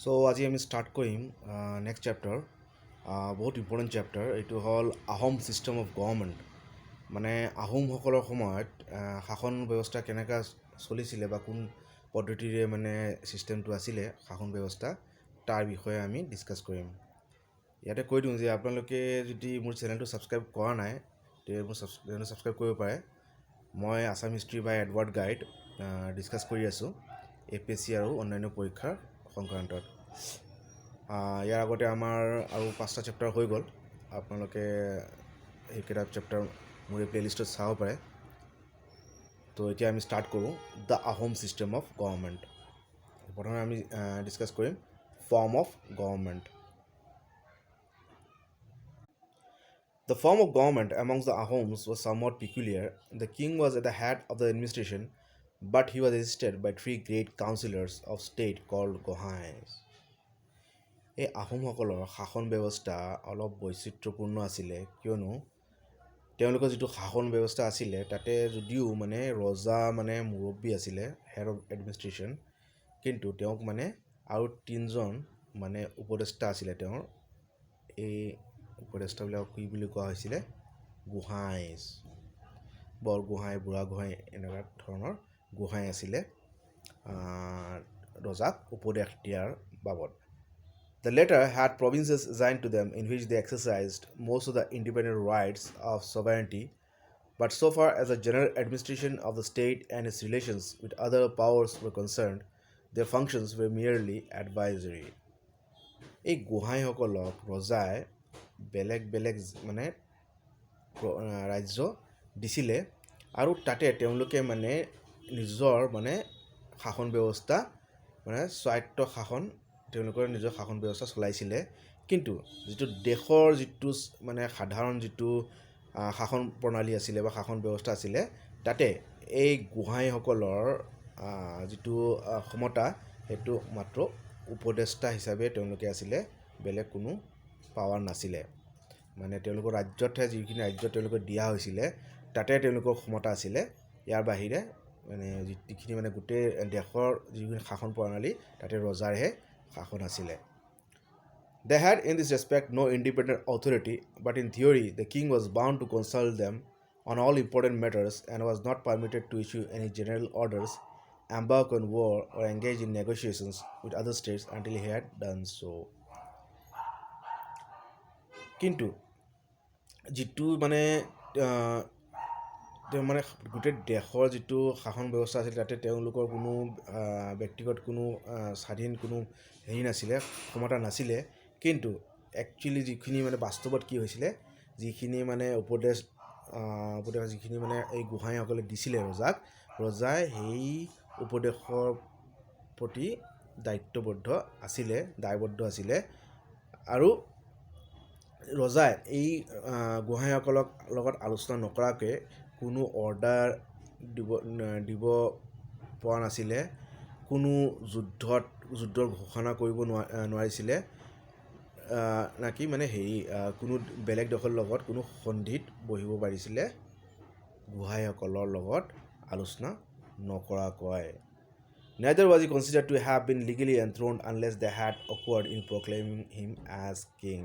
So আজি আমি start কৰিম নেক্সট চেপ্টাৰ বহুত ইম্পৰ্টেণ্ট চেপ্টাৰ এইটো হ'ল আহোম ছিষ্টেম অফ গভৰ্ণমেণ্ট মানে আহোমসকলৰ সময়ত শাসন ব্যৱস্থা কেনেকৈ চলিছিলে বা কোন পদ্ধতিৰে মানে ছিষ্টেমটো আছিলে শাসন ব্যৱস্থা তাৰ বিষয়ে আমি ডিছকাছ কৰিম। ইয়াতে কৈ দিওঁ যে আপোনালোকে যদি মোৰ চেনেলটো ছাবস্ক্ৰাইব কৰা নাই তেতিয়া মোৰ চেনেলটো ছাবস্ক্ৰাইব কৰিব পাৰে। মই আছাম হিষ্ট্ৰী বাই গাইড ডিছকাছ কৰি আছোঁ APSC আৰু অন্যান্য পৰীক্ষাৰ সংক্ৰান্তত। ইয়াৰ আগতে আমাৰ আৰু 5টা চেপ্টাৰ হৈ গ'ল, আপোনালোকে সেইকেইটা চেপ্টাৰ মোৰ এই প্লেলিষ্টত চাব পাৰে। তো এতিয়া আমি ষ্টাৰ্ট কৰোঁ the Ahom system of government. প্ৰথমে আমি ডিছকাছ কৰিম form of government. The form of government amongst the Ahoms was somewhat peculiar. The king was at the head of the administration, but he was assisted by 3 great councillors of state called Gait. এই আহোমসকলৰ শাসন ব্যৱস্থা অলপ বৈচিত্ৰ্যপূৰ্ণ আছিলে, কিয়নো তেওঁলোকৰ যিটো শাসন ব্যৱস্থা আছিলে তাতে যদিও মানে ৰজা মানে মুৰব্বী আছিলে, হেড অফ এডমিনিষ্ট্ৰেশ্যন, কিন্তু তেওঁক মানে আৰু 3জন মানে উপদেষ্টা আছিলে। তেওঁৰ এই উপদেষ্টাবিলাক কি বুলি কোৱা হৈছিলে? গোহাঁই, বৰগোহাঁই, বুঢ়াগোহাঁই এনেকুৱা ধৰণৰ গোহাঁই আছিলে ৰজাক উপদেশ দিয়াৰ বাবদ। The latter had provinces assigned to them in which they exercised most of the independent rights of sovereignty, but so far as the general administration of the state and its relations with other powers were concerned, their functions were merely advisory. এই গোহাঁইসকলক ৰজাই বেলেগ বেলেগ মানে ৰাজ্য দিছিলে আৰু তাতে তেওঁলোকে মানে নিজৰ মানে শাসন ব্যৱস্থা মানে স্বায়ত্ত শাসন তেওঁলোকৰ নিজৰ শাসন ব্যৱস্থা চলাইছিলে। কিন্তু যিটো দেশৰ যিটো মানে সাধাৰণ যিটো শাসন প্ৰণালী আছিলে বা শাসন ব্যৱস্থা আছিলে তাতে এই গোহাঁইসকলৰ যিটো ক্ষমতা সেইটো মাত্ৰ উপদেষ্টা হিচাপে তেওঁলোকে আছিলে, বেলেগ কোনো পাৱাৰ নাছিলে। মানে তেওঁলোকৰ ৰাজ্যতহে যিখিনি ৰাজ্য তেওঁলোকক দিয়া হৈছিলে তাতে তেওঁলোকৰ ক্ষমতা আছিলে, ইয়াৰ বাহিৰে মানে যিখিনি মানে গোটেই দেশৰ যিখিনি শাসন প্ৰণালী তাতে ৰজাৰহে শাসন আছিলে। They had in this respect no independent authority, but in theory the king was bound to consult them on all important matters and was not permitted to issue any general orders, embark on war or engage in negotiations with other states until he had done so. কিন্তু যিটো মানে মানে গোটেই দেশৰ যিটো শাসন ব্যৱস্থা আছিল তাতে তেওঁলোকৰ কোনো ব্যক্তিগত কোনো স্বাধীন কোনো হেৰি নাছিলে, ক্ষমতা নাছিলে। কিন্তু একচুৱেলি যিখিনি মানে বাস্তৱত কি হৈছিলে, যিখিনি মানে উপদেশ যিখিনি মানে এই গোহাঁইসকলে দিছিলে ৰজাক, ৰজাই সেই উপদেশৰ প্ৰতি দায়বদ্ধ আছিলে আৰু ৰজাই এই গোহাঁইসকলক লগত আলোচনা নকৰাকৈ কোনো অৰ্ডাৰ দিব পৰা নাছিলে, কোনো যুদ্ধৰ ঘোষণা কৰিব নোৱাৰিছিলে, নাকি মানে কোনো বেলেগ দেশৰ লগত কোনো সন্ধিত বহিব পাৰিছিলে গোহাঁইসকলৰ লগত আলোচনা নকৰাকৈ। Neither was he considered to have been legally enthroned unless they had acquired in proclaiming him as king.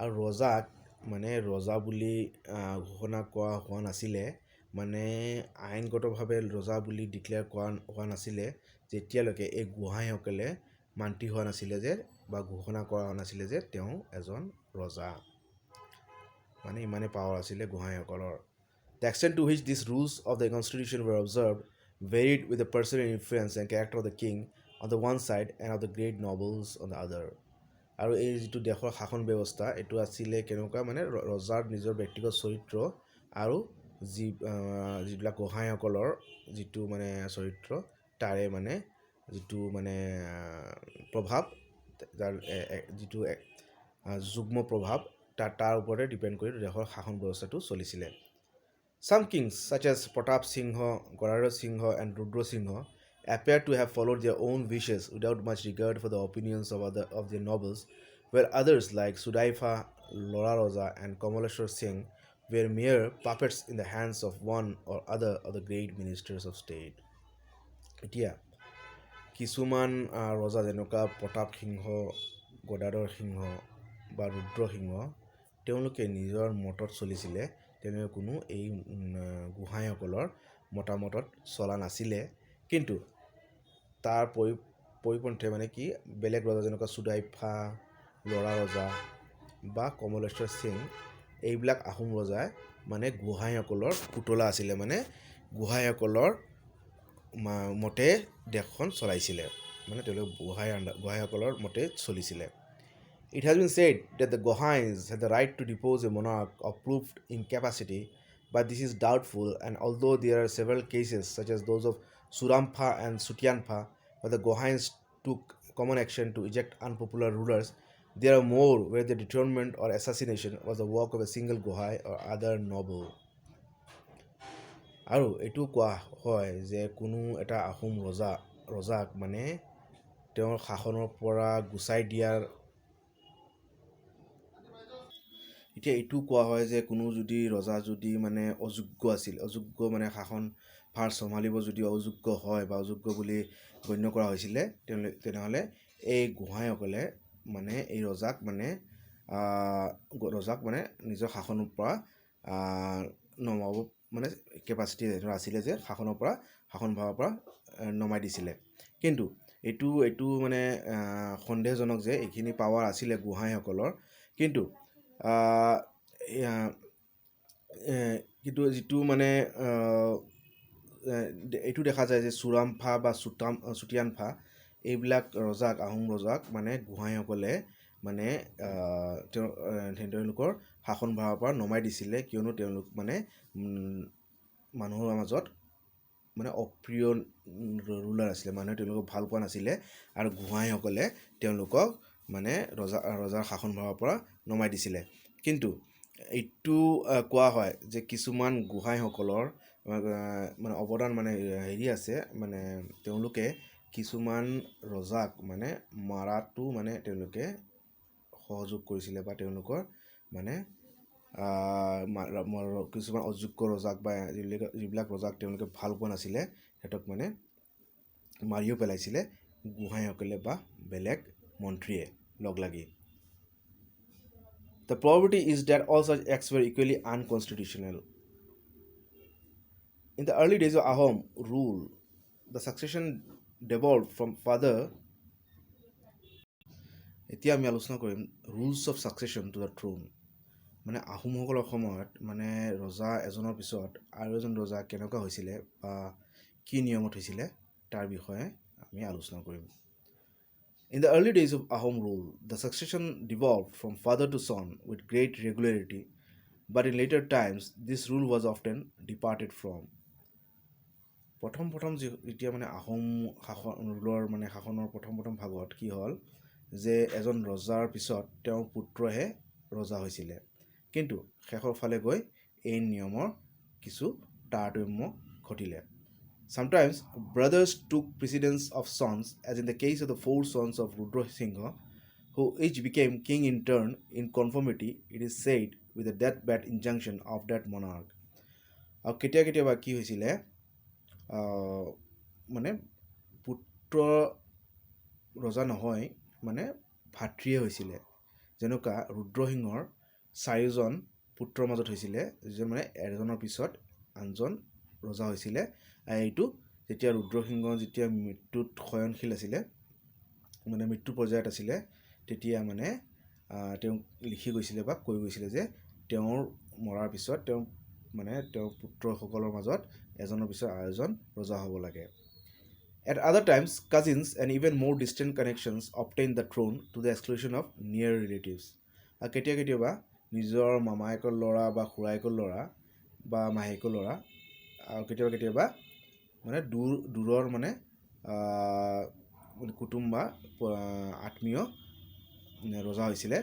আৰু ৰজাক মানে ৰজা বুলি ঘোষণা কৰা হোৱা নাছিলে, মানে আইনগতভাৱে ৰজা বুলি ডিক্লেয়াৰ হোৱা নাছিলে যেতিয়ালৈকে এই গোহাঁইসকলে মান্তি হোৱা নাছিলে যে বা ঘোষণা কৰা হোৱা নাছিলে যে তেওঁ এজন ৰজা। মানে ইমানেই পাৱাৰ আছিলে গোহাঁইসকলৰ। The extent to which these rules of the constitution were observed varied with the personal influence and character of the king on the one side and of the great nobles on the other. আৰু এই যিটো দেশৰ শাসন ব্যৱস্থা এইটো আছিলে কেনেকুৱা, মানে ৰজাৰ নিজৰ ব্যক্তিগত চৰিত্ৰ আৰু যিবিলাক গোহাঁইসকলৰ যিটো মানে চৰিত্ৰ তাৰে মানে যিটো মানে প্ৰভাৱ, তাৰ যিটো যুগ্ম প্ৰভাৱ তাৰ ওপৰতে ডিপেণ্ড কৰি দেশৰ শাসন ব্যৱস্থাটো চলিছিলে। Some kings such as Pratap Singha, Gorara Singha and Rudra Singha appear to have followed their own wishes without much regard for the opinions of their nobles, where others like Sudaifa, Lora Rosa and Kamaleshwar Singh were mere puppets in the hands of one or other of the great ministers of state. এতিয়া কিছুমান ৰজা যেনেকুৱা প্ৰতাপ সিংহ, গদাধৰ সিংহ বা ৰুদ্ৰ সিংহ, তেওঁলোকে নিজৰ মতত চলিছিলে, তেনেকৈ কোনো এই গোহাঁইসকলৰ মতামতত চলা নাছিলে। কিন্তু তাৰ পৰিপন্থে মানে কি, বেলেগ ৰজা যেনেকুৱা চুডাইফা, লৰা ৰজা বা কমলেশ্বৰ সিং, এইবিলাক আহোম ৰজাই মানে গোহাঁইসকলৰ পুতলা আছিলে, মানে গোহাঁইসকলৰ মতে দেশখন চলাইছিলে, মানে তেওঁলোকে গোহাঁইসকলৰ মতে চলিছিলে। It has been said that the Gohais had the right to depose a monarch of proved incapacity, but this is doubtful, and although there are several cases such as those of Surampha and Sutianpha where the Gohais took common action to eject unpopular rulers, there are more where the dethronement or assassination was the work of a single Gohai or other noble. আৰু এইটো কোৱা হয় যে কোনো এটা আহোম ৰজাক মানে তেওঁৰ শাসনৰ পৰা গুচাই দিয়াৰ, এতিয়া এইটো কোৱা হয় যে কোনো যদি ৰজা যদি মানে অযোগ্য মানে শাসন ভাৰ চম্ভালিব যদি অযোগ্য হয় বা অযোগ্য বুলি গণ্য কৰা হৈছিলে, তেনেহ'লে এই গোহাঁইসকলে মানে এই ৰজাক মানে নিজৰ শাসনৰ পৰা নমাব, মানে কেপাচিটি আছিলে যে শাসনভাৰৰ পৰা নমাই দিছিলে। কিন্তু এইটো মানে সন্দেহজনক যে এইখিনি পাৱাৰ আছিলে গোহাঁইসকলৰ, কিন্তু যিটো মানে এইটো দেখা যায় যে চুৰামফা বা চুটিয়ানফা, এইবিলাক আহোম ৰজাক মানে গোহাঁইসকলে মানে তেওঁলোকৰ শাসনভাৰৰ পৰা নমাই দিছিলে, কিয়নো তেওঁলোক মানে মানুহৰ মাজত মানে অপ্ৰিয় ৰুলাৰ আছিলে, মানুহে তেওঁলোকক ভাল পোৱা নাছিলে, আৰু গোহাঁইসকলে তেওঁলোকক মানে ৰজাৰ শাসনভাৰৰ পৰা নমাই দিছিলে। কিন্তু এইটো কোৱা হয় যে কিছুমান গোহাঁইসকলৰ মানে অৱদান মানে আছে, মানে তেওঁলোকে কিছুমান ৰজাক মানে মাৰাটো মানে তেওঁলোকে সহযোগ কৰিছিলে, বা তেওঁলোকৰ মানে কিছুমান অযোগ্য ৰজাক বা যিবিলাক ৰজাক তেওঁলোকে ভাল পোৱা নাছিলে, সিহঁতক মানে মাৰিও পেলাইছিলে গোহাঁইসকলে বা বেলেগ মন্ত্ৰীয়ে লগ লাগি। The probability is that all such acts were equally unconstitutional. In the early days of Ahom rule, the succession devolved from father. এতিয়া আমি আলোচনা কৰিম rules of succession to the throne. মানে আহোমসকলৰ সময়ত মানে ৰজা এজনৰ পিছত আৰু এজন ৰজা কেনেকুৱা হৈছিলে বা কি নিয়মত হৈছিলে তাৰ বিষয়ে আমি আলোচনা কৰিম। In the early days of Ahom rule, the succession devolved from father to son with great regularity, but in later times this rule was often departed from. প্ৰথম যেতিয়া মানে আহোম শাসনৰ প্ৰথম ভাগত কি হ'ল যে এজন ৰজাৰ পিছত তেওঁৰ পুত্ৰহে ৰজা হৈছিলে, কিন্তু শেষৰ ফালে গৈ এই নিয়মৰ কিছু তাৰতম্য ঘটিলে। Sometimes brothers took precedence of sons, as in the case of the 4 sons of Rudra Singha, who each became king in turn in conformity, it is said, with the deathbed injunction of that monarch. আৰু কেতিয়াবা কি হৈছিলে, মানে পুত্ৰ ৰজা নহয়, মানে ভাতৃয়ে হৈছিলে। যেনেকুৱা ৰুদ্ৰসিংহৰ 4জন পুত্ৰৰ মাজত হৈছিলে, যিজন মানে এজনৰ পিছত আনজন ৰজা হৈছিলে। এইটো যেতিয়া ৰুদ্ৰসিংহ যেতিয়া মৃত্যুত শয়নশীল আছিলে, মানে মৃত্যু পৰ্যায়ত আছিলে, তেতিয়া মানে তেওঁ লিখি গৈছিলে বা কৈ গৈছিলে যে তেওঁৰ মৰাৰ পিছত তেওঁৰ পুত্ৰসকলৰ মাজত এজনৰ পিছত আৰু এজন ৰজা হ'ব লাগে। At other times, cousins and even more distant connections obtained the throne to the exclusion of near relatives. আৰু কেতিয়াবা নিজৰ মামায়েকৰ ল'ৰা বা খুৰায়েকৰ ল'ৰা বা মাহীয়েকৰ ল'ৰা, আৰু কেতিয়াবা মানে দূৰৰ মানে কুটুম বা আত্মীয় ৰজা হৈছিলে।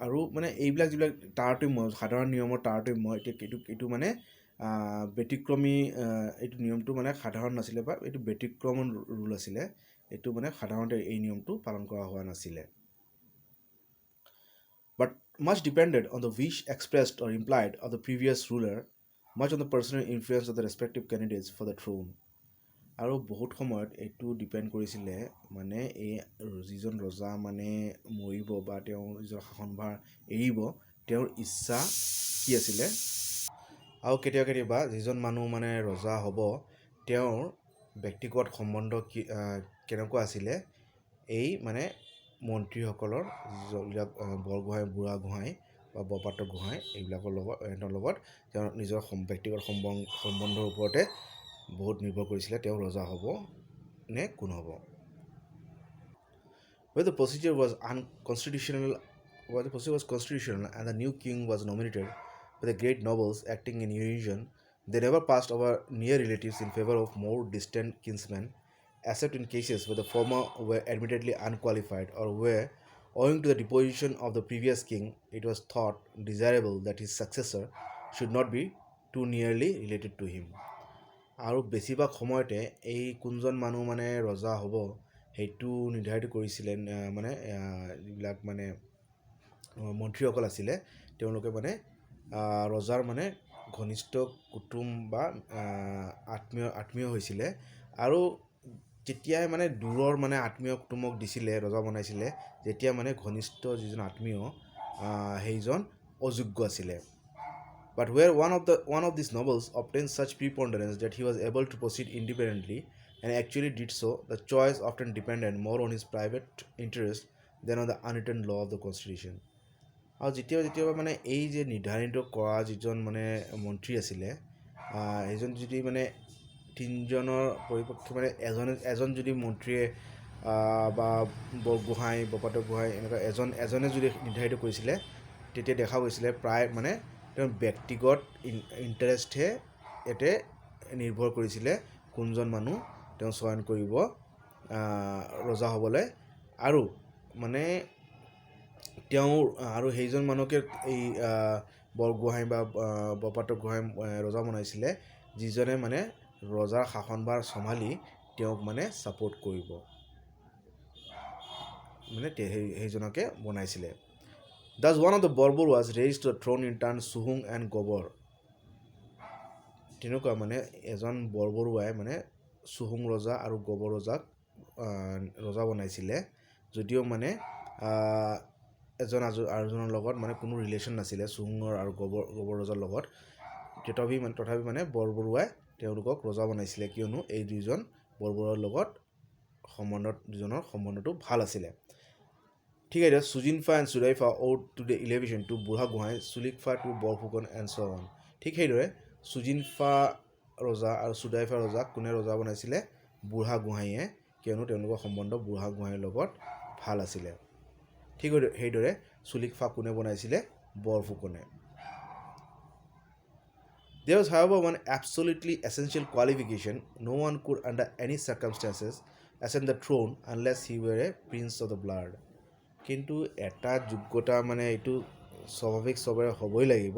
আৰু মানে এইবিলাক যিবিলাক তাৰতম্য, সাধাৰণ নিয়মৰ তাৰতম্য, এইটো মানে ব্যতিক্ৰমী, এইটো নিয়মটো মানে সাধাৰণ নাছিলে বা এইটো ব্যতিক্ৰমণ ৰুল আছিলে, এইটো মানে সাধাৰণতে এই নিয়মটো পালন কৰা হোৱা নাছিলে। But much depended on the wish expressed or implied of the previous ruler much on the personal influence of the respective candidates for the throne. আৰু বহুত সময়ত এইটো ডিপেণ্ড কৰিছিলে মানে এই যিজন ৰজা মানে মৰিব বা তেওঁৰ নিজৰ শাসনভাৰ এৰিব তেওঁৰ ইচ্ছা কি আছিলে আৰু কেতিয়াবা যিজন মানুহ মানে ৰজা হ'ব তেওঁৰ ব্যক্তিগত সম্বন্ধ কি কেনেকুৱা আছিলে এই মানে মন্ত্ৰীসকলৰ যিবিলাক বৰগোহাঁই বুঢ়াগোহাঁই বা বৰপাত্ৰ গোহাঁই এইবিলাকৰ লগত তেওঁৰ নিজৰ ব্যক্তিগত সম্বন্ধৰ ওপৰতে বহুত নিৰ্ভৰ কৰিছিলে তেওঁ ৰজা হ'ব নে কোন হ'ব When the procedure was constitutional and the new king was nominated by the great nobles acting in unison, they never passed over near relatives in favor of more distant kinsmen, except in cases where the former were admittedly unqualified or where, owing to the deposition of the previous king, it was thought desirable that his successor should not be too nearly related to him. আৰু বেছিভাগ সময়তে এই কোনজন মানুহ মানে ৰজা হ'ব সেইটো নিৰ্ধাৰিত কৰিছিলে মানে যিবিলাক মানে মন্ত্ৰীসকল আছিলে তেওঁলোকে মানে ৰজাৰ মানে ঘনিষ্ঠ কুটুম বা আত্মীয় হৈছিলে আৰু যেতিয়াই মানে দূৰৰ মানে আত্মীয় কুটুমক দিছিলে ৰজা বনাইছিলে যেতিয়া মানে ঘনিষ্ঠ যিজন আত্মীয় সেইজন অযোগ্য আছিলে But where one of these nobles obtained such preponderance that he was able to proceed independently and actually did so, the choice often depended more on his private interest than on the unwritten law of the constitution. আৰু যেতিয়া মানে এই যে নিৰ্ধাৰিত কৰা যিজন মানে মন্ত্ৰী আছিলে সেইজন যদি মানে তিনিজনৰ পৰিপক্ষে মানে এজন যদি মন্ত্ৰীয়ে বা বৰগোহাঁই বৰপাত্ৰ গোহাঁই এনেকুৱা এজনে যদি নিৰ্ধাৰিত কৰিছিলে তেতিয়া দেখা গৈছিলে প্ৰায় মানে তেওঁৰ ব্যক্তিগত ইণ্টাৰেষ্টহে ইয়াতে নিৰ্ভৰ কৰিছিলে কোনজন মানুহ তেওঁ চয়ন কৰিব ৰজা হ'বলৈ আৰু মানে তেওঁৰ আৰু সেইজন মানুহকে এই বৰগোহাঁই বা বৰপাত্ৰ গোহাঁই ৰজা বনাইছিলে যিজনে মানে ৰজাৰ শাসনভাৰ চম্ভালি তেওঁক মানে ছাপোৰ্ট কৰিব মানে সেইজনকে বনাইছিলে Thus, one of the Borbor was raised to the throne in turn Suhung and Gobor. তেনেকুৱা মানে এজন বৰবৰুৱাই মানে চুহুং ৰজা আৰু গবৰ ৰজাক ৰজা বনাইছিলে যদিও মানে এজন আৰুজনৰ লগত মানে কোনো ৰিলেশ্যন নাছিলে চুহুঙৰ আৰু গবৰ ৰজাৰ লগত তথাপি মানে বৰবৰুৱাই তেওঁলোকক ৰজা বনাইছিলে কিয়নো এই দুইজন বৰবৰুৱাৰ লগত দুজনৰ সম্বন্ধটো ভাল আছিলে ঠিক আছে Sujinpha and Sudaipha owed to the elevation to Burhagohain Chulikpha to Borphukan and so on ঠিক সেইদৰে সুজিনফা ৰজা আৰু সুদাইফা ৰজাক কোনে ৰজা বনাইছিলে বুঢ়াগোহাঁইয়ে কিয়নো তেওঁলোকৰ সম্বন্ধ বুঢ়াগোহাঁইৰ লগত ভাল আছিলে ঠিক সেইদৰে চুলিকফা কোনে বনাইছিলে বৰফুকনে There was however one absolutely essential qualification no one could under any circumstances ascend the throne unless he were a prince of the blood কিন্তু এটা যোগ্যতা মানে এইটো স্বাভাৱিক চবৰে হ'বই লাগিব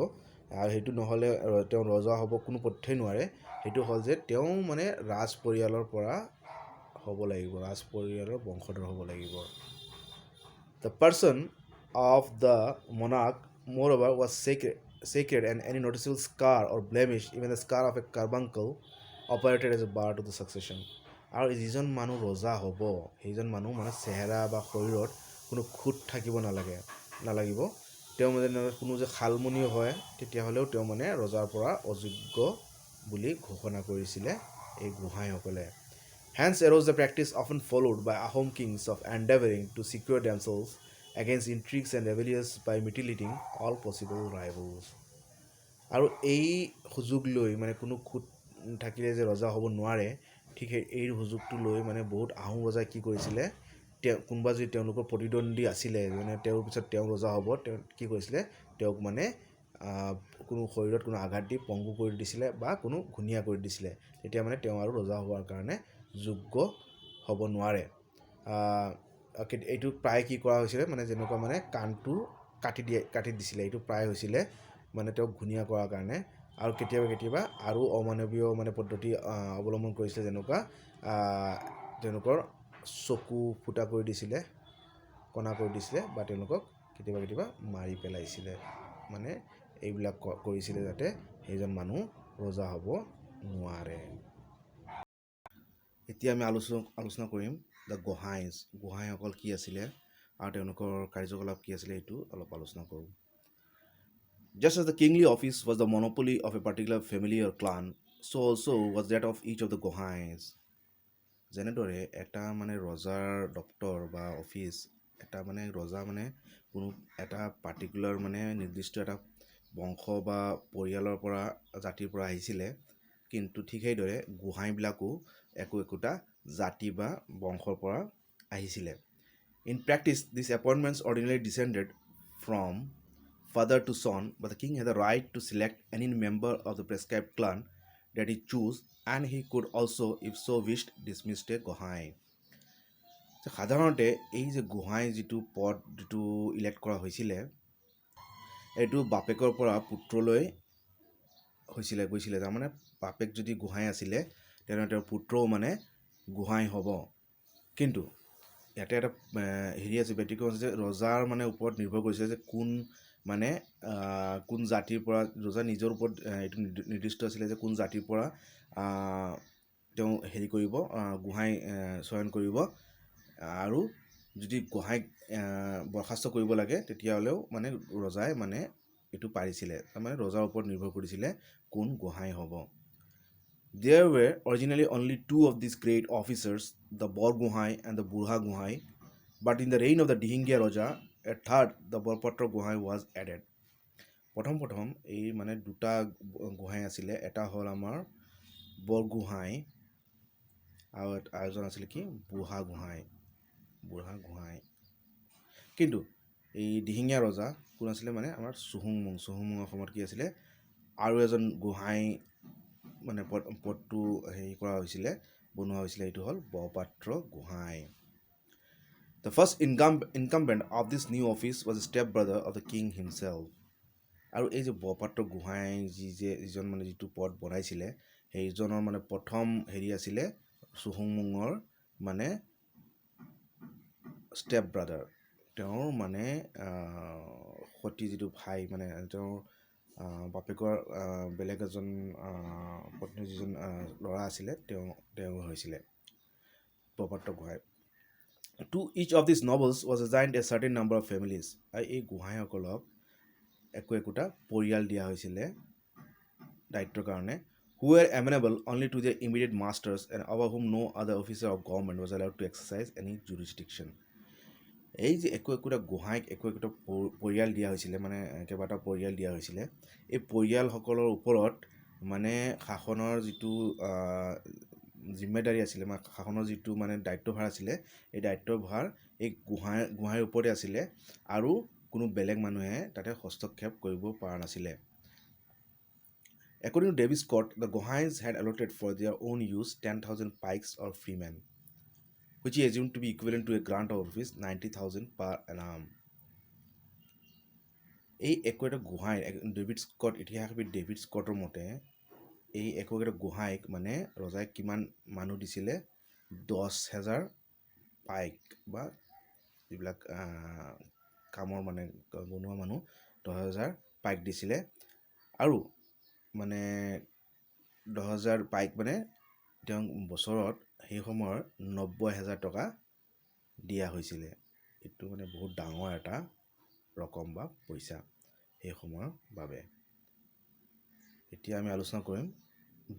আৰু সেইটো নহ'লে তেওঁ ৰজা হ'ব কোনো পথ্যই নোৱাৰে সেইটো হ'ল যে তেওঁ মানে ৰাজ পৰিয়ালৰ পৰা হ'ব লাগিব ৰাজ পৰিয়ালৰ বংশধৰ হ'ব লাগিব The person of the monarch moreover was sacred and any noticeable scar or blemish even the scar of a carbuncle operated as a bar to the succession আৰু যিজন মানুহ ৰজা হ'ব সেইজন মানুহ মানে চেহেৰা বা শৰীৰত কোনো খুঁত থাকিব নালাগিব তেওঁ মানে কোনো যে খালমনিও হয় তেতিয়াহ'লেও তেওঁ মানে ৰজাৰ পৰা অযোগ্য বুলি ঘোষণা কৰিছিলে এই গোহাঁইসকলে Hence arose the practice often followed by Ahom kings of endeavoring to secure themselves against intrigues and rebellions by mutilating all possible rivals. আৰু এই সুযোগ লৈ মানে কোনো খুঁত থাকিলে যে ৰজা হ'ব নোৱাৰে ঠিক এই সুযোগটো লৈ মানে বহুত আহোম ৰজাই কি কৰিছিলে কোনোবা যদি তেওঁলোকৰ প্ৰতিদ্বন্দ্বী আছিলে মানে তেওঁৰ পিছত তেওঁ ৰজা হ'ব তেওঁ কি কৰিছিলে তেওঁক মানে কোনো শৰীৰত কোনো আঘাত দি পংগু কৰি দিছিলে বা কোনো ঘূণীয়া কৰি দিছিলে তেতিয়া মানে তেওঁ আৰু ৰজা হোৱাৰ কাৰণে যোগ্য হ'ব নোৱাৰে এইটো প্ৰায় কি কৰা হৈছিলে মানে যেনেকুৱা মানে কাণটো কাটি দিছিলে এইটো প্ৰায় হৈছিলে মানে তেওঁক ঘূণীয়া কৰাৰ কাৰণে আৰু কেতিয়াবা আৰু অমানৱীয় মানে পদ্ধতি অৱলম্বন কৰিছিলে যেনেকুৱা তেওঁলোকৰ চকু ফুটা কৰি দিছিলে কণা কৰি দিছিলে বা তেওঁলোকক কেতিয়াবা মাৰি পেলাইছিলে মানে এইবিলাক কৰিছিলে যাতে সেইজন মানুহ ৰজা হ'ব নোৱাৰে। এতিয়া আমি আলোচনা কৰিম দ্য গোহাঁইসকল কি আছিলে আৰু তেওঁলোকৰ কাৰ্যকলাপ কি আছিলে এইটো অলপ আলোচনা কৰোঁ। Just as the kingly office was the monopoly of a particular family or clan, so also was that of each of the Gohais. যেনেদৰে এটা মানে ৰজাৰ দপ্তৰ বা অফিচ, এটা মানে ৰজা মানে কোনো এটা পাৰ্টিকুলাৰ মানে নিৰ্দিষ্ট এটা বংশ বা পৰিয়ালৰ পৰা জাতিৰ পৰা আহিছিলে, কিন্তু ঠিক সেইদৰে গোহাঁইবিলাকো একোটা জাতি বা বংশৰ পৰা আহিছিলে। In practice, these appointments ordinarily descended from father to son, but the king had the right to select any member of the prescribed clan that he chose, and he could also, if so wished, dismiss a Gohain. সাধাৰণতে এই যে গোহাঁই যিটো পদ যিটো elect কৰা হৈছিলে, এইটো বাপেকৰ পৰা পুত্ৰলৈ গৈছিলে। তাৰমানে বাপেক যদি গোহাঁই আছিলে তেনেহ'লে তেওঁৰ পুত্ৰও মানে গোহাঁই হ'ব। কিন্তু ইয়াতে এটা হেৰি আছে, ব্যতিক্ৰম আছে যে ৰজাৰ মানে ওপৰত নিৰ্ভৰ কৰিছে যে কোন জাতিৰ পৰা, ৰজা নিজৰ ওপৰত এইটো নিৰ্দিষ্ট আছিলে যে কোন জাতিৰ পৰা তেওঁ হেৰি কৰিব, গোহাঁই চয়ন কৰিব। আৰু যদি গোহাঁইক বৰ্খাস্ত কৰিব লাগে তেতিয়াহ'লেও মানে ৰজাই মানে এইটো পাৰিছিলে। তাৰমানে ৰজাৰ ওপৰত নিৰ্ভৰ কৰিছিলে কোন গোহাঁই হ'ব। There were originally only two of these great officers, the Bor Gohai and the Burha Gohai, but in the reign of the Dihingya Raja, a third, the Borpatra Gohai, was added. প্ৰথম এই মানে দুটা গোহাঁই আছিলে, এটা হ'ল আমাৰ বৰ গোহাঁই আৰু এজন আছিলে কি বুঢ়া গোহাঁই। কিন্তু এই দিহিঙীয়া ৰজা কোন আছিলে মানে আমাৰ চুহুংমুঙৰ সময়ত কি আছিলে আৰু এজন গোহাঁই মানে পদটো হেৰি কৰা হৈছিলে, বনোৱা হৈছিলে, এইটো হ'ল Borpatra Gohain. The first incumbent of this new office was a step brother of the king himself. আৰু এই যে বৰপাত্ৰ গোহাঁই যিজন মানে যিটো পদ বনাইছিলে, সেইজনৰ মানে প্ৰথম হেৰি আছিলে চুহুংমুঙৰ মানে ষ্টেপ ব্ৰাদাৰ। তেওঁৰ মানে সতী যিটো ভাই, মানে তেওঁৰ বাপেকৰ বেলেগ এজন পত্নী যিজন ল'ৰা আছিলে, তেওঁ হৈছিলে Borpatra Gohain. To each of these nobles was assigned a certain number of families. আৰু এই গোহাঁইসকলক একোটা পৰিয়াল দিয়া হৈছিলে দায়িত্বৰ কাৰণে, who were amenable only to their immediate masters and over whom no other officer of government was allowed to exercise any jurisdiction. এই যে একোটা গোহাঁইক একোটা পৰিয়াল দিয়া হৈছিলে, মানে কেইবাটা পৰিয়াল দিয়া হৈছিলে, এই পৰিয়ালসকলৰ ওপৰত মানে শাসনৰ যিটো জিম্মেদাৰী আছিলে, শাসনৰ যিটো মানে দায়িত্বভাৰ আছিলে, এই দায়িত্বভাৰ এই গোহাঁইৰ ওপৰতে আছিলে আৰু কোনো বেলেগ মানুহে তাতে হস্তক্ষেপ কৰিব পৰা নাছিলে। According to Davis Scott, the Gohais had allotted for their own use 10,000 pikes or freemen, which he assumed to be equivalent to a grant of rupees 90,000 per annum. এই একোটা গোহাঁই ইতিহাসবিদ ডেভিড স্কটৰ মতে এই একোটা গোহাঁইক মানে ৰজাই কিমান মানুহ দিছিলে, 10,000 পাইক বা যিবিলাক কামৰ মানে বনোৱা মানুহ 10,000 পাইক দিছিলে। আৰু মানে 10,000 পাইক মানে তেওঁ বছৰত সেই সময়ৰ 90,000 টকা দিয়া হৈছিলে। এইটো মানে বহুত ডাঙৰ এটা ৰকম বা পইচা সেই সময়ৰ বাবে। এতিয়া আমি আলোচনা কৰিম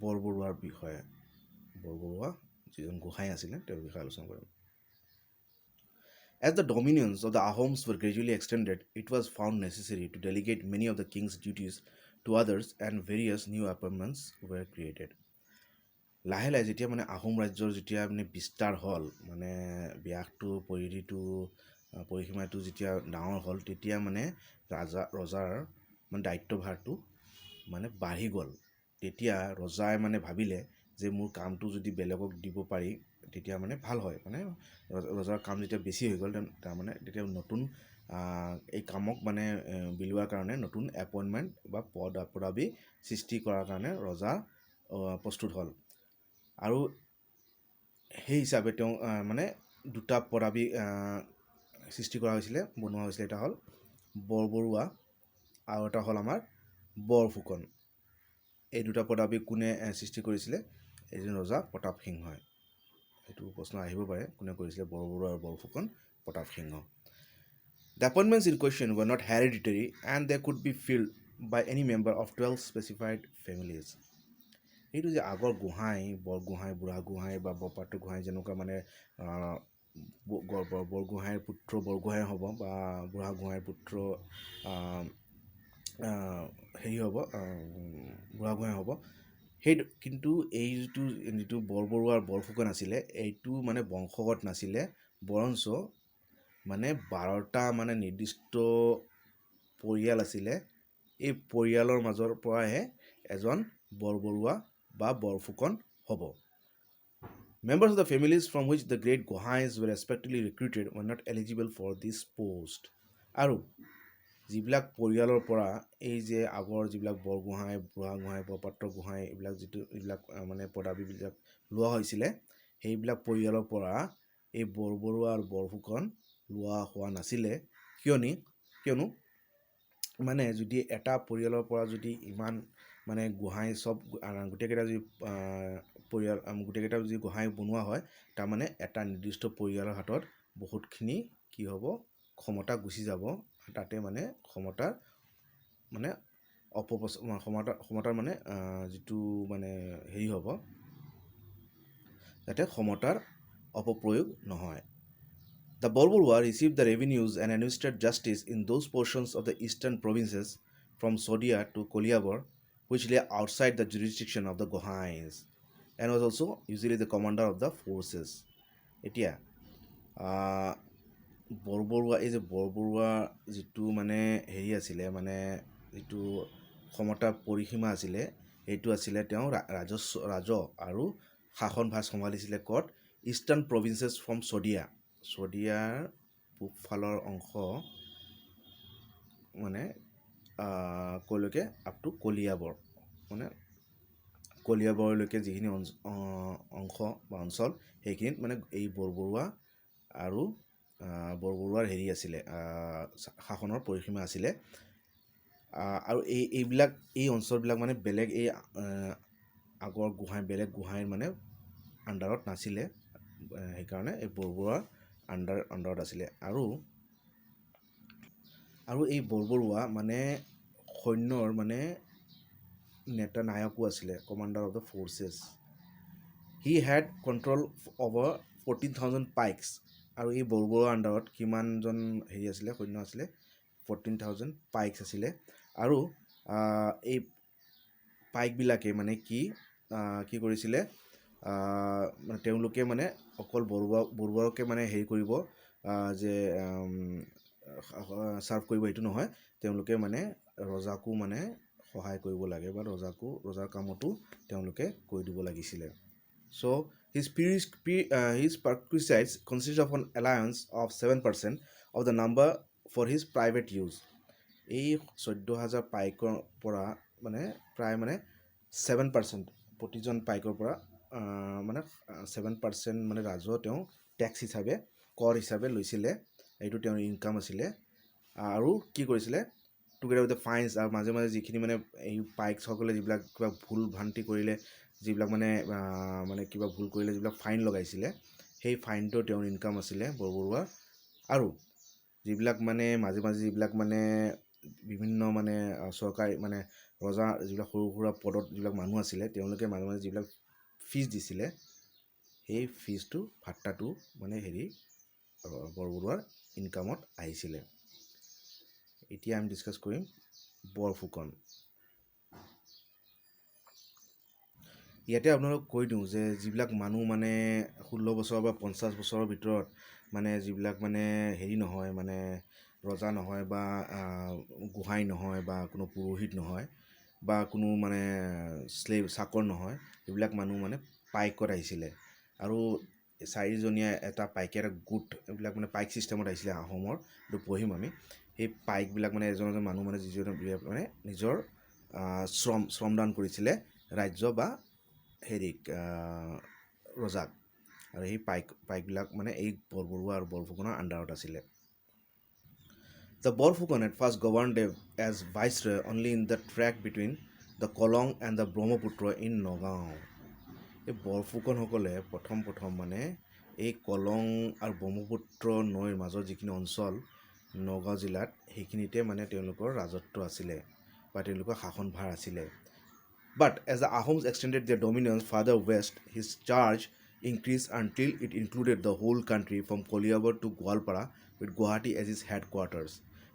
বৰবৰুৱাৰ বিষয়ে। বৰবৰুৱা যিজন গোহাঁই আছিলে তেওঁৰ বিষয়ে আলোচনা কৰিম। As the dominions of the Ahoms were gradually extended, it was found necessary to delegate many of the king's duties to others, and various new appointments were created. লাহে যেতিয়া মানে আহোম ৰাজ্যৰ যেতিয়া মানে বিস্তাৰ হ'ল, মানে ব্যাসটো পৰিসীমাটো যেতিয়া ডাঙৰ হ'ল, তেতিয়া মানে ৰজাৰ মানে দায়িত্বভাৰটো মানে বাঢ়ি গ'ল। তেতিয়া ৰজাই মানে ভাবিলে যে মোৰ কামটো যদি বেলেগক দিব পাৰি তেতিয়া মানে ভাল হয়। মানে ৰজাৰ কাম যেতিয়া বেছি হৈ গ'ল, তাৰমানে তেতিয়া নতুন এই কামক মানে বিলোৱাৰ কাৰণে নতুন এপইণ্টমেণ্ট বা পদবী সৃষ্টি কৰাৰ কাৰণে ৰজা প্ৰস্তুত হ'ল। আৰু সেই হিচাপে তেওঁ মানে দুটা পদবী সৃষ্টি কৰা হৈছিলে, বনোৱা হৈছিলে। এটা হ'ল বৰবৰুৱা আৰু এটা হ'ল আমাৰ বৰফুকন। এই দুটা পদাবী কোনে সৃষ্টি কৰিছিলে? এজন ৰজা প্ৰতাপ সিংহই। এইটো প্ৰশ্ন আহিব পাৰে, কোনে কৰিছিলে? বৰবৰুৱা আৰু বৰফুকন প্ৰতাপ সিংহ। The appointments in question were not hereditary and they could be filled by any member of 12 specified families. এইটো যে আগৰ গোহাঁই, বৰগোহাঁই, বুঢ়াগোহাঁই বা বৰপাত্ৰ গোহাঁই যেনেকুৱা মানে বৰগোহাঁইৰ পুত্ৰ বৰগোহাঁই হ'ব বা বুঢ়াগোহাঁইৰ পুত্ৰ হেৰি হ'ব, বুঢ়াগোহাঁই হ'ব। সেইটো কিন্তু এই যিটো বৰবৰুৱা আৰু বৰফুকন আছিলে, এইটো মানে বংশগত নাছিলে, বৰঞ্চ মানে 12টা মানে নিৰ্দিষ্ট পৰিয়াল আছিলে। এই পৰিয়ালৰ মাজৰ পৰাহে এজন বৰবৰুৱা বা বৰফুকন হ'ব। Members of the families from which the great Gohais were respectively recruited were not eligible for this post. আৰু যিবিলাক পৰিয়ালৰ পৰা এই যে আগৰ যিবিলাক বৰগোহাঁই, বুঢ়াগোহাঁই, বৰপাত্ৰ গোহাঁই এইবিলাক মানে পদাবীবিলাক লোৱা হৈছিলে, সেইবিলাক পৰিয়ালৰ পৰা এই বৰবৰুৱা আৰু বৰফুকন লোৱা হোৱা নাছিলে। কিয়নো মানে যদি এটা পৰিয়ালৰ পৰা যদি ইমান মানে গোহাঁই চব গোটেইকেইটা যদি পৰিয়াল গোটেইকেইটা যদি গোহাঁই বনোৱা হয়, তাৰমানে এটা নিৰ্দিষ্ট পৰিয়ালৰ হাতত বহুতখিনি কি হ'ব, ক্ষমতা গুচি যাব। তাতে মানে ক্ষমতাৰ মানে ক্ষমতাৰ মানে যিটো মানে হেৰি হ'ব, যাতে ক্ষমতাৰ অপপ্ৰয়োগ নহয়। The Borburua received the revenues and administered justice in those portions of the eastern provinces from Sodia to Koliabor, which lay outside the jurisdiction of the Gohais, and was also usually the commander of the forces. এতিয়া বৰবৰুৱা, এই যে বৰবৰুৱা যিটো মানে হেৰি আছিলে, মানে যিটো ক্ষমতাৰ পৰিসীমা আছিলে, সেইটো আছিলে তেওঁ ৰাজহ আৰু শাসনভাৰ চম্ভালিছিলে ক'ত? ইষ্টাৰ্ণ প্ৰভিন্সেছ ফ্ৰম ছদিয়াৰ পূবফালৰ অংশ মানে ক'লৈকে আপ টু কলিয়াবৰ, মানে কলিয়াবৰলৈকে যিখিনি অংশ বা অঞ্চল, সেইখিনিত মানে এই বৰবৰুৱা আৰু বৰবৰুৱাৰ হেৰি আছিলে, শাসনৰ পৰিসীমা আছিলে। আৰু এই অঞ্চলবিলাক মানে বেলেগ এই আগৰ বেলেগ গোহাঁইৰ মানে আণ্ডাৰত নাছিলে, সেইকাৰণে এই বৰবৰুৱাৰ আণ্ডাৰত আছিলে। আৰু এই বৰবৰুৱা মানে সৈন্যৰ মানে নেতা নায়কো আছিলে, commander of the forces. He had control over 14,000 পাইকছ। আৰু এই বৰবৰুৱাৰ আণ্ডাৰত কিমানজন হেৰি আছিলে, সৈন্য আছিলে? 14,000 পাইকছ আছিলে। আৰু এই পাইকবিলাকে মানে কি কৰিছিলে, মানে তেওঁলোকে মানে অকল বৰবৰুৱাকে মানে হেৰি কৰিব যে ছাৰ্ভ কৰিব, এইটো নহয়, তেওঁলোকে মানে ৰজাকো মানে সহায় কৰিব লাগে বা ৰজাৰ কামতো তেওঁলোকে কৰি দিব লাগিছিলে। চ' his perquisites consist of an allowance of 7% of the number for his private use. এই 14,000 পাইকৰ পৰা মানে প্ৰায় মানে 7% প্ৰতিজন পাইকৰ পৰা মানে 7% মানে ৰাজহ তেওঁ টেক্স হিচাপে, কৰ হিচাপে লৈছিলে। এইটো তেওঁৰ ইনকাম আছিলে। আৰু কি কৰিছিলে, টুগেডাৰ উইথ দ্য ফাইনছ, আৰু মাজে মাজে যিখিনি মানে এই পাইকসকলে যিবিলাক কিবা ভুল ভ্ৰান্তি কৰিলে, যিবিলাক মানে কিবা ভুল কৰিলে যিবিলাক ফাইন লগাইছিলে, সেই ফাইনটো তেওঁৰ ইনকাম আছিলে বৰবৰুৱাৰ। আৰু যিবিলাক মানে মাজে মাজে যিবিলাক মানে বিভিন্ন মানে চৰকাৰী মানে ৰজা যিবিলাক সৰু সুৰা পদত যিবিলাক মানুহ আছিলে, তেওঁলোকে মাজে মাজে যিবিলাক ফিজ দিছিলে, সেই ফিজটো ভাত্তাটো মানে হেৰি বৰবৰুৱাৰ ইনকামত আহিছিলে। এতিয়া আমি ডিছকাছ কৰিম বৰফুকন। ইয়াতে আপোনালোক কৈ দিওঁ যে যিবিলাক মানুহ মানে 16 বছৰ বা 50 বছৰৰ ভিতৰত মানে যিবিলাক মানে হেৰি নহয়, মানে ৰজা নহয় বা গোহাঁই নহয় বা কোনো পুৰোহিত নহয় বা কোনো মানে চাকৰ নহয়, এইবিলাক মানুহ মানে পাইকত আহিছিলে। আৰু 4জনীয়া এটা পাইকৰ গোট, এইবিলাক মানে পাইক ছিষ্টেমত আহিছিলে আহোমৰ। এইটো পঢ়িম আমি। সেই পাইকবিলাক মানে এজন মানুহ মানে যিজনে মানে নিজৰ শ্ৰমদান কৰিছিলে ৰাজ্য বা হেৰিক ৰজাক। আৰু সেই পাইকবিলাক মানে এই বৰবৰুৱা আৰু বৰফুকনৰ আণ্ডাৰত আছিলে। The Borfukon at first governed as viceroy only in the tract between the Kolong and the Brahmaputra in Nagaon. এই বৰফুকনসকলে প্ৰথম মানে এই কলং আৰু ব্ৰহ্মপুত্ৰ নৈৰ মাজৰ যিখিনি অঞ্চল নগাঁও জিলাত সেইখিনিতে মানে তেওঁলোকৰ ৰাজত্ব আছিলে বা তেওঁলোকৰ শাসনভাৰ আছিলে। But as the Ahoms extended their dominance farther west, his charge increased until it included the whole country from Koliabar to Gwalpara with Guwahati as his headquarters.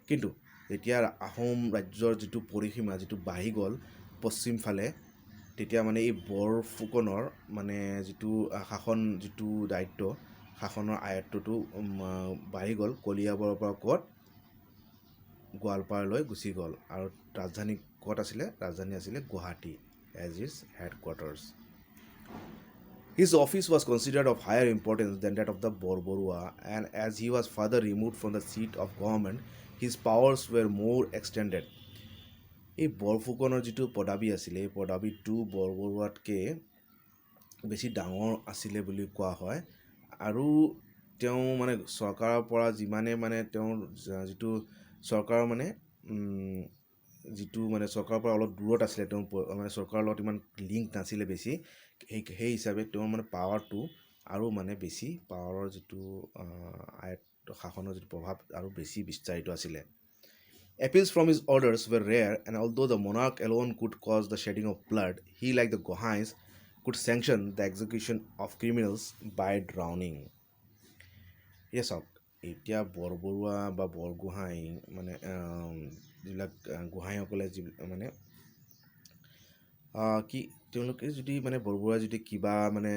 কিন্তু যেতিয়া আহোম ৰাজ্যৰ যিটো পৰিসীমা যিটো বাঢ়ি গ'ল পশ্চিম ফালে, তেতিয়া মানে এই বৰফুকনৰ মানে যিটো শাসন যিটো দায়িত্ব শাসনৰ আয়ত্বটো বাঢ়ি গ'ল কলিয়াবৰৰ পৰা ক'ত গোৱালপাৰালৈ গুচি গ'ল আৰু ৰাজধানী ক'ত আছিলে? ৰাজধানী আছিলে Guwahati as his headquarters. His office was considered of higher importance than that of the Borborua, and as he was further removed from the seat of government, his powers were more extended. এই বৰফুকনৰ যিটো পদাবী আছিলে এই পদাবীটো বৰবৰুৱাতকৈ বেছি ডাঙৰ আছিলে বুলি কোৱা হয় আৰু তেওঁ মানে চৰকাৰৰ পৰা যিমানে মানে তেওঁৰ যিটো চৰকাৰৰ মানে যিটো মানে চৰকাৰৰ পৰা অলপ দূৰত আছিলে তেওঁ মানে চৰকাৰৰ লগত ইমান লিংক নাছিলে বেছি সেই হিচাপে তেওঁৰ মানে পাৱাৰটো আৰু মানে বেছি পাৱাৰৰ যিটো শাসনৰ যিটো প্ৰভাৱ আৰু বেছি বিস্তাৰিত আছিলে। Appeals from his orders were rare, and although the monarch alone could cause the shedding of blood, he, like the Gohais, could sanction the execution of criminals by drowning. Yes, এতিয়া বৰবৰুৱা বা বৰগোহাঁই মানে যিবিলাক গোহাঁইসকলে যি মানে কি তেওঁলোকে যদি মানে বৰবৰুৱাই যদি কিবা মানে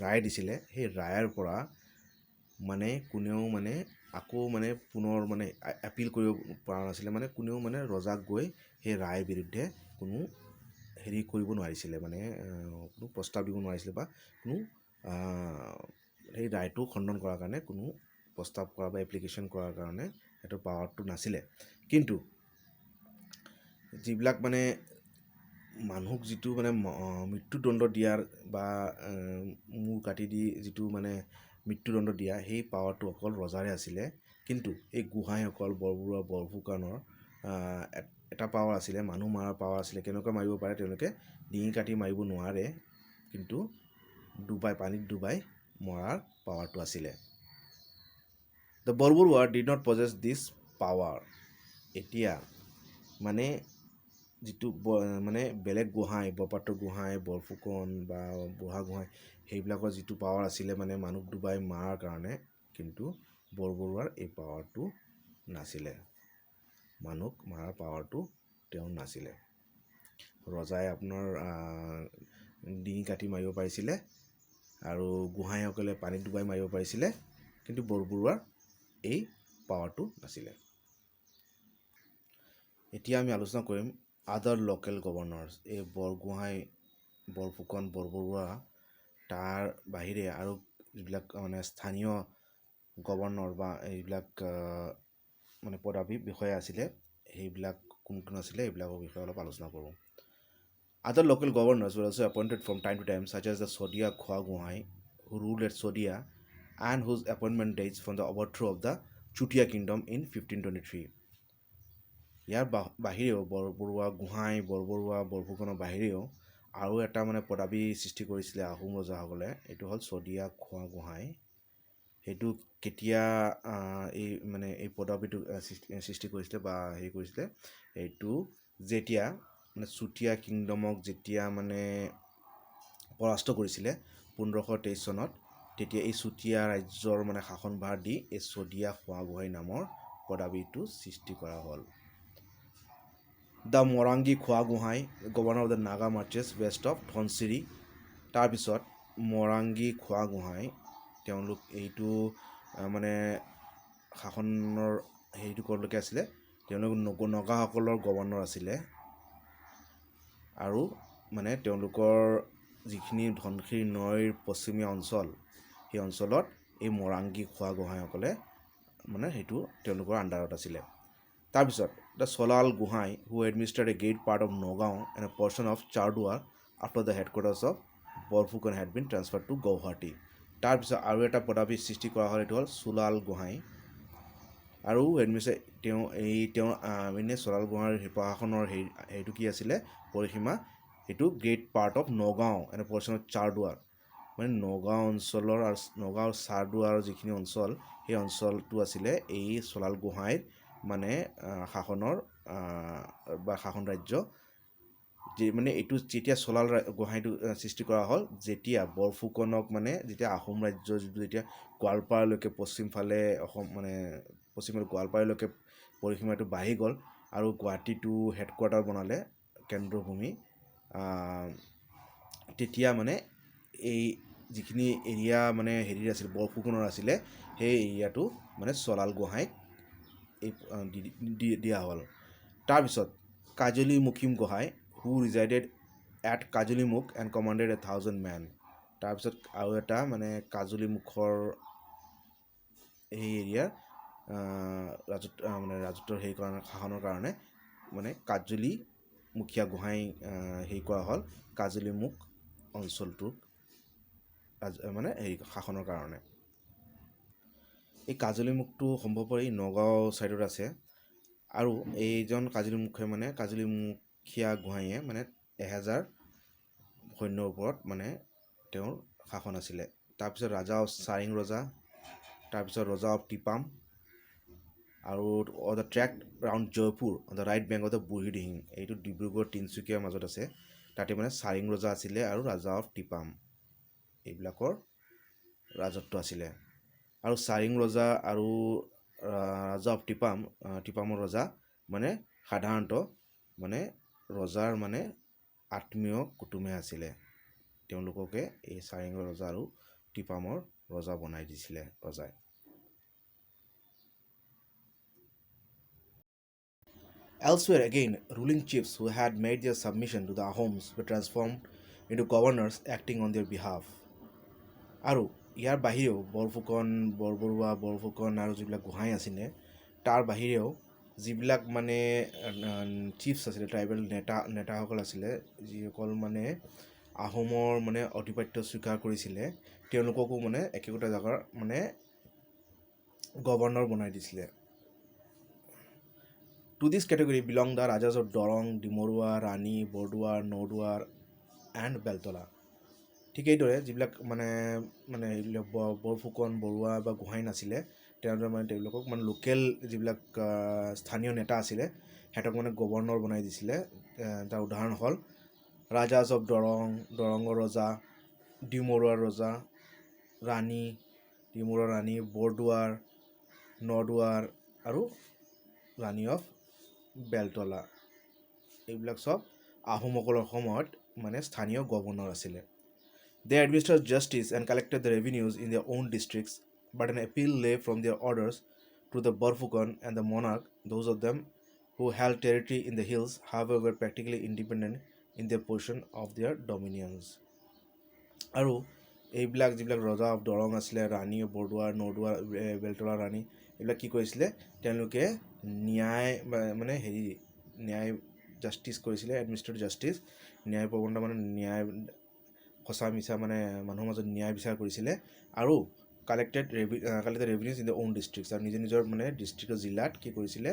ৰায় দিছিলে সেই ৰায়ৰ পৰা মানে কোনেও মানে আকৌ মানে পুনৰ মানে এপিল কৰিব পৰা নাছিলে, মানে কোনেও মানে ৰজাক গৈ সেই ৰায়ৰ বিৰুদ্ধে কোনো হেৰি কৰিব নোৱাৰিছিলে, মানে কোনো প্ৰস্তাৱ দিব নোৱাৰিছিলে বা কোনো সেই ৰায়টো খণ্ডন কৰাৰ কাৰণে কোনো প্ৰস্তাৱ কৰা বা এপ্লিকেশ্যন কৰাৰ কাৰণে সেইটো পাৱাৰটো নাছিলে। কিন্তু যিবিলাক মানে মানুহক যিটো মানে মৃত্যুদণ্ড দিয়াৰ বা মূৰ কাটি দি যিটো মানে মৃত্যুদণ্ড দিয়া সেই পাৱাৰটো অকল ৰজাৰে আছিলে। কিন্তু এই গোহাঁইসকল বৰবৰুৱা বৰফুকনৰ এটা পাৱাৰ আছিলে, মানুহ মৰাৰ পাৱাৰ আছিলে। কেনেকৈ মাৰিব পাৰে? তেওঁলোকে ডিঙি কাটি মাৰিব নোৱাৰে, কিন্তু পানীত ডুবাই মৰাৰ পাৱাৰটো আছিলে। The Borburua did not possess this power. এতিয়া মানে যিটো মানে বেলেগ গোহাঁই বৰপাত্ৰ গোহাঁই বৰফুকন বা বুঢ়াগোহাঁই সেইবিলাকৰ যিটো পাৱাৰ আছিলে মানে মানুহ ডুবাই মৰাৰ কাৰণে, কিন্তু বৰবৰুৱাৰ এই পাৱাৰটো নাছিলে, মানুহ মৰাৰ পাৱাৰটো তেওঁ নাছিলে। ৰজাই আপোনাৰ ডিঙি কাটি মাৰিব পাৰিছিলে আৰু গোহাঁইসকলে পানীত ডুবাই মাৰিব পাৰিছিলে, কিন্তু বৰবৰুৱাৰ এই পাৱাৰটো নাছিলে। এতিয়া আমি আলোচনা কৰিম আদাৰ লোকেল গভৰ্ণৰ্ছ। এই বৰগোহাঁই বৰফুকন বৰবৰুৱা তাৰ বাহিৰে আৰু যিবিলাক মানে স্থানীয় গভৰ্ণৰ বা এইবিলাক মানে পদাবী বিষয়া আছিলে সেইবিলাক কোন কোন আছিলে এইবিলাকৰ বিষয়ে অলপ আলোচনা কৰোঁ। Other local governors were also appointed from time to time, such as the Sodia Khwa Gohai, who ruled at Sodia and whose appointment dates from the overthrow of the Chutia kingdom in 1523. ইয়াৰ বাহিৰেও বৰবৰুৱা গোহাঁই বৰবৰুৱা বৰফুকনৰ বাহিৰেও আৰু এটা মানে পদাবী সৃষ্টি কৰিছিলে আহোম ৰজাসকলে, এইটো হ'ল চদিয়া খোৱা গোহাঁই। সেইটো কেতিয়া এই মানে এই পদাবীটো সৃষ্টি কৰিছিলে বা হেৰি কৰিছিলে, এইটো যেতিয়া মানে চুতীয়া কিংডমক যেতিয়া মানে পৰাস্ত কৰিছিলে 1523 চনত, তেতিয়া এই চুতীয়া ৰাজ্যৰ মানে শাসনভাৰ দি এই চদিয়া খোৱা গোহাঁই নামৰ পদাবীটো সৃষ্টি কৰা হ'ল। The Marangi Khowa Gohain governor of the Naga marshes west of Dhansiri. তাৰপিছত মৰাংগী খোৱা গোহাঁই তেওঁলোক এইটো মানে শাসনৰ হেৰিটো ক'লৈকে আছিলে, তেওঁলোক নগাসকলৰ গভৰ্ণৰ আছিলে আৰু মানে তেওঁলোকৰ যিখিনি ধনশিৰি নৈৰ পশ্চিমীয়া অঞ্চল সেই অঞ্চলত এই মৰাংগী খোৱা গোহাঁইসকলে মানে সেইটো তেওঁলোকৰ আণ্ডাৰত আছিলে। তাৰপিছত the Salal Gohain who administered a great part of Nagaon and a portion of Chardwar after the headquarters of Borphukan had been transfer to Guwahati. তাৰপিছত আৰু এটা পদাবী সৃষ্টি কৰা হ'ল, এইটো হ'ল চোলাল গোহাঁই। আৰু এডমিনিষ্ট্ৰে তেওঁ মানে চলাল গোহাঁইৰ প্ৰশাসনৰ হেৰিটো কি আছিলে পৰিসীমা এইটো great part of Nagaon and portion of Chardwar মানে নগাঁও অঞ্চলৰ আৰু নগাঁও চাৰদুৱাৰ যিখিনি অঞ্চল সেই অঞ্চলটো আছিলে এই চলাল গোহাঁইৰ মানে শাসনৰ বা শাসন ৰাজ্য মানে এইটো যেতিয়া চলাল গোহাঁইটো সৃষ্টি কৰা হ'ল যেতিয়া বৰফুকনক মানে যেতিয়া আহোম ৰাজ্য যিটো যেতিয়া গোৱালপাৰালৈকে পশ্চিম ফালে অসম মানে পশ্চিমফালে গোৱালপাৰালৈকে পৰিসীমাটো বাঢ়ি গ'ল আৰু গুৱাহাটীটো হেডকোৱাৰ্টাৰ বনালে কেন্দ্ৰভূমি তেতিয়া মানে এই যিখিনি এৰিয়া মানে হেৰিৰ আছিল বৰফুকনৰ আছিলে সেই এৰিয়াটো মানে চলাল গোহাঁইক দিয়া হ'ল তাৰপিছত কাজলী Mukhim Gohain who resided at কাজলীমুখ and commanded 1,000 men তাৰপিছত আৰু এটা মানে কাজলীমুখৰ এই এৰিয়াৰ মানে ৰাজত্বৰ হেৰি কাৰণে শাসনৰ কাৰণে মানে কাজলীমুখীয়া গোহাঁই হেৰি কৰা হ'ল কাজলীমুখ অঞ্চলটোক মানে হেৰি শাসনৰ কাৰণে এই কাজলীমুখটো সম্ভৱপৰ নগাঁও ছাইডত আছে আৰু এইজন কাজলীমুখে মানে কাজলীমুখীয়া গোহাঁইয়ে মানে 1000 সৈন্যৰ ওপৰত মানে তেওঁৰ শাসন আছিলে তাৰপিছত ৰাজা অফ চাৰিং ৰজা তাৰপিছত ৰজা অফ টিপাম আৰু on the track round Jaipur on the right bank of the Burhidihing এইটো ডিব্ৰুগড় তিনিচুকীয়াৰ মাজত আছে তাতে মানে চাৰিং ৰজা আছিলে আৰু ৰাজা অফ টিপাম এইবিলাকৰ ৰাজত্ব আছিলে আৰু চাৰিং ৰজা আৰু ৰাজা অফ টিপামৰ ৰজা মানে সাধাৰণতে মানে ৰজাৰ মানে আত্মীয় কুটুমে আছিলে তেওঁলোককে এই চাৰিং ৰজা আৰু টিপামৰ ৰজা বনাই দিছিলে ৰজাই Elsewhere again, ruling chiefs who had made their submission to the Ahoms were transformed into governors acting on their behalf. আৰু ইয়াৰ বাহিৰেও বৰফুকন আৰু যিবিলাক গোহাঁই আছিলে তাৰ বাহিৰেও যিবিলাক মানে চিফছ আছিলে ট্ৰাইবেল নেতাসকল আছিলে যিসকল মানে আহোমৰ মানে আধিপত্য স্বীকাৰ কৰিছিলে তেওঁলোককো মানে একেটা জেগাৰ মানে গভৰ্ণৰ বনাই দিছিলে To this category belong the Rajas of Dorong, Dimorua, Rani, Borduar, Nodwar and Beltola. ঠিক এইদৰে যিবিলাক মানে এইবিলাক বৰফুকন বৰুৱা বা গোহাঁই নাছিলে তেওঁলোকে মানে তেওঁলোকক মানে লোকেল যিবিলাক স্থানীয় নেতা আছিলে সিহঁতক মানে গভৰ্ণৰ বনাই দিছিলে তাৰ উদাহৰণ হ'ল ৰাজাজ অফ দৰঙৰ ৰজা ডিমৰুৱাৰ ৰজা ডিমৰুৱাৰ ৰাণী বৰদুৱাৰ নদুৱাৰ আৰু ৰাণী অফ বেলতলা এইবিলাক সব আহোমসকলৰ সময়ত মানে স্থানীয় গভৰ্ণৰ আছিলে They administered justice and collected the revenues in their own districts, but an appeal lay from their orders to the Borfukon and the monarch. Those of them who held territory in the hills, however, were practically independent in their portion of their dominions. আৰু এইবিলাক যিবিলাক ৰজা of Darrang আছিলে ৰাণী বৰদুৱাৰ নদুৱাৰ বেলতলা ৰাণী এইবিলাক কি কৰিছিলে তেওঁলোকে ন্যায় মানে ন্যায় জাষ্টিছ কৰিছিলে এডমিনিষ্ট্ৰেটিভ জাষ্টিছ ন্যায় প্ৰবন্ধ মানে ন্যায় সঁচা মিছা মানে মানুহৰ মাজত ন্যায় বিচাৰ কৰিছিলে আৰু collected revenues in the own districts আৰু নিজৰ মানে ডিষ্ট্ৰিক্টৰ জিলাত কি কৰিছিলে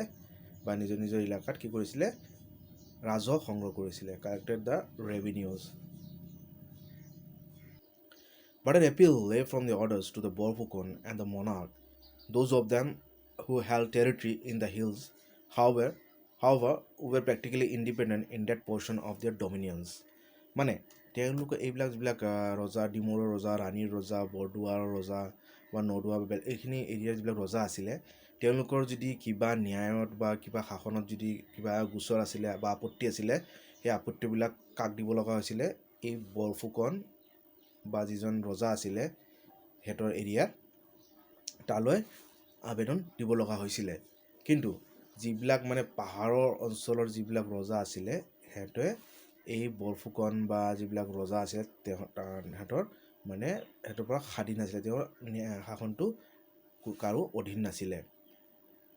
বা নিজৰ এলেকাত কি কৰিছিলে ৰাজহ সংগ্ৰহ কৰিছিলে collected the revenues But an appeal lay from the orders to the Borfukon and the monarch, those of them who held territory in the hills, however, were practically independent in that portion of their dominions. মানে তেওঁলোকে এইবিলাক যিবিলাক ৰজা ডিমৰুৰ ৰজা ৰাণীৰ ৰজা বৰদুৱাৰৰ ৰজা বা নদুৱাৰ এইখিনি এৰিয়াৰ যিবিলাক ৰজা আছিলে তেওঁলোকৰ যদি কিবা ন্যায়ত বা কিবা শাসনত যদি কিবা গোচৰ আছিলে বা আপত্তি আছিলে সেই আপত্তিবিলাক কাক দিব লগা হৈছিলে এই বৰফুকন বা যিজন ৰজা আছিলে হেতৰ এৰিয়াত তালৈ আবেদন দিব লগা হৈছিলে কিন্তু যিবিলাক মানে পাহাৰৰ অঞ্চলৰ যিবিলাক ৰজা আছিলে হেতে এই বৰফুকন বা যিবিলাক ৰজা আছিলে হেতৰ মানে হেতৰ পৰা স্বাধীন আছিলে তেওঁৰ শাসনটো কাৰো অধীন নাছিলে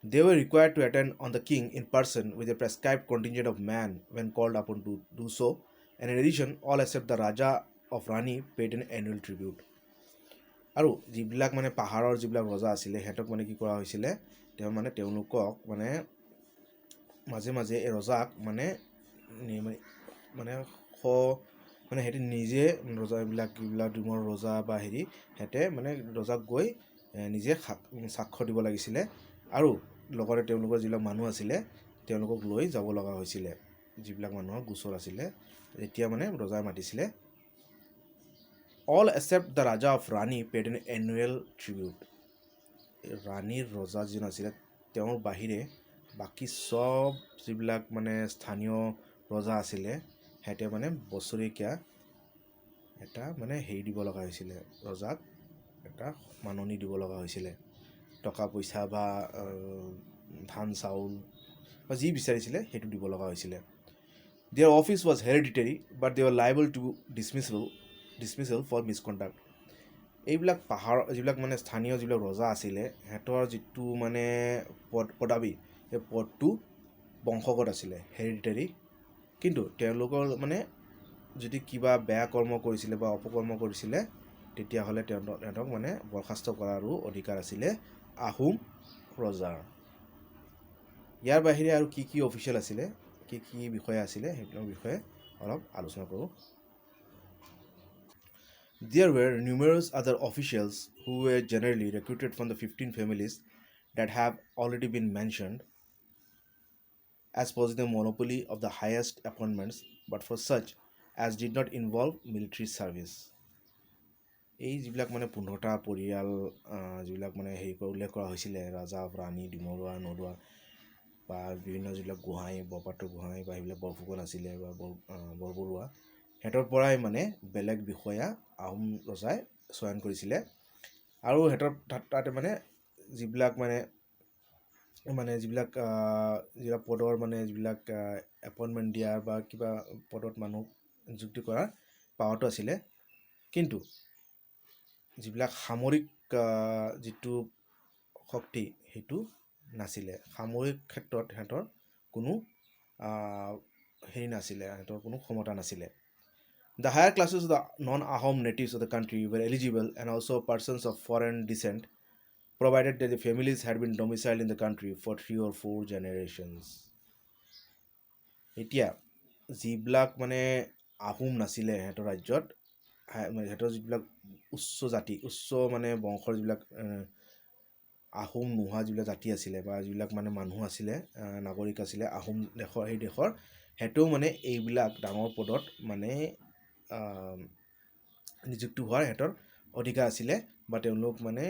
They were required to attend on the king in person with a prescribed contingent of men when called upon to do so and in addition all except the Raja of Rani paid an annual tribute আৰু যিবিলাক মানে পাহাৰৰ যিবিলাক ৰজা আছিলে হেতক মানে কি কৰা হৈছিলে তেওঁলোকক মানে মাজে মাজে এই ৰজাক মানে সিহঁতে নিজে ৰজাবিলাক ডিমৰ ৰজা বা সিহঁতে মানে ৰজাক গৈ নিজে সাক্ষ্য দিব লাগিছিলে আৰু লগতে তেওঁলোকৰ যিবিলাক মানুহ আছিলে তেওঁলোকক লৈ যাব লগা হৈছিলে যিবিলাক মানুহৰ গোচৰ আছিলে এতিয়া মানে ৰজাই মাতিছিলে all except the Raja of Rani paid an annual tribute ৰাণীৰ ৰজা যিজন আছিলে তেওঁৰ বাহিৰে বাকী চব যিবিলাক মানে স্থানীয় ৰজা আছিলে সিহঁতে মানে বছৰেকীয়া এটা মানে দিব লগা হৈছিলে ৰজাক এটা মাননি দিব লগা হৈছিলে টকা পইচা বা ধান চাউল বা যি বিচাৰিছিলে সেইটো দিব লগা হৈছিলে their office was hereditary but they were liable to dismissal for misconduct এইবিলাক যিবিলাক মানে স্থানীয় যিবিলাক ৰজা আছিলে সিহঁতৰ যিটো মানে পদবী সেই পদটো বংশগত আছিলে হেৰিডিটেৰী কিন্তু তেওঁলোকৰ মানে যদি কিবা বেয়া কৰ্ম কৰিছিলে বা অপকৰ্ম কৰিছিলে তেতিয়াহ'লে তেওঁলোকক মানে বৰ্খাস্ত কৰাৰো অধিকাৰ আছিলে আহোম ৰজাৰ ইয়াৰ বাহিৰে আৰু কি কি অফিচিয়েল আছিলে কি কি বিষয় আছিলে সেইবিলাকৰ বিষয়ে অলপ আলোচনা কৰোঁ There were numerous other officials who were generally recruited from the 15 families that have already been mentioned as possessing the monopoly of the highest appointments, but for such as did not involve military service. এই যিবিলাক মানে 15টা পৰিয়াল যিবিলাক মানে উল্লেখ কৰা হৈছিলে ৰাজা ৰাণী ডিমৰুৱা নৰুৱা বা বিভিন্ন যিবিলাক গোহাঁই বৰপাত্ৰ গোহাঁই বা সেইবিলাক বৰফুকন আছিলে বা বৰবৰুৱা সিহঁতৰ পৰাই মানে বেলেগ বিষয়া আহোম ৰজাই চয়ন কৰিছিলে আৰু সিহঁতৰ তাতে মানে যিবিলাক যিবিলাক পদৰ মানে যিবিলাক এপইণ্টমেণ্ট দিয়াৰ বা কিবা পদত মানুহ নিযুক্তি কৰাৰ পাৱাৰটো আছিলে কিন্তু যিবিলাক সামৰিক যিটো শক্তি সেইটো নাছিলে সামৰিক ক্ষেত্ৰত সিহঁতৰ কোনো নাছিলে সিহঁতৰ কোনো ক্ষমতা নাছিলে The higher classes of the non-Ahom natives of the country were eligible and also persons of foreign descent provided that the families had been domiciled in the country for 3 or 4 generations. এতিয়া যিবিলাক মানে আহোম নাছিলে সিহঁতৰ ৰাজ্যত সিহঁতৰ যিবিলাক উচ্চ মানে বংশৰ যিবিলাক আহোম নোহোৱা যিবিলাক জাতি আছিলে বা যিবিলাক মানে মানুহ আছিলে নাগৰিক আছিলে আহোম সেই দেশৰ সিহঁতেও মানে এইবিলাক ডাঙৰ পদত মানে নিযুক্তি হোৱাৰ সিহঁতৰ অধিকাৰ আছিলে বা তেওঁলোক মানে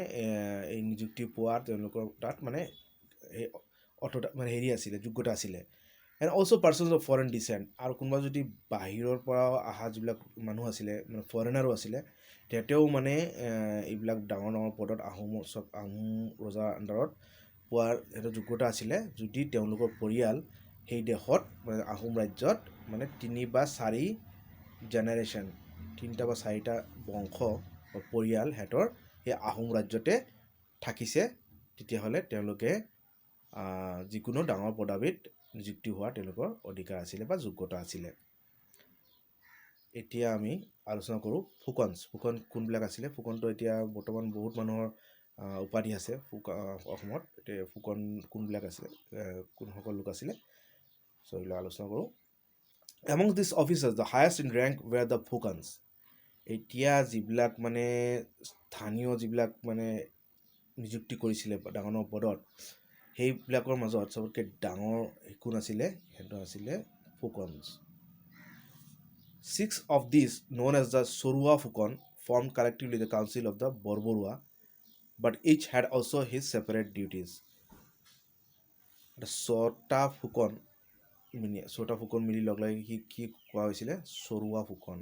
এই নিযুক্তি পোৱাৰ তেওঁলোকৰ তাত মানে আছিলে যোগ্যতা আছিলে and also' persons of foreign decent আৰু কোনোবা যদি বাহিৰৰ পৰা অহা যিবিলাক মানুহ আছিলে মানে ফৰেনাৰো আছিলে তেতিয়াও মানে এইবিলাক ডাঙৰ পদত আহোম ৰজাৰ আণ্ডাৰত পোৱাৰ এটা যোগ্যতা আছিলে যদি তেওঁলোকৰ পৰিয়াল সেই দেশত মানে আহোম ৰাজ্যত মানে 3 বা 4 জেনেৰেশ্যন 3টা বা 4টা বংশ বা পৰিয়াল সিহঁতৰ সেই আহোম ৰাজ্যতে থাকিছে তেতিয়াহ'লে তেওঁলোকে যিকোনো ডাঙৰ পদবীত নিযুক্তি হোৱাৰ তেওঁলোকৰ অধিকাৰ আছিলে বা যোগ্যতা আছিলে এতিয়া আমি আলোচনা কৰোঁ ফুকন কোনবিলাক আছিলে ফুকনটো এতিয়া বৰ্তমান বহুত মানুহৰ উপাধি আছে অসমত এতিয়া ফুকন কোনবিলাক আছিলে কোনসকল লোক আছিলে চ' এইবিলাক আলোচনা কৰোঁ Among these officers, the highest in rank were the Phukans. এতিয়া যিবিলাক মানে স্থানীয় যিবিলাক মানে নিযুক্তি কৰিছিলে ডাঙৰ পদত সেইবিলাকৰ মাজত চবতকৈ ডাঙৰ কোন আছিলে সেইটো আছিলে Phukans. 6 of these, known as the Sorua Phukon, formed collectively the council of the Borborua, but each had also his separate duties. The Sota Phukon মিলি লগ লাগি কি কোৱা হৈছিলে চৰুৱা ফুকন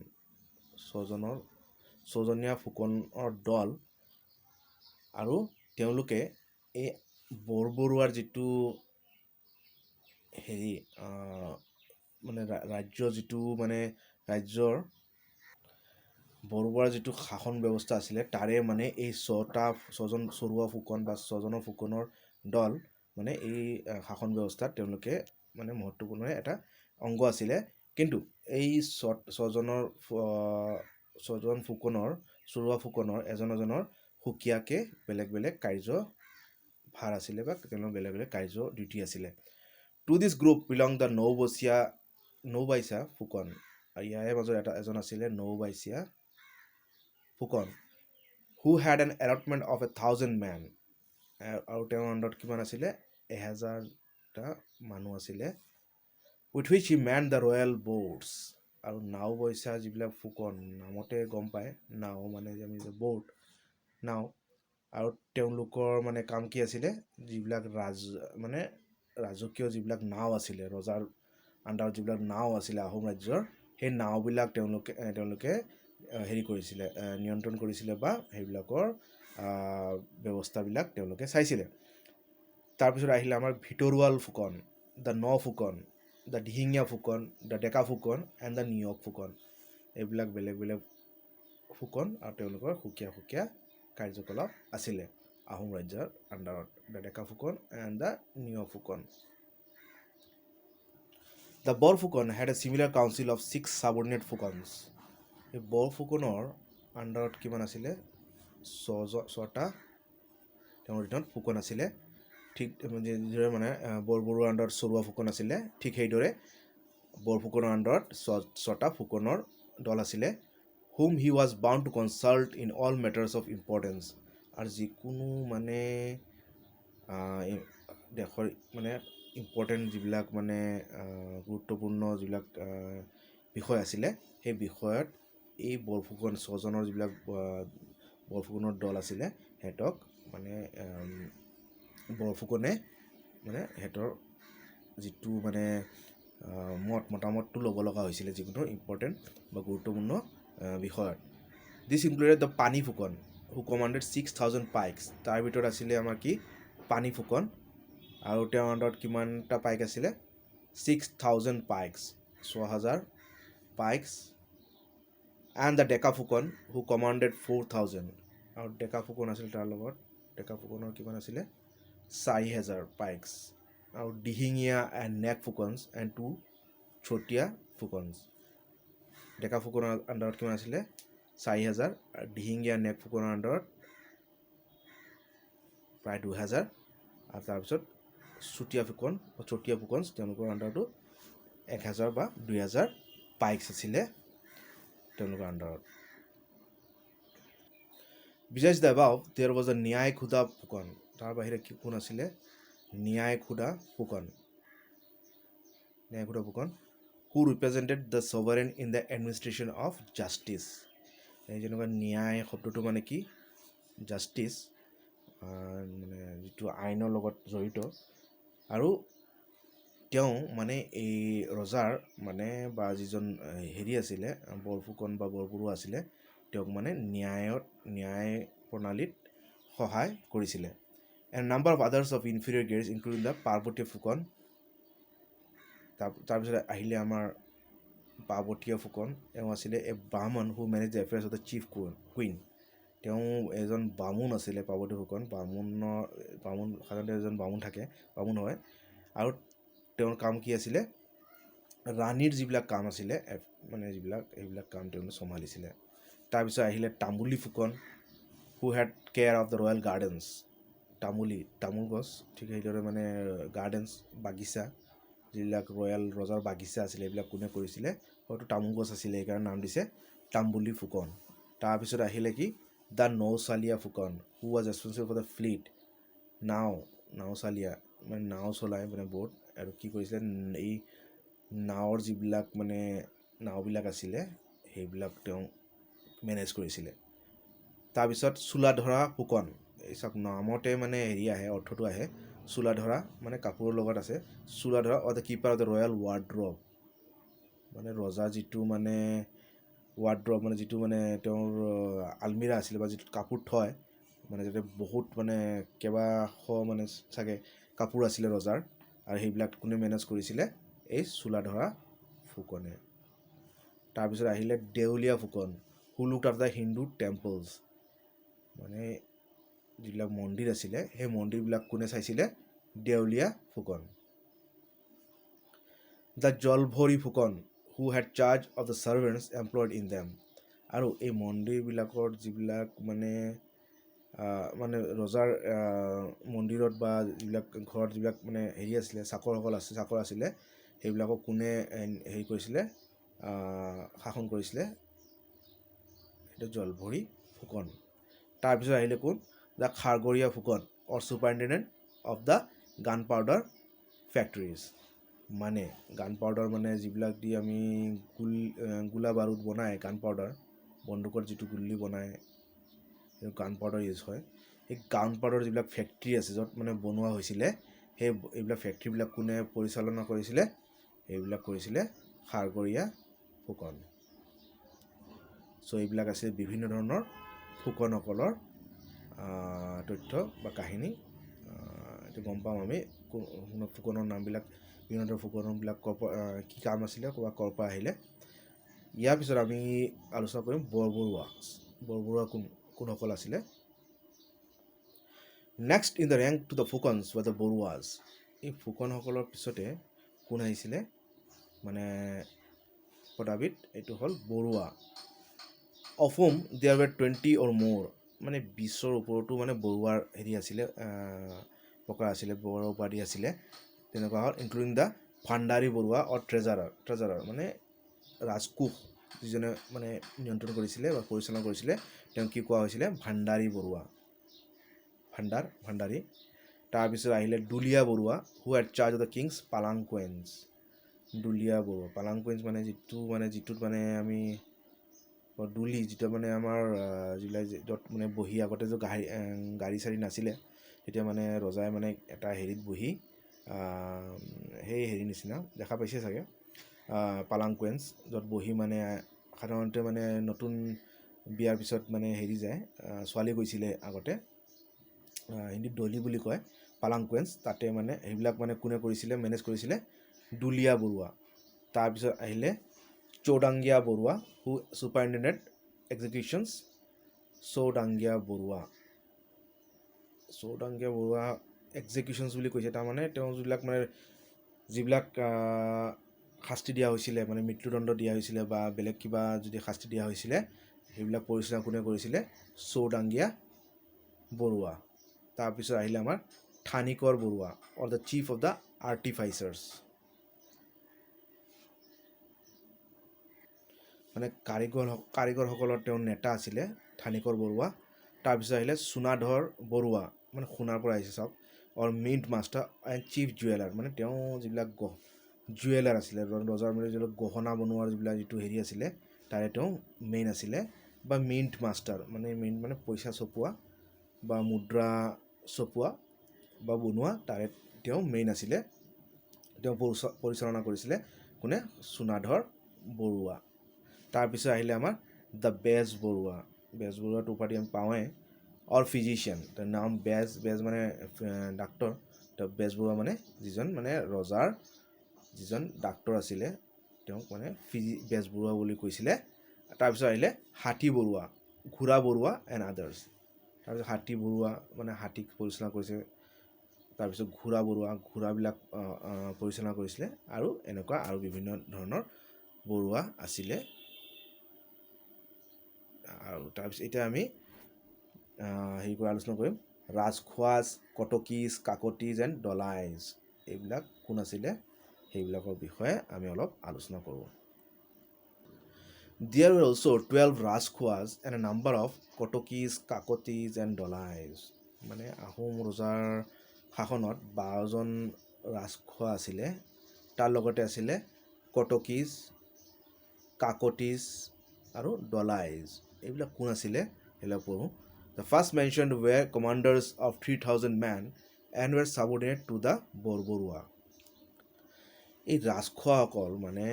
ছজনীয়া ফুকনৰ দল আৰু তেওঁলোকে এই বৰবৰুৱাৰ যিটো মানে ৰাজ্যৰ বৰবৰুৱাৰ যিটো শাসন ব্যৱস্থা আছিলে তাৰে মানে এই ছজন চৰুৱা ফুকন বা ছজনৰ ফুকনৰ দল মানে এই শাসন ব্যৱস্থাত তেওঁলোকে মানে মহত্বপূৰ্ণ এটা অংগ আছিলে কিন্তু এই ছজন ফুকনৰ চৰুৱা ফুকনৰ এজনৰ সুকীয়াকৈ বেলেগ কাৰ্য ভাৰ আছিলে বা তেওঁলোকৰ বেলেগ বেলেগ কাৰ্য ডিউটি আছিলে। To this group belong the Naobaicha Phukan. আৰু ইয়াৰে মাজত এজন আছিলে Naobaicha Phukan, who head an allotment of 1,000 men. আৰু তেওঁৰ আণ্ডাৰত কিমান আছিলে? 1000টা মানুহ আছিলে। With which he man the royal boats. আৰু নাওবৈচা যিবিলাক ফুকন, নামতে গম পায়, নাও মানে যে আমি যে বোট, নাও। আৰু তেওঁলোকৰ মানে কাম কি আছিলে? যিবিলাক মানে ৰাজকীয় যিবিলাক নাও আছিলে, ৰজাৰ আণ্ডাৰত যিবিলাক নাও আছিলে আহোম ৰাজ্যৰ, সেই নাওবিলাক তেওঁলোকে হেৰি কৰিছিলে, নিয়ন্ত্ৰণ কৰিছিলে বা সেইবিলাকৰ ব্যৱস্থাবিলাক তেওঁলোকে চাইছিলে। তাৰপিছত আহিলে আমাৰ Bhitarual Phukan, the Na Phukan, the Dihingia Phukan, the Deka Phukan and the Neog Phukan. এইবিলাক বেলেগ বেলেগ ফুকন আৰু তেওঁলোকৰ সুকীয়া কাৰ্যকলাপ আছিলে আহোম ৰাজ্যৰ আণ্ডাৰত। The Deka Phukan and the Neog Phukan. The বৰ Phukan head A similar council of 6 ছাবৰ্ডিনেট ফুকনছ। এই বৰ ফুকনৰ আণ্ডাৰত কিমান আছিলে? 6টা তেওঁৰ অধীনত ফুকন আছিলে। ঠিক যিদৰে মানে বৰবৰুৱাৰ আণ্ডাৰত চৰুৱা ফুকন আছিলে, ঠিক সেইদৰে বৰফুকনৰ আণ্ডাৰত 6টা ফুকনৰ দল আছিলে। Whom he was bound to consult in all matters of importance. আৰু যিকোনো মানে দেশৰ মানে ইম্পৰ্টেণ্ট যিবিলাক মানে গুৰুত্বপূৰ্ণ যিবিলাক বিষয় আছিলে, সেই বিষয়ত এই বৰফুকন 6জনৰ যিবিলাক বৰফুকনৰ দল আছিলে, সিহঁতক মানে বৰফুকনে মানে সিহঁতৰ যিটো মানে মতামতটো ল'ব লগা হৈছিলে যিকোনো ইম্পৰ্টেণ্ট বা গুৰুত্বপূৰ্ণ বিষয়ত। দিছ ইনক্লুডেড দ্য পানী ফুকন, হু কমাণ্ডেড 6,000 পাইকছ। তাৰ ভিতৰত আছিলে আমাৰ কি? পানী ফুকন। আৰু তেওঁৰ আণ্ডাৰত কিমানটা পাইক আছিলে? 6,000 পাইকছ, 6,000 পাইকছ। এণ্ড দ্য ডেকা ফুকন, হু কমাণ্ডেড 4,000। আৰু ডেকা ফুকন আছিল তাৰ লগত, ডেকা ফুকনৰ কিমান আছিলে? 4,000 পাইকছ। আৰু Dihingia and neck ফুকনছ and 2 Chatia ফুকনছ। ডেকা ফুকনৰ আণ্ডাৰত কিমান আছিলে? 4,000। আৰু দিহিঙীয়া নেক ফুকনৰ আণ্ডাৰত প্ৰায় 2,000। আৰু তাৰপিছত চতীয়া ফুকনছ তেওঁলোকৰ আণ্ডাৰটো 1,000 বা 2,000 পাইকছ আছিলে তেওঁলোকৰ আণ্ডাৰত। Besides the above there was a Nyay Khodha Phukan. তাৰ বাহিৰে কোন আছিলে? Nyay Khodha Phukan, who represented the sovereign in the administration of justice. এই যেনেকুৱা ন্যায় শব্দটো মানে কি? জাষ্টিছ, মানে যিটো আইনৰ লগত জড়িত। আৰু তেওঁ মানে এই ৰজাৰ মানে বা যিজন হেৰি আছিলে বৰফুকন বা বৰবৰুৱা আছিলে, তেওঁক মানে ন্যায় প্ৰণালীত সহায় কৰিছিলে। And number of others of inferior grades including the Parbatiya Phukan. তাৰপিছত আহিলে আমাৰ পাৰ্বতীয় ফুকন। তেওঁ আছিলে a Brahmin who manage the affairs of the chief queen. তেওঁ এজন বামুণ আছিলে পাৰ্বতীয় ফুকন। সাধাৰণতে এজন বামুণ হয়। আৰু তেওঁৰ কাম কি আছিলে? ৰাণীৰ যিবিলাক কাম আছিলে মানে সেইবিলাক কাম তেওঁলোকে চম্ভালিছিলে। তাৰপিছত আহিলে Tamuli Phukan, who head care of the royal gardens. তামোল গছ, ঠিক সেইদৰে মানে গাৰ্ডেনছ, বাগিচা, যিবিলাক ৰজাৰ বাগিচা আছিলে এইবিলাক কোনে কৰিছিলে? হয়তো তামোল গছ আছিলে, সেইকাৰণে নাম দিছে তামুলী ফুকন। তাৰপিছত আহিলে কি? The Naosaliya Phukan, who was responsible for the fleet. Naosaliya মানে নাও চলাই মানে বহুত। আৰু কি কৰিছিলে? এই নাৱৰ যিবিলাক মানে নাওবিলাক আছিলে সেইবিলাক তেওঁ মেনেজ কৰিছিলে। তাৰপিছত চোলাধৰা ফুকন। এই চাওক নামতে মানে হেৰি আহে, অৰ্থটো আহে। চোলাধৰা মানে কাপোৰৰ লগত আছে। Choladhara or the keeper of the royal wardrobe. মানে ৰজা যিটো মানে ৱাৰ্ড্ৰব মানে যিটো মানে তেওঁৰ আলমিৰা আছিলে বা যিটো কাপোৰ থয়, মানে যাতে বহুত মানে কেইবাশ মানে চাগে কাপোৰ আছিলে ৰজাৰ, আৰু সেইবিলাক কোনে মেনেজ কৰিছিলে? এই চোলাধৰা ফুকনে। তাৰপিছত আহিলে Deuliya Phukan, who looked after the Hindu temples. মানে যিবিলাক মন্দিৰ আছিলে সেই মন্দিৰবিলাক কোনে চাইছিলে? Deuliya Phukan. The Jalbhari Phukan, who had charge of the servants employed in them. আৰু এই মন্দিৰবিলাকৰ যিবিলাক মানে মানে ৰজাৰ মন্দিৰত বা যিবিলাক ঘৰত যিবিলাক মানে হেৰি আছিলে চাকৰ আছিলে সেইবিলাকক কোনে হেৰি কৰিছিলে শাসন কৰিছিলে সেইটো জলভৰি ফুকন তাৰপিছত আহিলে কোন the Khargharia Phukan or superintendent of the gunpowder factories মানে গান পাউডাৰ মানে যিবিলাক দি আমি গোলা বাৰুদ বনায় গান পাউডাৰ বন্দুকত যিটো গুলি বনায় গান পাউডাৰ ইউজ হয় এই গান পাউডাৰ যিবিলাক ফেক্টৰী আছে য'ত মানে বনোৱা হৈছিলে এইবিলাক ফেক্টৰীবিলাক কোনে পৰিচালনা কৰিছিলে এইবিলাক কৰিছিলে খাৰগৰীয়া ফুকন চ' এইবিলাক আছে বিভিন্ন ধৰণৰ ফুকনসকলৰ তথ্য বা কাহিনী এইটো গম পাম আমি ফুকনৰ নামবিলাক বিভিন্ন ধৰণৰ ফুকনবিলাক কি কাম আছিলে ক'ৰ পৰা আহিলে ইয়াৰ পিছত আমি আলোচনা কৰিম বৰবৰুৱা কোনসকল আছিলে next in the rank to the Phukans was the বৰুৱাজ এই ফুকনসকলৰ পিছতে কোন আহিছিলে মানে পদাবিত এইটো হ'ল বৰুৱা অফ হুম দেয়াৰ ৱেৰ 20 অৰ মোৰ মানে 20ৰ ওপৰতো মানে বৰুৱাৰ হেৰি আছিলে প্ৰকাৰ আছিলে বৰুৱাৰ উপাধি আছিলে তেনেকুৱা হ'ল ইনক্লুডিং দ্য ভাণ্ডাৰী বৰুৱা অৰ ট্ৰেজাৰাৰ মানে ৰাজকোষ যিজনে মানে নিয়ন্ত্ৰণ কৰিছিলে বা পৰিচালনা কৰিছিলে তেওঁ কি কোৱা হৈছিলে ভাণ্ডাৰী বৰুৱা ভাণ্ডাৰী তাৰপিছত আহিলে Duliya Barua who at charge of the king's palanquins Duliya Barua palanquins মানে যিটোত মানে আমি দুলি যিটো মানে আমাৰ যিবিলাক য'ত মানে বহি আগতে যে গাড়ী চাৰি নাছিলে তেতিয়া মানে ৰজাই মানে এটা হেৰিত বহি সেই হেৰি নিচিনা দেখা পাইছে চাগে পালাংকুৱেঞ্চ য'ত বহি মানে সাধাৰণতে মানে নতুন বিয়াৰ পিছত মানে হেৰি যায় ছোৱালী গৈছিলে আগতে হিন্দীত দলি বুলি কয় পালাংকুৱেঞ্চ তাতে মানে সেইবিলাক মানে কোনে কৰিছিলে মেনেজ কৰিছিলে দুলীয়া বৰুৱা তাৰপিছত আহিলে চৌডাংগীয়া বৰুৱা হু ছুপাৰিণ্টেণ্ডেণ্ট এক্সিকিউশ্যনছ চৌডাংগীয়া বৰুৱা এক্সিকিউশ্যনছ বুলি কৈছে তাৰমানে তেওঁ যিবিলাক শাস্তি দিয়া হৈছিলে মানে মৃত্যুদণ্ড দিয়া হৈছিলে বা বেলেগ কিবা যদি শাস্তি দিয়া হৈছিলে সেইবিলাক পৰিচালনা কোনে কৰিছিলে চৌডাংগীয়া বৰুৱা তাৰপিছত আহিলে আমাৰ ঠানিকৰ বৰুৱা অৰ দ্য চিফ অফ দ্য আৰ্টিফাইচাৰ্ছ মানে কাৰিকৰসকলৰ তেওঁ নেতা আছিলে ঠানিকৰ বৰুৱা তাৰপিছত আহিলে সোণাধৰ বৰুৱা মানে সোণাৰ পৰা আহিছে চাওক or mint master and chief jeweller মানে তেওঁ যিবিলাক জুৱেলাৰ আছিলে ৰজাৰ মানে যিবিলাক গহনা বনোৱাৰ যিটো হেৰি আছিলে তাৰে তেওঁ মেইন আছিলে বা মিণ্ট মাষ্টাৰ মানে পইচা ছপোৱা বা মুদ্ৰা ছপোৱা বা বনোৱা তাৰে তেওঁ মেইন আছিলে তেওঁ পৰিচালনা কৰিছিলে কোনে সোণাধৰ বৰুৱা তাৰপিছত আহিলে আমাৰ দ্য বেজবৰুৱাটো উপাধি আমি পাওঁৱেই অৰ ফিজিচিয়ান তাৰ নাম বেজ মানে ডাক্তৰ তো বেজবৰুৱা মানে যিজন মানে ৰজাৰ যিজন ডাক্তৰ আছিলে তেওঁক মানে বেজবৰুৱা বুলি কৈছিলে তাৰপিছত আহিলে হাতী বৰুৱা ঘোঁৰা বৰুৱা এণ্ড আদাৰ্ছ তাৰপিছত হাতী বৰুৱা মানে হাতীক পৰিচালনা কৰিছে তাৰপিছত ঘোঁৰা বৰুৱা ঘোঁৰাবিলাক পৰিচালনা কৰিছিলে আৰু এনেকুৱা আৰু বিভিন্ন ধৰণৰ বৰুৱা আছিলে আৰু তাৰপিছত এতিয়া আমি হেৰি কৰি আলোচনা কৰিম ৰাজখোৱাজ কটকীজ কাকতীজ এণ্ড দলাইজ এইবিলাক কোন আছিলে সেইবিলাকৰ বিষয়ে আমি অলপ আলোচনা কৰোঁ There were also 12 Rajkhwas and a number of Kotokis, Kakotis and Dolais. মানে আহোম ৰজাৰ শাসনত 12জন ৰাজখোৱা আছিলে তাৰ লগতে আছিলে কটকিজ কাকটিজ আৰু ডলাইজ এইবিলাক কোন আছিলে সেইবিলাক পঢ়োঁ The first mentioned were commanders of 3,000 men and were subordinate to the Borbarua এই ৰাজখোৱাসকল মানে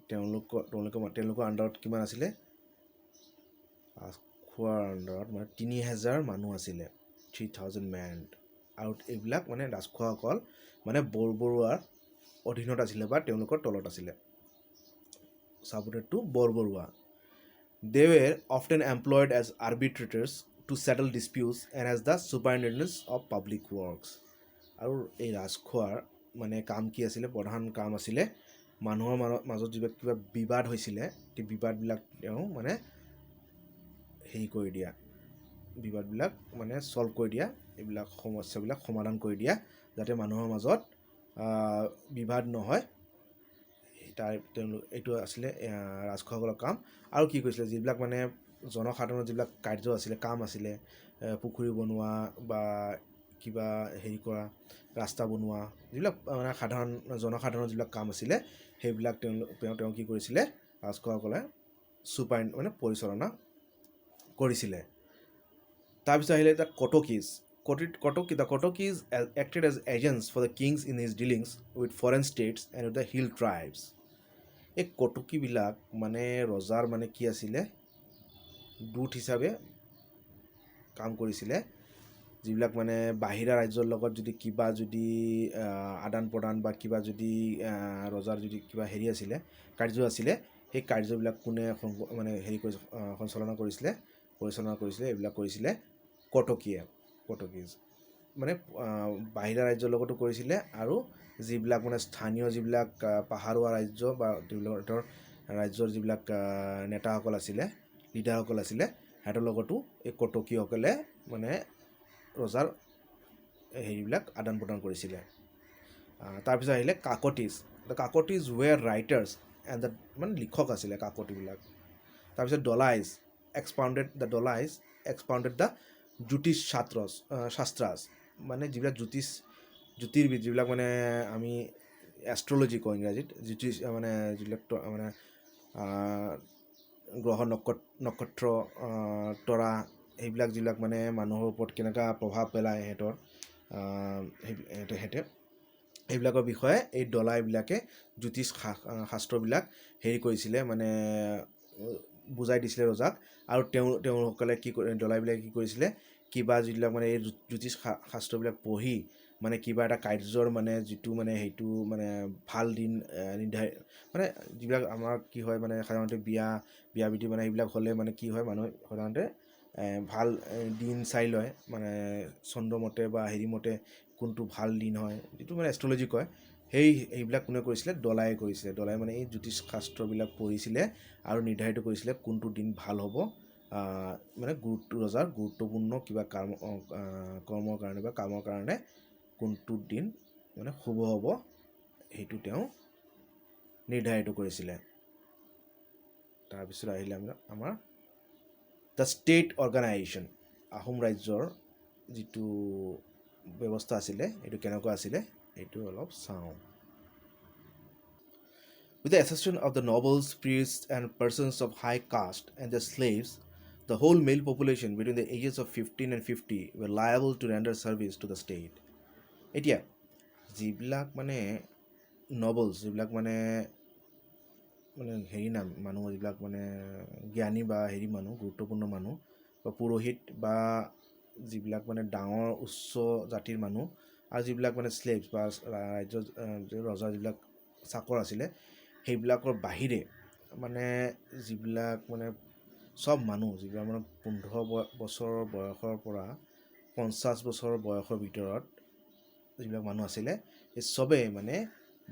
তেওঁলোকৰ আণ্ডাৰত কিমান আছিলে ৰাজখোৱাৰ আণ্ডাৰত মানে 3,000 মানুহ আছিলে 3,000 মেন আৰু এইবিলাক মানে ৰাজখোৱাসকল মানে বৰবৰুৱাৰ অধীনত আছিলে বা তেওঁলোকৰ তলত আছিলে subordinate to Borbarua They were often employed as arbitrators to settle disputes and as the superintendents of public works আৰু এই ৰাজখোৱাৰ মানে কাম কি আছিলে প্ৰধান কাম আছিলে মানুহৰ মাজত যিবিলাক কিবা বিবাদ হৈছিলে সেই বিবাদবিলাক তেওঁ মানে হেৰি কৰি দিয়া বিবাদবিলাক মানে সলভ কৰি দিয়া, এইবিলাক সমস্যাবিলাক সমাধান কৰি দিয়া, যাতে মানুহৰ মাজত বিবাদ নহয়। এইটো আছিলে ৰাজখোৱাসকলৰ কাম। আৰু কি কৰিছিলে, যিবিলাক মানে জনসাধাৰণৰ যিবিলাক কাৰ্য আছিলে, কাম আছিলে, পুখুৰী বনোৱা বা কিবা হেৰি কৰা, ৰাস্তা বনোৱা, যিবিলাক মানে জনসাধাৰণৰ যিবিলাক কাম আছিলে, সেইবিলাক তেওঁ কি কৰিছিলে, ৰাজখোৱাসকলে মানে পৰিচালনা কৰিছিলে। তাৰপিছত আহিলে the কটকীজ। The Kotokis acted as agents for the kings in his dealings with foreign states and with the hill tribes. এই কটকীবিলাক মানে ৰজাৰ মানে কি আছিলে, দূত হিচাপে কাম কৰিছিলে। যিবিলাক মানে বাহিৰা ৰাজ্যৰ লগত যদি কিবা যদি আদান প্ৰদান বা কিবা যদি ৰজাৰ যদি কিবা হেৰি আছিলে, কাৰ্য আছিলে, সেই কাৰ্যবিলাক কোনে মানে হেৰি পৰিচালনা কৰিছিলে, এইবিলাক কৰিছিলে কটকীজ। মানে বাহিৰা ৰাজ্যৰ লগতো কৰিছিলে, আৰু যিবিলাক মানে স্থানীয় যিবিলাক পাহাৰুৱা ৰাজ্য বা তেওঁলোকৰ ৰাজ্যৰ যিবিলাক নেতাসকল আছিলে, লিডাৰসকল আছিলে, সিহঁতৰ লগতো এই কটকীসকলে মানে ৰজাৰ হেৰিবিলাক আদান প্ৰদান কৰিছিলে। তাৰপিছত আহিলে কাকতিজ। দ্য কাকতিজ ৱেৰ ৰাইটাৰ্ছ এণ্ড দ্য মানে লিখক আছিলে কাকতিবিলাক। তাৰপিছত ডলাইজ এক্সপাউণ্ডেড দ্য জ্যোতিষ শাস্ত্ৰাছ, মানে যিবিলাক জ্যোতিৰ্বিদ, যিবিলাক মানে আমি এষ্ট্ৰলজি কওঁ ইংৰাজীত, মানে যিবিলাক মানে গ্ৰহ নক্ষত্ৰ তৰা, সেইবিলাক যিবিলাক মানে মানুহৰ ওপৰত কেনেকুৱা প্ৰভাৱ পেলায় সিহঁতে সেইবিলাকৰ বিষয়ে এই ডলাইবিলাকে জ্যোতিষ শাস্ত্ৰবিলাক হেৰি কৰিছিলে, মানে বুজাই দিছিলে ৰজাক। আৰু তেওঁলোকসকলে ডলাইবিলাকে কি কৰিছিলে, কিবা যিবিলাক মানে এই জ্যোতিষ শাস্ত্ৰবিলাক পঢ়ি মানে কিবা এটা কাৰ্যৰ মানে যিটো মানে সেইটো মানে ভাল দিন নিৰ্ধাৰিত, মানে যিবিলাক আমাৰ কি হয় মানে সাধাৰণতে বিয়া বিধি মানে এইবিলাক হ'লে মানে কি হয়, মানুহে সাধাৰণতে ভাল দিন চাই লয়, মানে চন্দ্ৰমতে বা হেৰিমতে কোনটো ভাল দিন হয়, যিটো মানে এষ্ট্ৰলজি কয়, সেইবিলাক কোনে কৰিছিলে, ডলাই কৰিছিলে। ডলাই মানে এই জ্যোতিষ শাস্ত্ৰবিলাক পঢ়িছিলে আৰু নিৰ্ধাৰিত কৰিছিলে কোনটো দিন ভাল হ'ব, মানে ৰজাৰ গুৰুত্বপূৰ্ণ কিবা কৰ্মৰ কাৰণে বা কামৰ কাৰণে কোনটো দিন মানে শুভ হ'ব, সেইটো তেওঁ নিৰ্ধাৰিত কৰিছিলে। তাৰপিছত আহিলে আমাৰ দ্য ষ্টেট অৰ্গেনাইজেশ্যন। আহোম ৰাজ্যৰ যিটো ব্যৱস্থা আছিলে, এইটো কেনেকুৱা আছিলে, এইটো অলপ চাওঁ। With the accession of the nobles, priests and persons of high caste and the slaves, the whole male population between the ages of 15 and 50 were liable to render service to the state. এতিয়া যিবিলাক মানে নবলছ, যিবিলাক মানে হেৰি মানুহ, যিবিলাক মানে জ্ঞানী বা হেৰি মানুহ, গুৰুত্বপূৰ্ণ মানুহ বা পুৰোহিত বা যিবিলাক মানে ডাঙৰ উচ্চ জাতিৰ মানুহ, আৰু যিবিলাক মানে স্লেভছ বা ৰজাৰ যিবিলাক চাকৰ আছিলে, সেইবিলাকৰ বাহিৰে মানে যিবিলাক মানে চব মানুহ, যিবিলাক মানে 15 বছৰৰ বয়সৰ পৰা 50 বছৰৰ বয়সৰ ভিতৰত যিবিলাক মানুহ আছিলে, এই চবেই মানে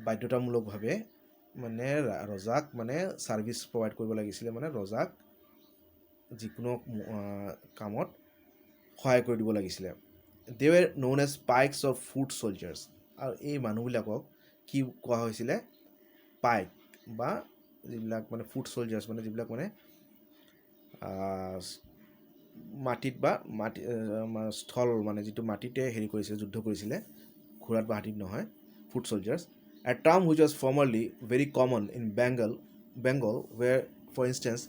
বাধ্যতামূলকভাৱে মানে ৰজাক মানে ছাৰ্ভিচ প্ৰভাইড কৰিব লাগিছিলে, মানে ৰজাক যিকোনো কামত সহায় কৰি দিব লাগিছিলে। They were known as paiks of foot soldiers. আৰু এই মানুহবিলাকক কি কোৱা হৈছিলে, পাইক বা যিবিলাক মানে ফুট চলজাৰ্ছ, মানে যিবিলাক মানে মাটিত বা স্থল, মানে যিটো মাটিতে হেৰি কৰিছিলে, যুদ্ধ কৰিছিলে, ঘোঁৰাত বা হাতীত নহয়, foot soldiers. A term which was formerly very common in Bengal, where, for instance,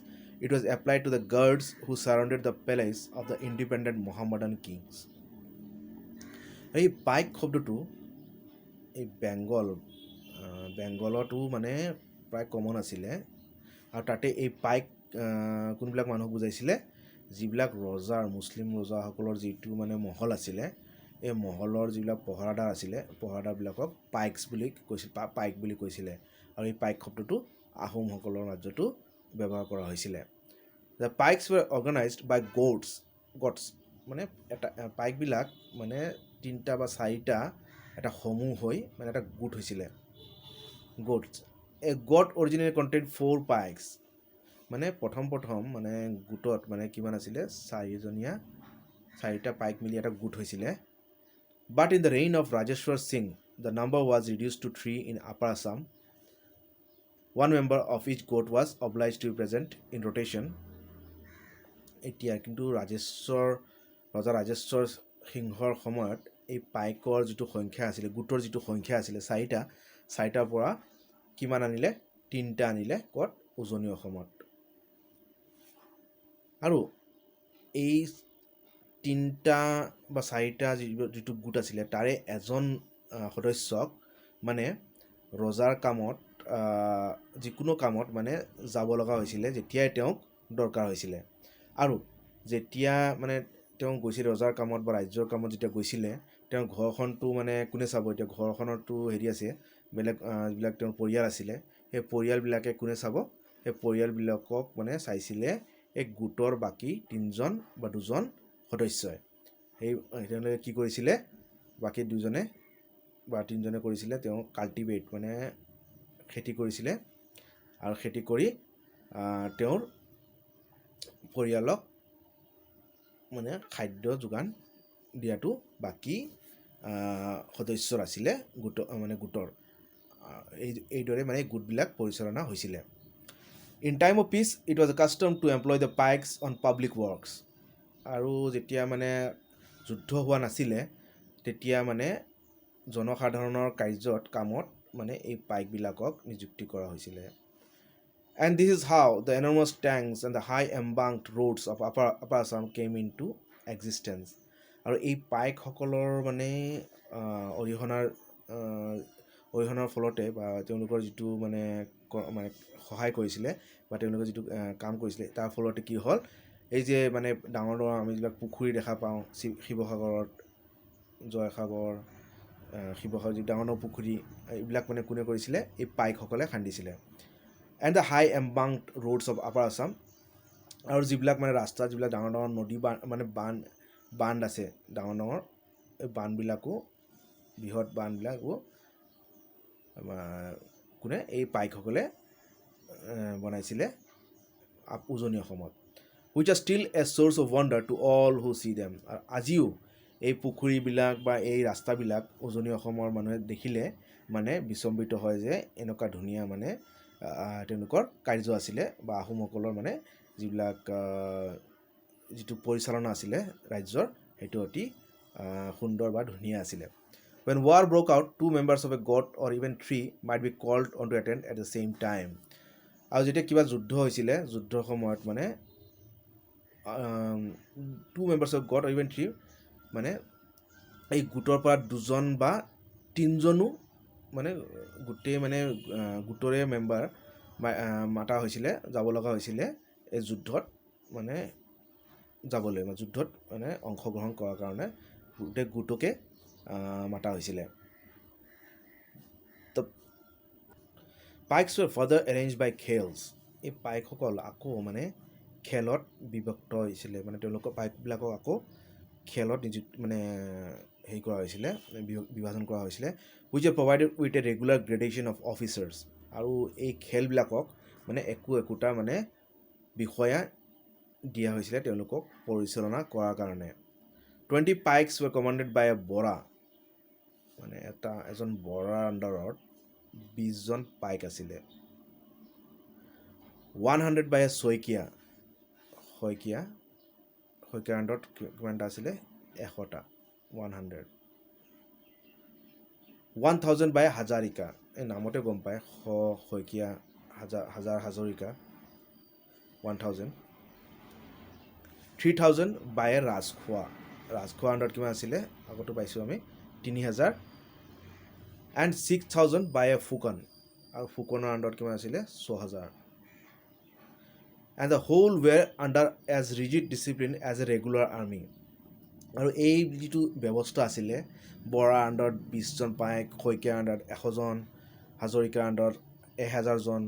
it was applied to the guards who surrounded the palace of the independent Mohammedan kings. এই পাইক শব্দটো এই বেংগলতো মানে প্ৰায় কমন আছিলে, আৰু তাতে এই পাইক কোনবিলাক মানুহ বুজাইছিলে, যিবিলাক মুছলিম ৰজাসকলৰ যিটো মানে মহল আছিলে, এই মহলৰ যিবিলাক পহৰাদাৰ আছিলে, পহৰাদাৰবিলাকক পাইক বুলি কৈছিলে। আৰু এই পাইক শব্দটো আহোমসকলৰ ৰাজ্যতো ব্যৱহাৰ কৰা হৈছিলে। দ্য পাইকছ ৱেৰ অৰ্গেনাইজড বাই গটছ, মানে এটা পাইকবিলাক মানে 3টা বা 4টা এটা সমূহ হৈ মানে এটা গোট হৈছিলে, গটছ। এ গট অৰিজিনেলি কণ্টেইন 4 পাইকছ, মানে প্ৰথম মানে গোটত মানে কিমান আছিলে, 4জনীয়া চাৰিটা পাইক মিলি এটা গোট হৈছিলে but in the reign of Rajeshwar Singh the number was reduced to 3 in Upper Assam. One member of each goat was obliged to be present in rotation. এতিয়া কিন্তু ৰজা ৰাজেশ্বৰ সিংহৰ সময়ত এই পাইকৰ যিটো সংখ্যা আছিলে গোটৰ যিটো সংখ্যা আছিলে চাৰিটাৰ পৰা কিমান আনিলে 3টা আনিলে ক'ত উজনি অসমত আৰু এই 3টা বা 4টা যিটো গোট আছিলে তাৰে এজন সদস্যক মানে ৰজাৰ কামত যিকোনো কামত মানে যাব লগা হৈছিলে যেতিয়াই তেওঁক দৰকাৰ হৈছিলে আৰু যেতিয়া মানে তেওঁ গৈছিল ৰজাৰ কামত বা ৰাজ্যৰ কামত যেতিয়া গৈছিলে তেওঁৰ ঘৰখনটো মানে কোনে চাব এতিয়া ঘৰখনৰটো হেৰি আছে বেলেগ যিবিলাক তেওঁৰ পৰিয়াল আছিলে সেই পৰিয়ালবিলাকে কোনে চাব সেই পৰিয়ালবিলাকক মানে চাইছিলে এক গোটৰ বাকী 3জন বা 2জন সদস্যই সেই তেওঁলোকে কি কৰিছিলে বাকী 2জনে বা 3জনে কৰিছিলে তেওঁ কাল্টিভেট মানে খেতি কৰিছিলে আৰু খেতি কৰি তেওঁৰ পৰিয়ালক মানে খাদ্য যোগান দিয়াটো বাকী সদস্যৰ আছিলে গোটৰ এইদৰে মানে গোটবিলাক পৰিচালনা হৈছিলে In time of peace it was a custom to employ the pikes on public works আৰু যেতিয়া মানে যুদ্ধ হোৱা নাছিলে তেতিয়া মানে জনসাধাৰণৰ কামত মানে এই পাইকবিলাকক নিযুক্তি কৰা হৈছিলে And this is how the enormous tanks and the high embanked roads of upper Assam came into existence. আৰু এই পাইকসকলৰ মানে অৰিহণাৰ ফলতে বা তেওঁলোকৰ যিটো মানে সহায় কৰিছিলে বা তেওঁলোকে যিটো কাম কৰিছিলে তাৰ ফলতে কি হ'ল এই যে মানে ডাঙৰ আমি যিবিলাক পুখুৰী দেখা পাওঁ শিৱসাগৰত জয়সাগৰ শিৱসাগৰ যি ডাঙৰ পুখুৰী এইবিলাক মানে কোনে কৰিছিলে এই পাইকসকলে খান্দিছিলে and the high embanked roads of Upper Assam আৰু যিবিলাক মানে ৰাস্তা যিবিলাক ডাঙৰ নদী মানে বান্ধ আছে ডাঙৰ এই বান্ধবিলাকো বৃহৎ বান্ধবিলাকো কোনে এই পাইকসকলে বনাইছিলে উজনি অসমত which are still a source of wonder to all who see them আৰু আজিও এই পুখুৰীবিলাক বা এই ৰাস্তাবিলাক উজনি অসমৰ মানুহে দেখিলে মানে বিচম্বিত হয় যে এনেকুৱা ধুনীয়া মানে তেওঁলোকৰ কাৰ্য আছিলে বা আহোমসকলৰ মানে যিবিলাক যিটো পৰিচালনা আছিলে ৰাজ্যৰ সেইটো অতি সুন্দৰ বা ধুনীয়া আছিলে When war broke out 2 members of a Govt or even 3 might be called on to attend at the same time আৰু যেতিয়া কিবা যুদ্ধ হৈছিলে যুদ্ধৰ সময়ত মানে 2 members of Govt or even 3 মানে এই গোটৰ পৰা 2জন বা 3জনো মানে গোটেই মানে গোটৰে মেম্বাৰ মাতা হৈছিলে যাব লগা হৈছিলে এই যুদ্ধত মানে যাবলৈ যুদ্ধত মানে অংশগ্ৰহণ কৰাৰ কাৰণে গোটেই গোটকে মাতা হৈছিলে The pikes were further arranged by khels এই পাইকসকল আকৌ মানে খেলত বিভক্ত হৈছিলে মানে তেওঁলোকৰ পাইকবিলাকক আকৌ খেলত মানে হেৰি কৰা হৈছিলে বিভাজন কৰা হৈছিলে which are provided with a regular gradation of officers আৰু এই খেলবিলাকক মানে একোটা মানে বিষয়া দিয়া হৈছিলে তেওঁলোকক পৰিচালনা কৰাৰ কাৰণে 20 pikes were commanded by a bora মানে এজন বৰাৰ আণ্ডাৰত 20জন পাইক আছিলে 100 by a শইকীয়াৰ আণ্ডাৰত কিমানটা আছিলে 100টা 1000 by a হাজাৰিকা এই নামতে গম পায় শইকীয়া হাজাৰিকা 1000 3000 by a ৰাজখোৱা আণ্ডাৰত কিমান আছিলে আগতো পাইছোঁ আমি 3000 and 6000 by a ফুকন আৰু ফুকনৰ আণ্ডাৰত কিমান আছিলে 6000 and the whole were under as rigid discipline as a regular army আৰু এই যিটো ব্যৱস্থা আছিলে বৰা আণ্ডাৰত 20জন পাইক শইকীয়া আণ্ডাৰত 100জন হাজৰিকাৰ আণ্ডাৰত 1000জন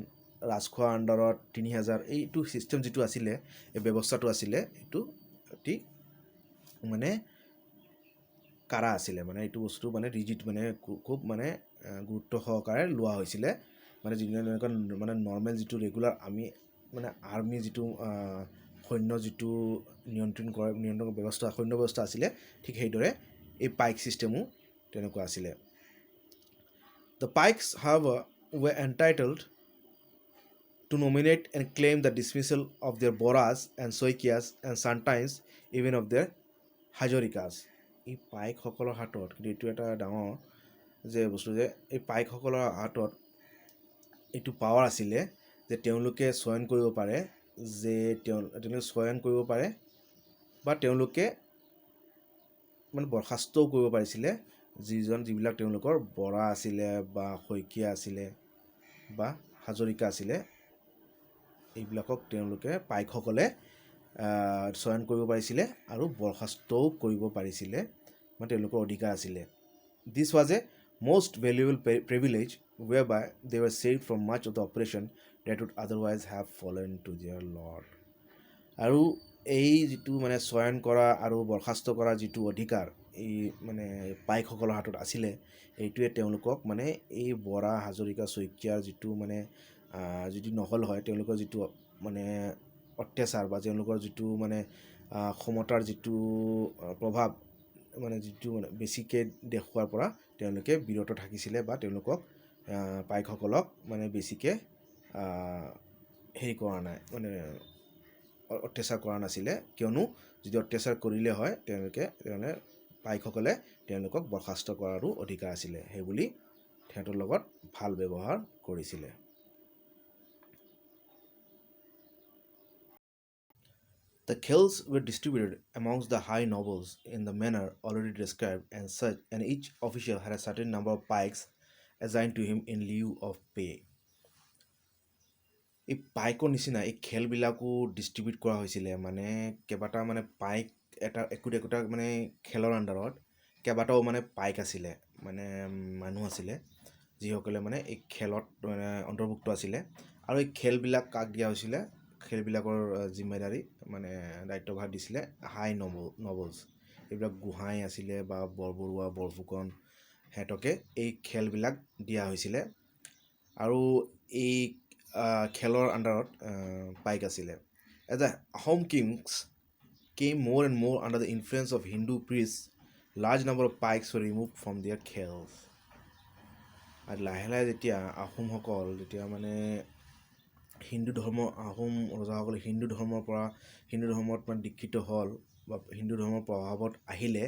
ৰাজখোৱা আণ্ডাৰত 3000 এইটো চিষ্টেম যিটো আছিলে এই ব্যৱস্থাটো আছিলে এইটো অতি মানে কাৰা আছিলে মানে এইটো বস্তু মানে ৰিজিড মানে খুব মানে গুৰুত্ব সহকাৰে লোৱা হৈছিলে মানে যিবিলাক মানে নৰ্মেল যিটো ৰেগুলাৰ আমি মানে আৰ্মি যিটো সৈন্য যিটো নিয়ন্ত্ৰণ ব্যৱস্থা সৈন্য ব্যৱস্থা আছিলে ঠিক সেইদৰে এই পাইক ছিষ্টেমো তেনেকুৱা আছিলে The Pikes, however, were entitled to nominate and claim the dismissal of their Boras and Soikias and sometimes even of their Hajorikas. এই পাইকসকলৰ হাতত কিন্তু এইটো এটা ডাঙৰ যে বস্তু যে এই পাইকসকলৰ হাতত এইটো পাৱাৰ আছিলে যে তেওঁলোকে চয়ন কৰিব পাৰে যে তেওঁলোকে চয়ন কৰিব পাৰে বা তেওঁলোকে মানে বৰখাস্তও কৰিব পাৰিছিলে যিবিলাক তেওঁলোকৰ বৰা আছিলে বা শইকীয়া আছিলে বা হাজৰিকা আছিলে এইবিলাকক তেওঁলোকে পাইকসকলে চয়ন কৰিব পাৰিছিলে আৰু বৰখাস্তও কৰিব পাৰিছিলে মানে তেওঁলোকৰ অধিকাৰ আছিলে This was a most valuable privilege whereby they were saved from much of the oppression that would otherwise have fallen to their lord. আৰু এই যিটো মানে চয়ন কৰা আৰু বৰখাস্ত কৰা যিটো অধিকাৰ এই মানে পাইকসকলৰ হাতত আছিলে এইটোৱে তেওঁলোকক মানে এই বৰা হাজৰিকা শইকীয়াৰ যিটো মানে যদি নহ'ল হয় তেওঁলোকৰ যিটো মানে অত্যাচাৰ বা তেওঁলোকৰ যিটো মানে ক্ষমতাৰ যিটো প্ৰভাৱ মানে যিটো মানে বেছিকৈ দেখুৱাৰ পৰা তেওঁলোকে বিৰত থাকিছিলে বা তেওঁলোকক পাইকসকলক মানে বেছিকৈ হেৰি কৰা নাই মানে অত্যাচাৰ কৰা নাছিলে কিয়নো যদি অত্যাচাৰ কৰিলে হয় তেওঁলোকে পাইকসকলে তেওঁলোকক বৰখাস্ত কৰাৰো অধিকাৰ আছিলে সেইবুলি তেহেঁতৰ লগত ভাল ব্যৱহাৰ কৰিছিলে The khels were distributed amongst the high nobles in the manner already described and each official had a certain number of pikes assigned to him in lieu of pay. এই পাইকৰ নিচিনা এই খেলবিলাকো ডিষ্ট্ৰিবিউট কৰা হৈছিলে মানে কেইবাটা মানে পাইক একোটা মানে খেলৰ আণ্ডাৰত কেইবাটাও মানে পাইক আছিলে মানে মানুহ আছিলে যিসকলে মানে এই খেলত মানে অন্তৰ্ভুক্ত আছিলে আৰু এই খেলবিলাক কাক দিয়া হৈছিলে খেলবিলাকৰ জিম্মেদাৰী মানে দায়িত্বভাৰ দিছিলে হাই নবলছ এইবিলাক গোহাঁই আছিলে বা বৰবৰুৱা বৰফুকন সিহঁতকে এই খেলবিলাক দিয়া হৈছিলে আৰু এই খেলৰ আণ্ডাৰত পাইক আছিলে As the Ahom kings came more and more under the influence of Hindu priests, large number of pikes were removed from their khels. আৰু লাহে লাহে যেতিয়া আহোমসকল যেতিয়া মানে হিন্দু ধৰ্ম আহোম ৰজাসকলে হিন্দু ধৰ্মত মানে দীক্ষিত হ'ল বা হিন্দু ধৰ্মৰ প্ৰভাৱত আহিলে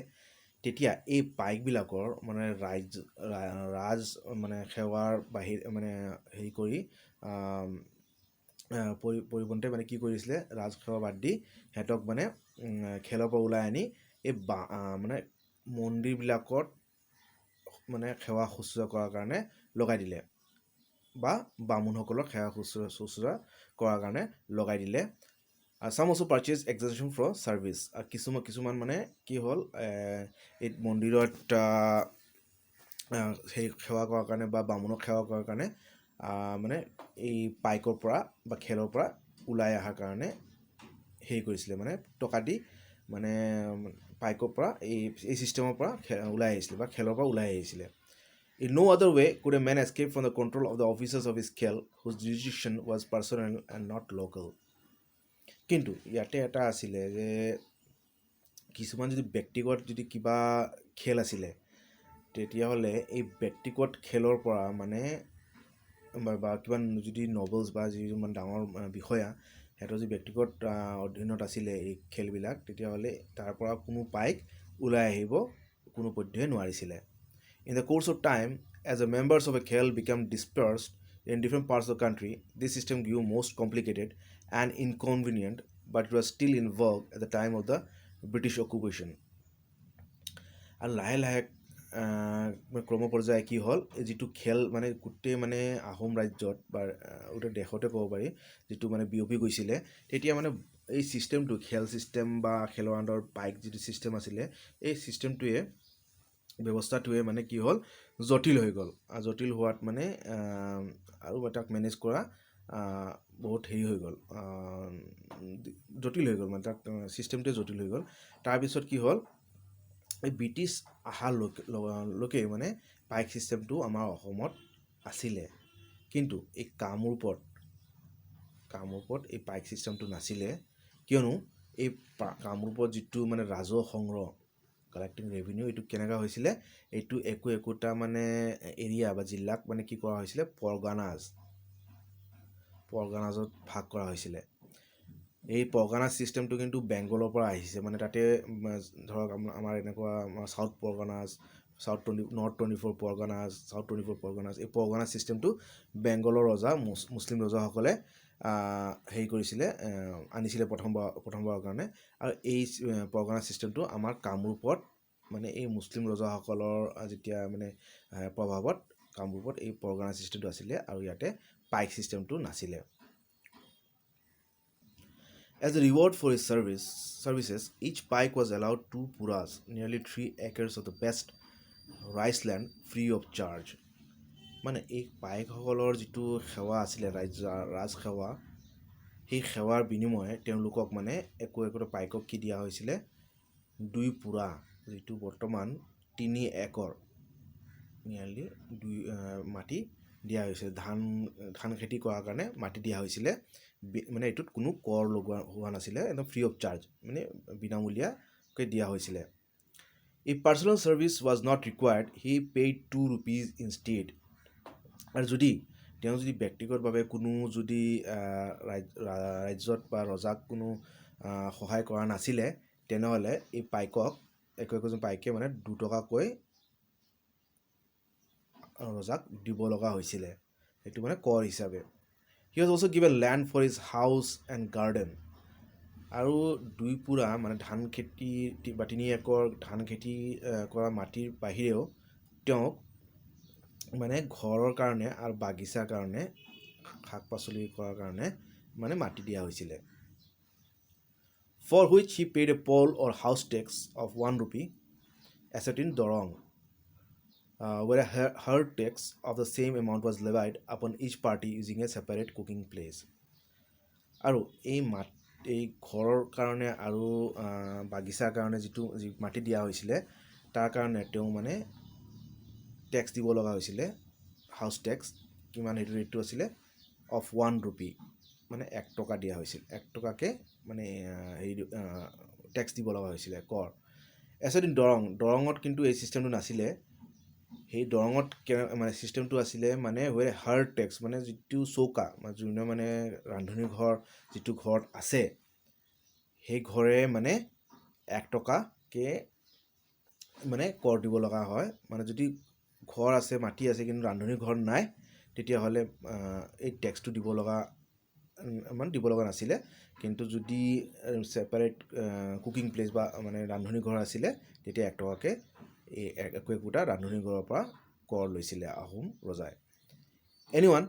তেতিয়া এই পাইকবিলাকৰ মানে ৰাজ মানে সেৱাৰ মানে হেৰি কৰি পৰিৱৰ্তে মানে কি কৰিছিলে ৰাজসেৱা বাদ দি সিহঁতক মানে খেলৰ পৰা ওলাই আনি এই মানে মন্দিৰবিলাকত মানে সেৱা শুশ্ৰূষা কৰাৰ কাৰণে লগাই দিলে বা বামুণসকলক সেৱা শুশ্ৰূষা কৰাৰ কাৰণে লগাই দিলে Some also purchased exemption for service আৰু কিছুমান মানে কি হ'ল এই মন্দিৰত সেই সেৱা কৰাৰ কাৰণে বা বামুণক সেৱা কৰাৰ কাৰণে মানে এই পাইকৰ পৰা বা খেলৰ পৰা ওলাই অহাৰ কাৰণে হেৰি কৰিছিলে মানে টকা দি মানে পাইকৰ পৰা এই ছিষ্টেমৰ পৰা ওলাই আহিছিলে বা খেলৰ পৰা ওলাই আহিছিলে In no other way could a man escape from the control of the officers of his khel whose jurisdiction was personal and not local. কিন্তু ইয়াতে এটা আছিলে যে কিছুমান যদি ব্যক্তিগত যদি কিবা খেল আছিলে তেতিয়াহ'লে এই ব্যক্তিগত খেলৰ পৰা মানে বা কিবা যদি নভেলছ বা যিমান ডাঙৰ বিষয়া সিহঁতৰ যদি ব্যক্তিগত অধীনত আছিলে এই খেলবিলাক তেতিয়াহ'লে তাৰ পৰা কোনো পাইক ওলাই আহিব কোনো পধ্যেই নোৱাৰিছিলে In the course of time, as the members of a khel became dispersed in different parts of the country, this system grew most complicated and inconvenient, but it was still in vogue at the time of the British occupation. আৰু লাহে লাহে ক্ৰম পৰ্যায়ে কি হ'ল যিটো খেল মানে গোটেই মানে আহোম ৰাজ্যত বা গোটেই দেশতে ক'ব পাৰি যিটো মানে বিয়পি গৈছিলে তেতিয়া মানে এই ছিষ্টেমটো খেল ছিষ্টেম বা খেলৰ আণ্ডাৰত পাইক যিটো ছিষ্টেম আছিলে এই ছিষ্টেমটোৱে ব্যৱস্থাটোৱে মানে কি হ'ল জটিল হৈ গ'ল জটিল হোৱাত মানে আৰু এটাক মেনেজ কৰা বহুত হেৰি হৈ গ'ল জটিল হৈ গ'ল মানে তাক ছিষ্টেমটোৱে জটিল হৈ গ'ল তাৰপিছত কি হ'ল এই ব্ৰিটিছ অহাৰ লোকে মানে পাইক ছিষ্টেমটো আমাৰ অসমত আছিলে কিন্তু এই কামৰূপত এই পাইক ছিষ্টেমটো নাছিলে কিয়নো এই কামৰূপত যিটো মানে ৰাজহ সংগ্ৰহ কালেক্টিং ৰেভিনিউ এইটো কেনেকুৱা হৈছিলে এইটো একোটা মানে এৰিয়া বা জিলাক মানে কি কৰা হৈছিলে পৰগানাজত ভাগ কৰা হৈছিলে এই পৰগানা চিষ্টেমটো কিন্তু বেংগলৰ পৰা আহিছে মানে তাতে ধৰক আমাৰ এনেকুৱা সাউথ পৰগনাজ নৰ্থ 24 পৰগনাজ সাউথ 24 পৰগনাজ এই পৰগনা চিষ্টেমটো বেংগলৰ ৰজা মুছলিম ৰজাসকলে হেৰি কৰিছিলে আনিছিলে প্ৰথমবাৰৰ কাৰণে আৰু এই পৰগনা চিষ্টেমটো আমাৰ কামৰূপত মানে এই মুছলিম ৰজাসকলৰ যেতিয়া মানে প্ৰভাৱত কামৰূপত এই পৰগনা চিষ্টেমটো আছিলে আৰু ইয়াতে পাইক চিষ্টেমটো নাছিলে As a reward for his services, each pike was allowed 2 puras, nearly 3 acres of the best rice land, free of charge. মানে এই পাইকসকলৰ যিটো সেৱা আছিলে ৰাজসেৱা সেই সেৱাৰ বিনিময়ে তেওঁলোকক মানে একোটা পাইকক কি দিয়া হৈছিলে 2 পুৰা যিটো বৰ্তমান 3 একৰ নিয়াৰলি 2 মাটি দিয়া হৈছিলে ধান খেতি কৰাৰ কাৰণে মাটি দিয়া হৈছিলে মানে এইটোত কোনো কৰ লগোৱা হোৱা নাছিলে একদম ফ্ৰী অফ চাৰ্জ মানে বিনামূলীয়াকৈ দিয়া হৈছিলে If personal service was not required, he paid 2 rupees instead. আৰু যদি ব্যক্তিগতভাৱে কোনো যদি ৰাজ্যত বা ৰজাক কোনো সহায় কৰা নাছিলে তেনেহ'লে এই পাইকক একোজন পাইকে মানে 2 টকাকৈ ৰজাক দিব লগা হৈছিলে এইটো মানে কৰ হিচাপে He was also given land for his house and garden. আৰু 2 পুৰা মানে ধান খেতি বা 3 একৰ ধান খেতি কৰা মাটিৰ বাহিৰেও তেওঁক মানে ঘৰৰ কাৰণে আৰু বাগিচাৰ কাৰণে শাক পাচলি কৰাৰ কাৰণে মানে মাটি দিয়া হৈছিলে For which he paid a poll or house tax of 1 rupee except in Dorong where a herd tax of the same amount was levied upon each party using a separate cooking place আৰু এই ঘৰৰ কাৰণে আৰু বাগিচাৰ কাৰণে যিটো মাটি দিয়া হৈছিলে তাৰ কাৰণে তেওঁ মানে টেক্স দিব লগা হৈছিলে হাউচ টেক্স কিমান সেইটো ৰেটটো আছিলে অফ 1 rupee মানে 1 টকা দিয়া হৈছিল 1 টকাকে মানে হেৰি টেক্স দিব লগা হৈছিলে কৰ এছদিন দৰঙত কিন্তু এই চিষ্টেমটো নাছিলে সেই দৰঙত মানে চিষ্টেমটো আছিলে মানে ৱেৰ হাৰ্ড টেক্স মানে যিটো চৌকা যোনে মানে ৰান্ধনি ঘৰ যিটো ঘৰত আছে সেই ঘৰে মানে 1 টকাকে মানে কৰ দিব লগা হয় মানে যদি ঘৰ আছে মাটি আছে কিন্তু ৰান্ধনি ঘৰ নাই তেতিয়াহ'লে এই টেক্সটো দিব লগা নাছিলে কিন্তু যদি সেপাৰেট কুকিং প্লেচ বা মানে ৰান্ধনি ঘৰ আছিলে তেতিয়া 1 টকাকে এই একোটা ৰান্ধনি ঘৰৰ পৰা কৰ লৈছিলে আহোম ৰজাই Anyone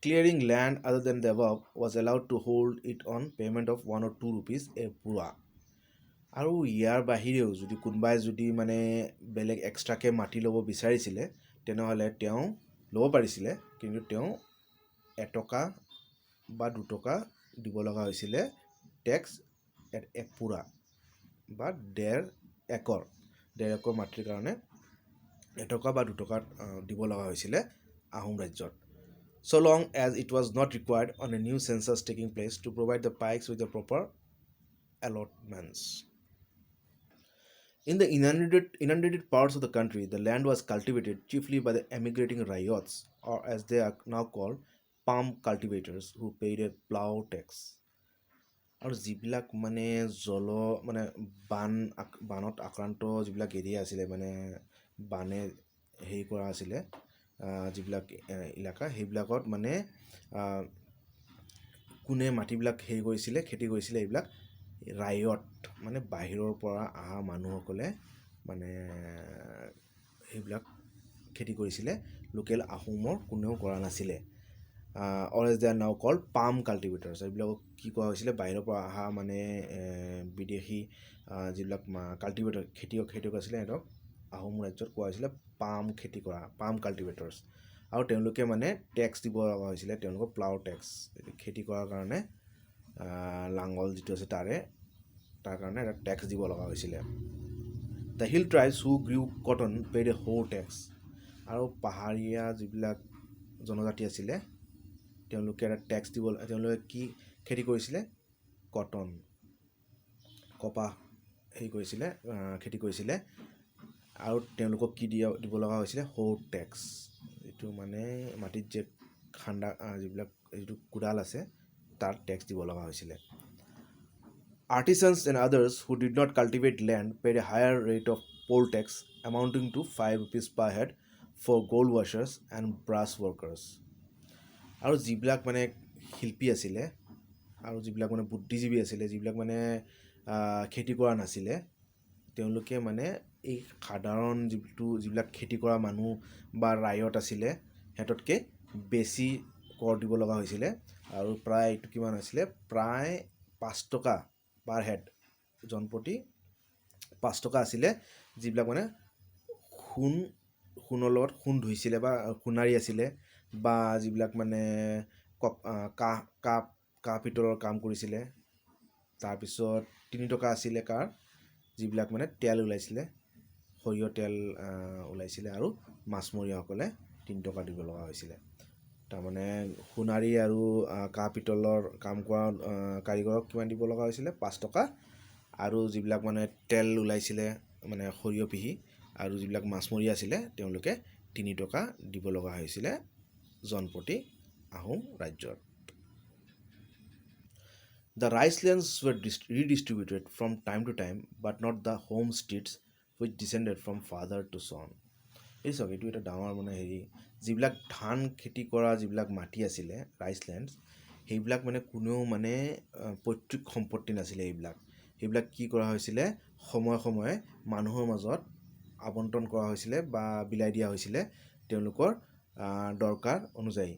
clearing land other than the above was allowed to hold it on payment of 1 or 2 rupees a pura আৰু ইয়াৰ বাহিৰেও যদি কোনোবাই যদি মানে বেলেগ এক্সট্ৰাকে মাটি ল'ব বিচাৰিছিলে তেনেহ'লে তেওঁ ল'ব পাৰিছিলে কিন্তু তেওঁ 1 টকা বা 2 টকা দিব লগা হৈছিলে টেক্স 1 পুৰা বা 1.5 একৰ মাটিৰ কাৰণে 1 টকা বা 2 টকা দিব লগা হৈছিলে আহোম ৰাজ্যত So long as it was not required on a new census taking place to provide the pikes with the proper allotments. In the inundated parts of the country, the land was cultivated chiefly by the emigrating ryots, or as they are now called, palm cultivators, who paid a plough tax. আৰু যিবিলাক মানে মানে বানত আক্ৰান্ত যিবিলাক area আছিলে মানে বানে হেৰি কৰা আছিলে যিবিলাক এলেকা সেইবিলাকত মানে কোনে মাটিবিলাক হেৰি কৰিছিলে খেতি কৰিছিলে এইবিলাক ৰায়ত মানে বাহিৰৰ পৰা অহা মানুহসকলে মানে সেইবিলাক খেতি কৰিছিলে লোকেল আহোমৰ কোনেও কৰা নাছিলে or as they are now called palm cultivators এইবিলাকক কি কোৱা হৈছিলে বাহিৰৰ পৰা অহা মানে বিদেশী যিবিলাক কাল্টিভেটৰ খেতিয়ক আছিলে সিহঁতক আহোম ৰাজ্যত কোৱা হৈছিলে পাম কাল্টিভেটৰ্ছ আৰু তেওঁলোকে মানে টেক্স দিব লগা হৈছিলে তেওঁলোকৰ প্লাউ টেক্স খেতি কৰাৰ কাৰণে লাংগল যিটো আছে তাৰ কাৰণে এটা টেক্স দিব লগা হৈছিলে The hill tribes who grew cotton paid a whole tax আৰু পাহাৰীয়া যিবিলাক জনজাতি আছিলে তেওঁলোকে এটা টেক্স দিব তেওঁলোকে কি খেতি কৰিছিলে কটন কপাহ কৰিছিলে খেতি কৰিছিলে আৰু তেওঁলোকক কি দিব লগা হৈছিলে সৌৰ টেক্স এইটো মানে মাটিত যে খান্দা যিবিলাক যিটো কোদাল আছে তাৰ টেক্স দিব লগা হৈছিলে Artisans and others who did not cultivate land paid a higher rate of poll tax amounting to 5 rupees per head for gold washers and brass workers আৰু যিবিলাক মানে শিল্পী আছিলে আৰু যিবিলাক মানে বুদ্ধিজীৱী আছিলে যিবিলাক মানে খেতি কৰা নাছিলে তেওঁলোকে মানে এই সাধাৰণ যিবিলাক খেতি কৰা মানুহ বা ৰায়ত আছিলে হেততকৈ বেছি কৰ দিব লগা হৈছিলে আৰু প্ৰায় এইটো কিমান হৈছিলে প্ৰায় 5 টকা পাৰ হেড জনপ্ৰতি 5 টকা আছিলে যিবিলাক মানে সোণৰ লগত সোণ ধুইছিলে বা সোণাৰী আছিলে বা যিবিলাক মানে কাঁহ পিতলৰ কাম কৰিছিলে তাৰপিছত 3 টকা আছিলে কাৰ যিবিলাক মানে তেল ওলাইছিলে সৰিয়হ তেল ওলাইছিলে আৰু মাছমৰীয়াসকলে 3 টকা দিব লগা হৈছিলে তাৰমানে সোণাৰী আৰু কাঁহ পিতলৰ কাম কৰা কাৰিকৰক কিমান দিব লগা হৈছিলে 5 টকা আৰু যিবিলাক মানে তেল ওলাইছিলে মানে সৰিয়হ পিহি আৰু যিবিলাক মাছমৰীয়া আছিলে তেওঁলোকে 3 টকা দিব লগা হৈছিলে জনপ্ৰতি আহোম ৰাজ্যত The rice lands were redistributed from time to time but not the homesteads which descended from father to son এই চাওক এইটো এটা ডাঙৰ মানে যিবিলাক ধান খেতি কৰা যিবিলাক মাটি আছিলে ৰাইচলেণ্ডছ সেইবিলাক মানে কোনেও মানে পৈতৃক সম্পত্তি নাছিলে সেইবিলাক কি কৰা হৈছিলে সময়ে সময়ে মানুহৰ মাজত আবণ্টন কৰা হৈছিলে বা বিলাই দিয়া হৈছিলে তেওঁলোকৰ দৰকাৰ অনুযায়ী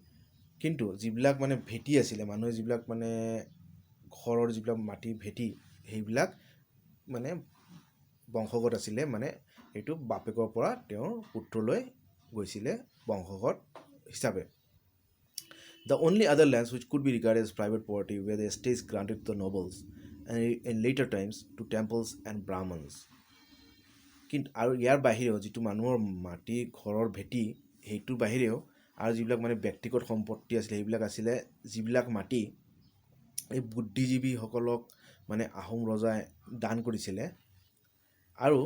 কিন্তু যিবিলাক মানে ভেটি আছিলে মানুহে যিবিলাক মানে ঘৰৰ যিবিলাক মাটি ভেটি সেইবিলাক মানে বংশগত আছিলে মানে এইটো বাপেকৰ পৰা তেওঁৰ পুত্ৰলৈ গৈছিলে বংশগত হিচাপে The only other lands which could be regarded as private property were the estates granted to the nobles and in later times to temples and brahmins কিন্তু আৰু ইয়াৰ বাহিৰেও যিটো মানুহৰ মাটি ঘৰৰ ভেটি সেইটোৰ বাহিৰেও আৰু যিবিলাক মানে ব্যক্তিগত সম্পত্তি আছিলে সেইবিলাক আছিলে যিবিলাক মাটি এই বুদ্ধিজীৱীসকলক মানে আহোম ৰজাই দান কৰিছিলে আৰু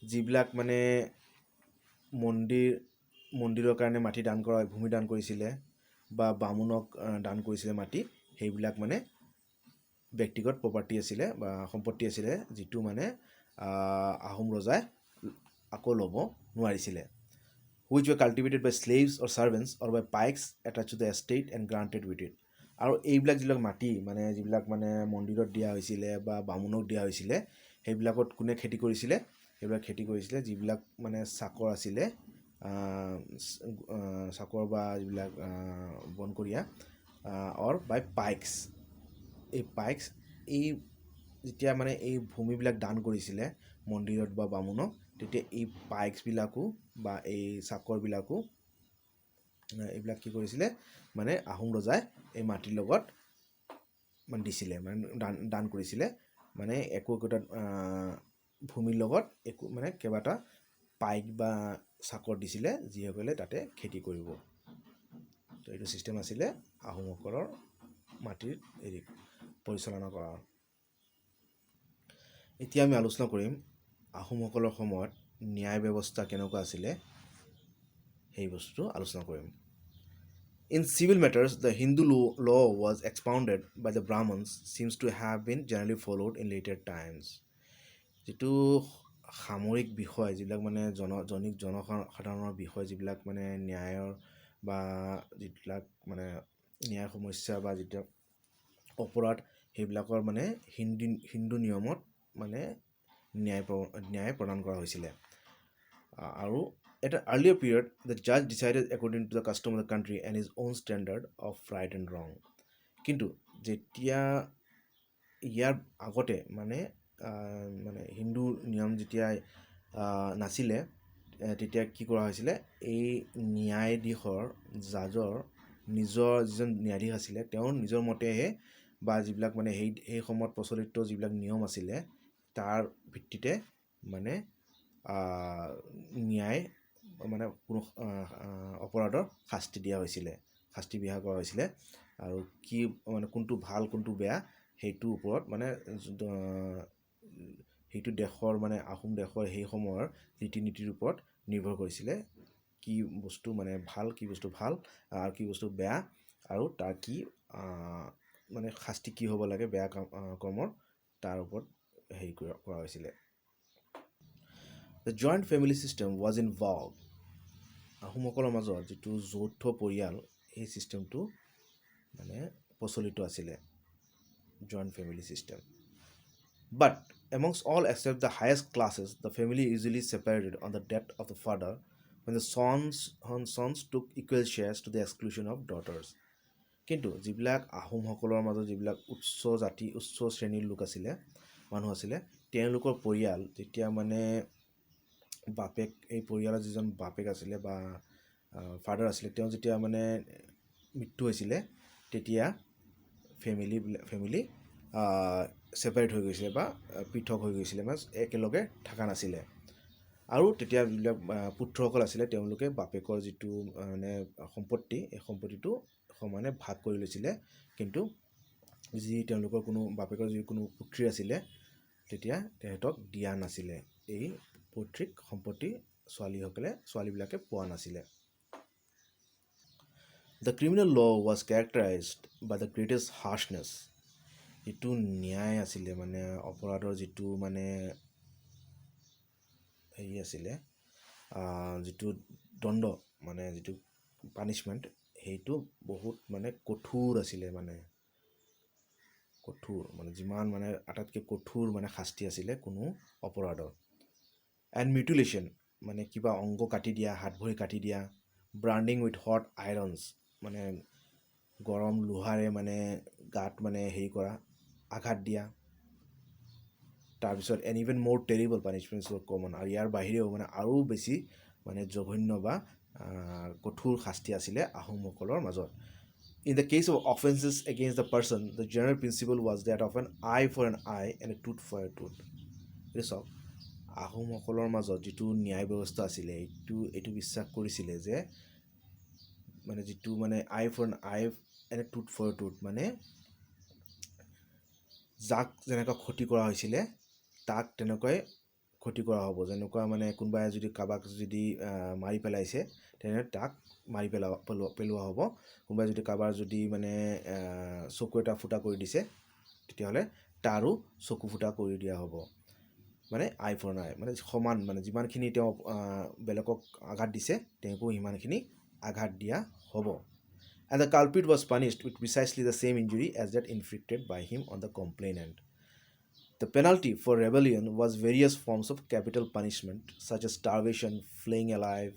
যিবিলাক মানে মন্দিৰৰ কাৰণে মাটি দান কৰা ভূমি দান কৰিছিলে বা বামুণক দান কৰিছিলে মাটি সেইবিলাক মানে ব্যক্তিগত প্ৰপাৰ্টি আছিলে বা সম্পত্তি আছিলে যিটো মানে আহোম ৰজাই আকৌ ল'ব নোৱাৰিছিলে which were cultivated by slaves or servants or by pikes attached to the estate and granted with it আৰু এইবিলাক যিবিলাক মাটি মানে যিবিলাক মানে মন্দিৰত দিয়া হৈছিলে বা বামুণক দিয়া হৈছিলে সেইবিলাকত কোনে খেতি কৰিছিলে সেইবিলাক খেতি কৰিছিলে যিবিলাক মানে চাকৰ আছিলে চাকৰ বা যিবিলাক বনকৰীয়া অৰ বাই পাইক্স এই পাইক্স এই যেতিয়া মানে এই ভূমিবিলাক দান কৰিছিলে মন্দিৰত বা বামুণক তেতিয়া এই পাইক্সবিলাকো বা এই চাকৰবিলাকো এইবিলাক কি কৰিছিলে মানে আহোম ৰজাই এই মাটিৰ লগত মানে দিছিলে মানে দান কৰিছিলে মানে একোটা ভূমিৰ লগত একো মানে কেইবাটা পাইক বা চাকৰ দিছিলে যিসকলে তাতে খেতি কৰিব তো এইটো ছিষ্টেম আছিলে আহোমসকলৰ মাটিৰ পৰিচালনা কৰাৰ এতিয়া আমি আলোচনা কৰিম আহোমসকলৰ সময়ত ন্যায় ব্যৱস্থা কেনেকুৱা আছিলে সেই বস্তু আলোচনা কৰিম In civil matters, the Hindu law was expounded by the Brahmins seems to have been generally followed in later times. যিটো সামৰিক বিষয় যিবিলাক মানে জনসাধাৰণৰ বিষয় যিবিলাক মানে ন্যায়ৰ বা যিবিলাক মানে ন্যায় সমস্যা বা যিটো অপৰাধ সেইবিলাকৰ মানে হিন্দু নিয়মত মানে ন্যায় প্ৰদান কৰা হৈছিলে আৰু At an earlier period, the judge decided according to the custom of the country and his own standard of right and wrong. কিন্তু যেতিয়া ইয়াৰ আগতে মানে হিন্দু নিয়ম যেতিয়া নাছিলে তেতিয়া কি কৰা হৈছিলে এই ন্যায়াধীশৰ জাজৰ নিজৰ যিজন ন্যায়াধীশ আছিলে তেওঁৰ নিজৰ মতেহে বা যিবিলাক মানে সেই সময়ত প্ৰচলিত যিবিলাক নিয়ম আছিলে তাৰ ভিত্তিতে মানে ন্যায় মানে কোনো অপৰাধৰ শাস্তি দিয়া হৈছিলে শাস্তি বিহা কৰা হৈছিলে আৰু কি মানে কোনটো ভাল কোনটো বেয়া সেইটোৰ ওপৰত মানে সেইটো দেশৰ মানে আহোম দেশৰ সেই সময়ৰ ৰীতি নীতিৰ ওপৰত নিৰ্ভৰ কৰিছিলে কি বস্তু মানে ভাল কি বস্তু ভাল আৰু কি বস্তু বেয়া আৰু তাৰ কি মানে শাস্তি কি হ'ব লাগে বেয়া কৰ্মৰ তাৰ ওপৰত হেৰি কৰা হৈছিলে The joint family system was involved আহোমসকলৰ মাজত যিটো যৌথ পৰিয়াল এই চিষ্টেমটো মানে প্ৰচলিত আছিলে joint family system but amongst all except the highest classes the family usually separated on the death of the father when the sons took equal shares to the exclusion of daughters কিন্তু যিবিলাক আহোমসকলৰ মাজত যিবিলাক উচ্চ জাতি উচ্চ শ্ৰেণীৰ লোক আছিলে মানুহ আছিলে তেওঁলোকৰ পৰিয়াল যেতিয়া মানে বাপেক এই পৰিয়ালৰ যিজন বাপেক আছিলে বা ফাদাৰ আছিলে তেওঁ যেতিয়া মানে মৃত্যু হৈছিলে তেতিয়া ফেমিলি ছেপাৰেট হৈ গৈছিলে বা পৃথক হৈ গৈছিলে মানে একেলগে থকা নাছিলে আৰু তেতিয়া যিবিলাক পুত্ৰসকল আছিলে তেওঁলোকে বাপেকৰ যিটো মানে সম্পত্তি এই সম্পত্তিটো সমানে ভাগ কৰি লৈছিলে কিন্তু যি তেওঁলোকৰ কোনো বাপেকৰ যি কোনো পুত্ৰী আছিলে তেতিয়া তেহেঁতক দিয়া নাছিলে এই পৈতৃক সম্পত্তি ছোৱালীবিলাকে পোৱা নাছিলে The criminal law was characterized by the greatest harshness যিটো ন্যায় আছিলে মানে অপৰাধৰ যিটো মানে হেৰি আছিলে যিটো দণ্ড মানে যিটো পানিছমেণ্ট সেইটো বহুত মানে কঠোৰ আছিলে মানে কঠোৰ মানে যিমান মানে আটাইতকৈ কঠোৰ মানে শাস্তি আছিলে কোনো অপৰাধৰ এণ্ড মিউটিলেশ্যন মানে কিবা অংগ কাটি দিয়া হাত ভৰি কাটি দিয়া ব্ৰাণ্ডিং উইথ হট আইৰনছ মানে গৰম লোহাৰে মানে গাত মানে হেৰি কৰা আঘাত দিয়া তাৰপিছত এন ইভেন মোৰ টেৰিবল পানিছমেণ্টছ ৱৰ কমন আৰু ইয়াৰ বাহিৰেও মানে আৰু বেছি মানে জঘন্য বা কঠোৰ শাস্তি আছিলে আহোমসকলৰ মাজত In the case of offenses against the person, the general principle was that of an eye for an eye and a tooth for a tooth. এইটো চাওক আহোমসকলৰ মাজত যিটো ন্যায় ব্যৱস্থা আছিলে এইটো বিশ্বাস কৰিছিলে যে মানে যিটো মানে eye for an eye and a tooth for a tooth মানে যাক যেনেকুৱা ক্ষতি কৰা হৈছিলে তাক তেনেকৈ ক্ষতি কৰা হ'ব যেনেকুৱা মানে কোনোবাই যদি কাৰোবাক যদি মাৰি পেলাইছে তেনে তাক মাৰি পেলোৱা হ'ব কোনোবাই যদি কাৰোবাৰ যদি মানে চকু এটা ফুটা কৰি দিছে তেতিয়াহ'লে তাৰো চকু ফুটা কৰি দিয়া হ'ব মানে আই ফৰ আই মানে সমান মানে যিমানখিনি তেওঁ বেলেগক আঘাত দিছে তেওঁকো সিমানখিনি আঘাত দিয়া হ'ব and the culprit was punished with precisely the same injury as that inflicted by him on the complainant. The penalty for rebellion was various forms of capital punishment such as starvation, flaying alive,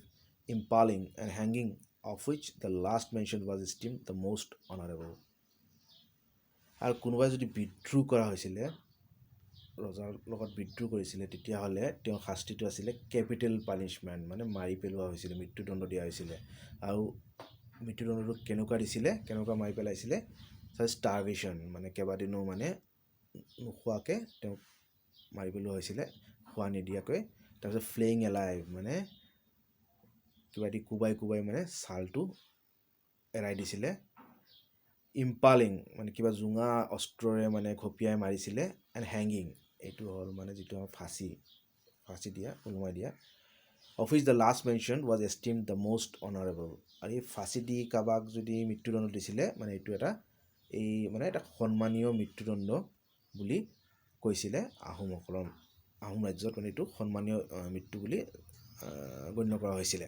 impaling and hanging of which the last mentioned was esteemed the most honorable. আৰু কোনোবাই যদি বিদ্ৰোহ কৰা হৈছিলে ৰজাৰ লগত বিদ্ৰোহ কৰিছিলে তেতিয়াহ'লে তেওঁৰ শাস্তিটো আছিলে কেপিটেল পানিছমেণ্ট মানে মাৰি পেলোৱা হৈছিলে মৃত্যুদণ্ড দিয়া হৈছিলে আৰু মৃত্যুদণ্ডটো কেনেকুৱা মাৰি পেলাইছিলে ষ্টাৰভেশ্যন মানে কেইবাদিনো মানে নোখোৱাকৈ তেওঁক মাৰি পেলোৱা হৈছিলে খোৱা নিদিয়াকৈ তাৰপিছত ফ্লেইং এলাইভ মানে কিবা দি কোবাই মানে ছালটো এৰাই দিছিলে ইম্পালিং মানে কিবা জোঙা অস্ত্ৰৰে মানে ঘপিয়াই মাৰিছিলে এণ্ড হেংগিং এইটো হ'ল মানে যিটো আমাৰ ফাঁচি দিয়া ওলমাই দিয়া of which the last mentioned was esteemed the most honorable আৰু এই ফাঁচি দি কাৰোবাক যদি মৃত্যুদণ্ড দিছিলে মানে এইটো এটা সন্মানীয় মৃত্যুদণ্ড বুলি কৈছিলে আহোম ৰাজ্যত মানে এইটো সন্মানীয় মৃত্যু বুলি গণ্য কৰা হৈছিলে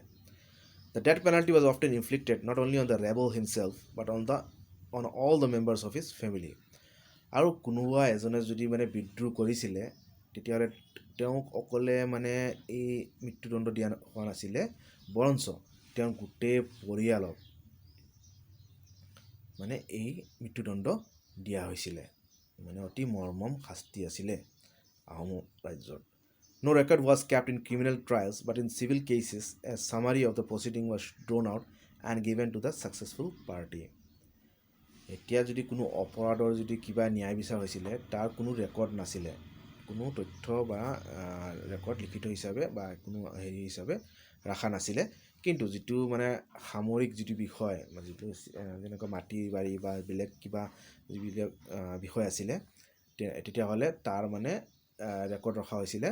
The death penalty was often inflicted not only on the rebel himself but on all the members of his family আৰু কোনোবা এজনে যদি মানে বিদ্ৰোহ কৰিছিলে তেতিয়াহ'লে তেওঁক অকলে মানে এই মৃত্যুদণ্ড দিয়া হোৱা নাছিলে বৰঞ্চ তেওঁৰ গোটেই পৰিয়ালক মানে এই মৃত্যুদণ্ড দিয়া হৈছিলে মানে অতি মৰ্মম শাস্তি আছিলে আহোম ৰাজ্যত No record was kept in criminal trials but in civil cases a summary of the proceeding was drawn out and given to the successful party এতিয়া যদি কোনো অপৰাধৰ যদি কিবা ন্যায় বিচাৰ হৈছিলে তাৰ কোনো ৰেকৰ্ড নাছিলে কোনো তথ্য বা ৰেকৰ্ড লিখিত হিচাপে বা কোনো হেৰি হিচাপে ৰখা নাছিলে কিন্তু যিটো মানে সামৰিক যিটো বিষয় যিটো যেনেকৈ মাটি বাৰী বা বেলেগ কিবা যিবিলাক বিষয় আছিলে তেতিয়াহ'লে তাৰ মানে ৰেকৰ্ড ৰখা হৈছিলে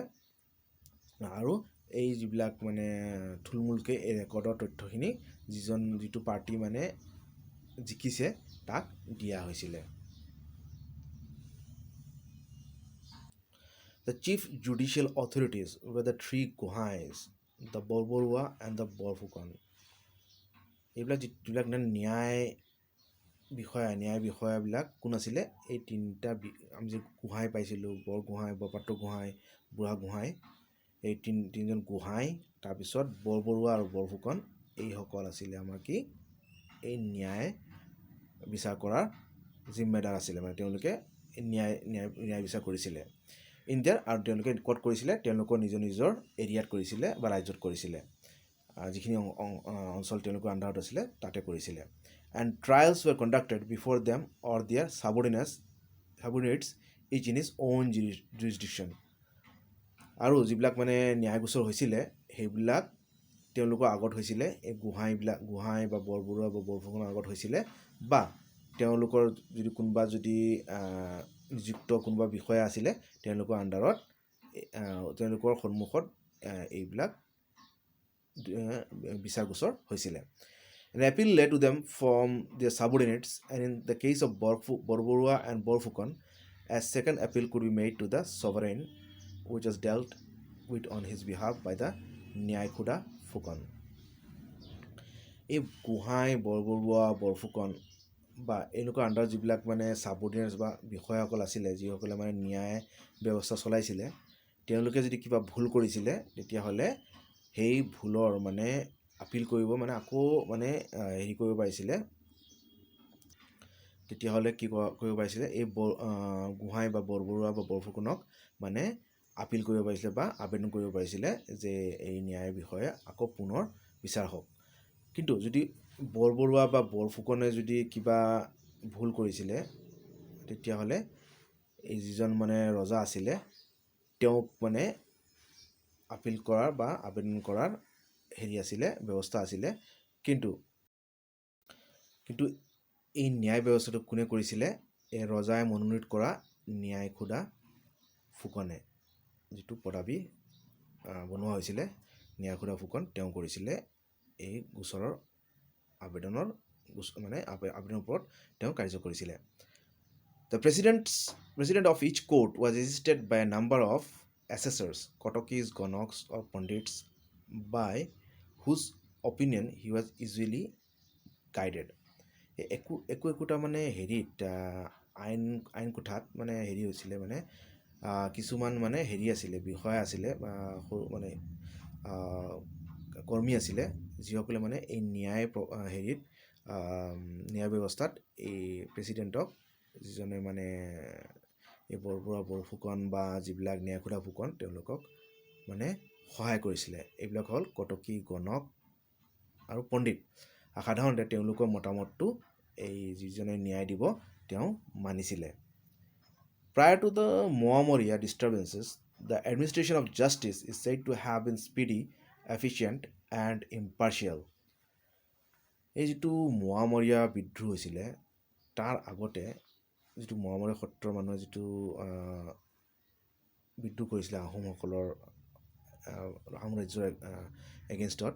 আৰু এই যিবিলাক মানে থুলমূলকৈ এই ৰেকৰ্ডৰ তথ্যখিনি যিটো পাৰ্টি মানে জিকিছে তাক দিয়া হৈছিলে। The chief judicial authorities were the three Gohais, the Borborua and the Borfukan. এইবিলাক যিবিলাক ন্যায় বিষয়াবিলাক কোন আছিলে? এই তিনিটা আমি যে গোহাঁই পাইছিলোঁ, বৰগোহাঁই, বৰপাত্ৰ গোহাঁই, বুঢ়া গোহাঁই, এই তিনিজন গোহাঁই, তাৰপিছত বৰবৰুৱা আৰু বৰফুকন, এইসকল আছিলে আমাৰ কি এই ন্যায় বিচাৰ কৰাৰ জিম্মেদাৰ আছিলে। মানে তেওঁলোকে ন্যায় বিচাৰ কৰিছিলে ইণ্ডিয়াৰ, আৰু তেওঁলোকে ক'ত কৰিছিলে? তেওঁলোকৰ নিজৰ এৰিয়াত কৰিছিলে বা ৰাজ্যত কৰিছিলে, যিখিনি অঞ্চল তেওঁলোকৰ আণ্ডাৰত আছিলে তাতে কৰিছিলে। And trials were conducted before them or their subordinates each in his own jurisdiction. আৰু যিবিলাক মানে ন্যায় গোচৰ হৈছিলে সেইবিলাক তেওঁলোকৰ আগত হৈছিলে এই গোহাঁই বা বৰবৰুৱা বা বৰফুকনৰ আগত হৈছিলে, বা তেওঁলোকৰ কোনোবা নিযুক্ত কোনোবা বিষয়া আছিলে তেওঁলোকৰ আণ্ডাৰত তেওঁলোকৰ সন্মুখত এইবিলাক বিচাৰ গোচৰ হৈছিলে। An appeal led to them from their subordinates, and in the case of Borborua and Borfukan, a second appeal could be made to the sovereign, which was dealt with on his behalf by the Nyayakhuda Fukan. এই গোহাঁই, বৰবৰুৱা, বৰফুকন বা এনেকুৱা under যিবিলাক মানে ছাবঅৰ্ডিনেটছ বা বিষয়াসকল আছিলে, যিসকলে মানে ন্যায় ব্যৱস্থা চলাইছিলে, তেওঁলোকে যদি কিবা ভুল কৰিছিলে তেতিয়াহ'লে সেই ভুলৰ মানে আপিল কৰিব, মানে আকৌ মানে হেৰি কৰিব পাৰিছিলে, তেতিয়াহ'লে কি কৰিব পাৰিছিলে? এই গোহাঁই বা বৰবৰুৱা বা বৰফুকনক মানে আপিল কৰিব পাৰিছিলে বা আবেদন কৰিব পাৰিছিলে যে এই ন্যায় বিষয়ে আকৌ পুনৰ বিচাৰ হওক। কিন্তু যদি বৰবৰুৱা বা বৰফুকনে যদি কিবা ভুল কৰিছিলে তেতিয়াহ'লে এই যিজন মানে ৰজা আছিলে তেওঁক মানে আপিল কৰাৰ বা আবেদন কৰাৰ ব্যৱস্থা আছিলে। কিন্তু এই ন্যায় ব্যৱস্থাটো কোনে কৰিছিলে? এই ৰজাই মনোনীত কৰা ন্যায়খুদা ফুকনে, যিটো পদাবী বনোৱা হৈছিলে ন্যায়খুদা ফুকন, তেওঁ কৰিছিলে এই গোচৰৰ আবেদনৰ ওপৰত তেওঁ কাৰ্য কৰিছিলে। The president of each court was assisted by a number of assessors, kotokis, gonoks or pandits, by whose opinion he was usually guided. একোটা মানে হেৰিত আইন কোঠাত মানে হেৰি হৈছিলে, মানে কিছুমান মানে হেৰি আছিলে, বিষয়া আছিলে বা মানে কৰ্মী আছিলে, যিসকলে মানে এই ন্যায় ব্যৱস্থাত এই প্ৰেচিডেণ্টক, যিজনে মানে এই বৰবৰুৱা, বৰফুকন বা যিবিলাক ন্যায়খুদা ফুকন, তেওঁলোকক মানে সহায় কৰিছিলে। এইবিলাক হ'ল কটকী, গণক আৰু পণ্ডিত। সাধাৰণতে তেওঁলোকৰ মতামতটো এই যিজনে ন্যায় দিব তেওঁ মানিছিলে। Prior to the Moamoria disturbances, the administration of justice is said to have been speedy, efficient and impartial. এই যিটো মোৱামৰীয়া বিদ্ৰোহ হৈছিলে তাৰ আগতে যিটো মোৱামৰীয়া সত্ৰৰ মানুহে যিটো বিদ্ৰোহ কৰিছিলে আহোম ৰাজ্যৰ এগেইনষ্টত,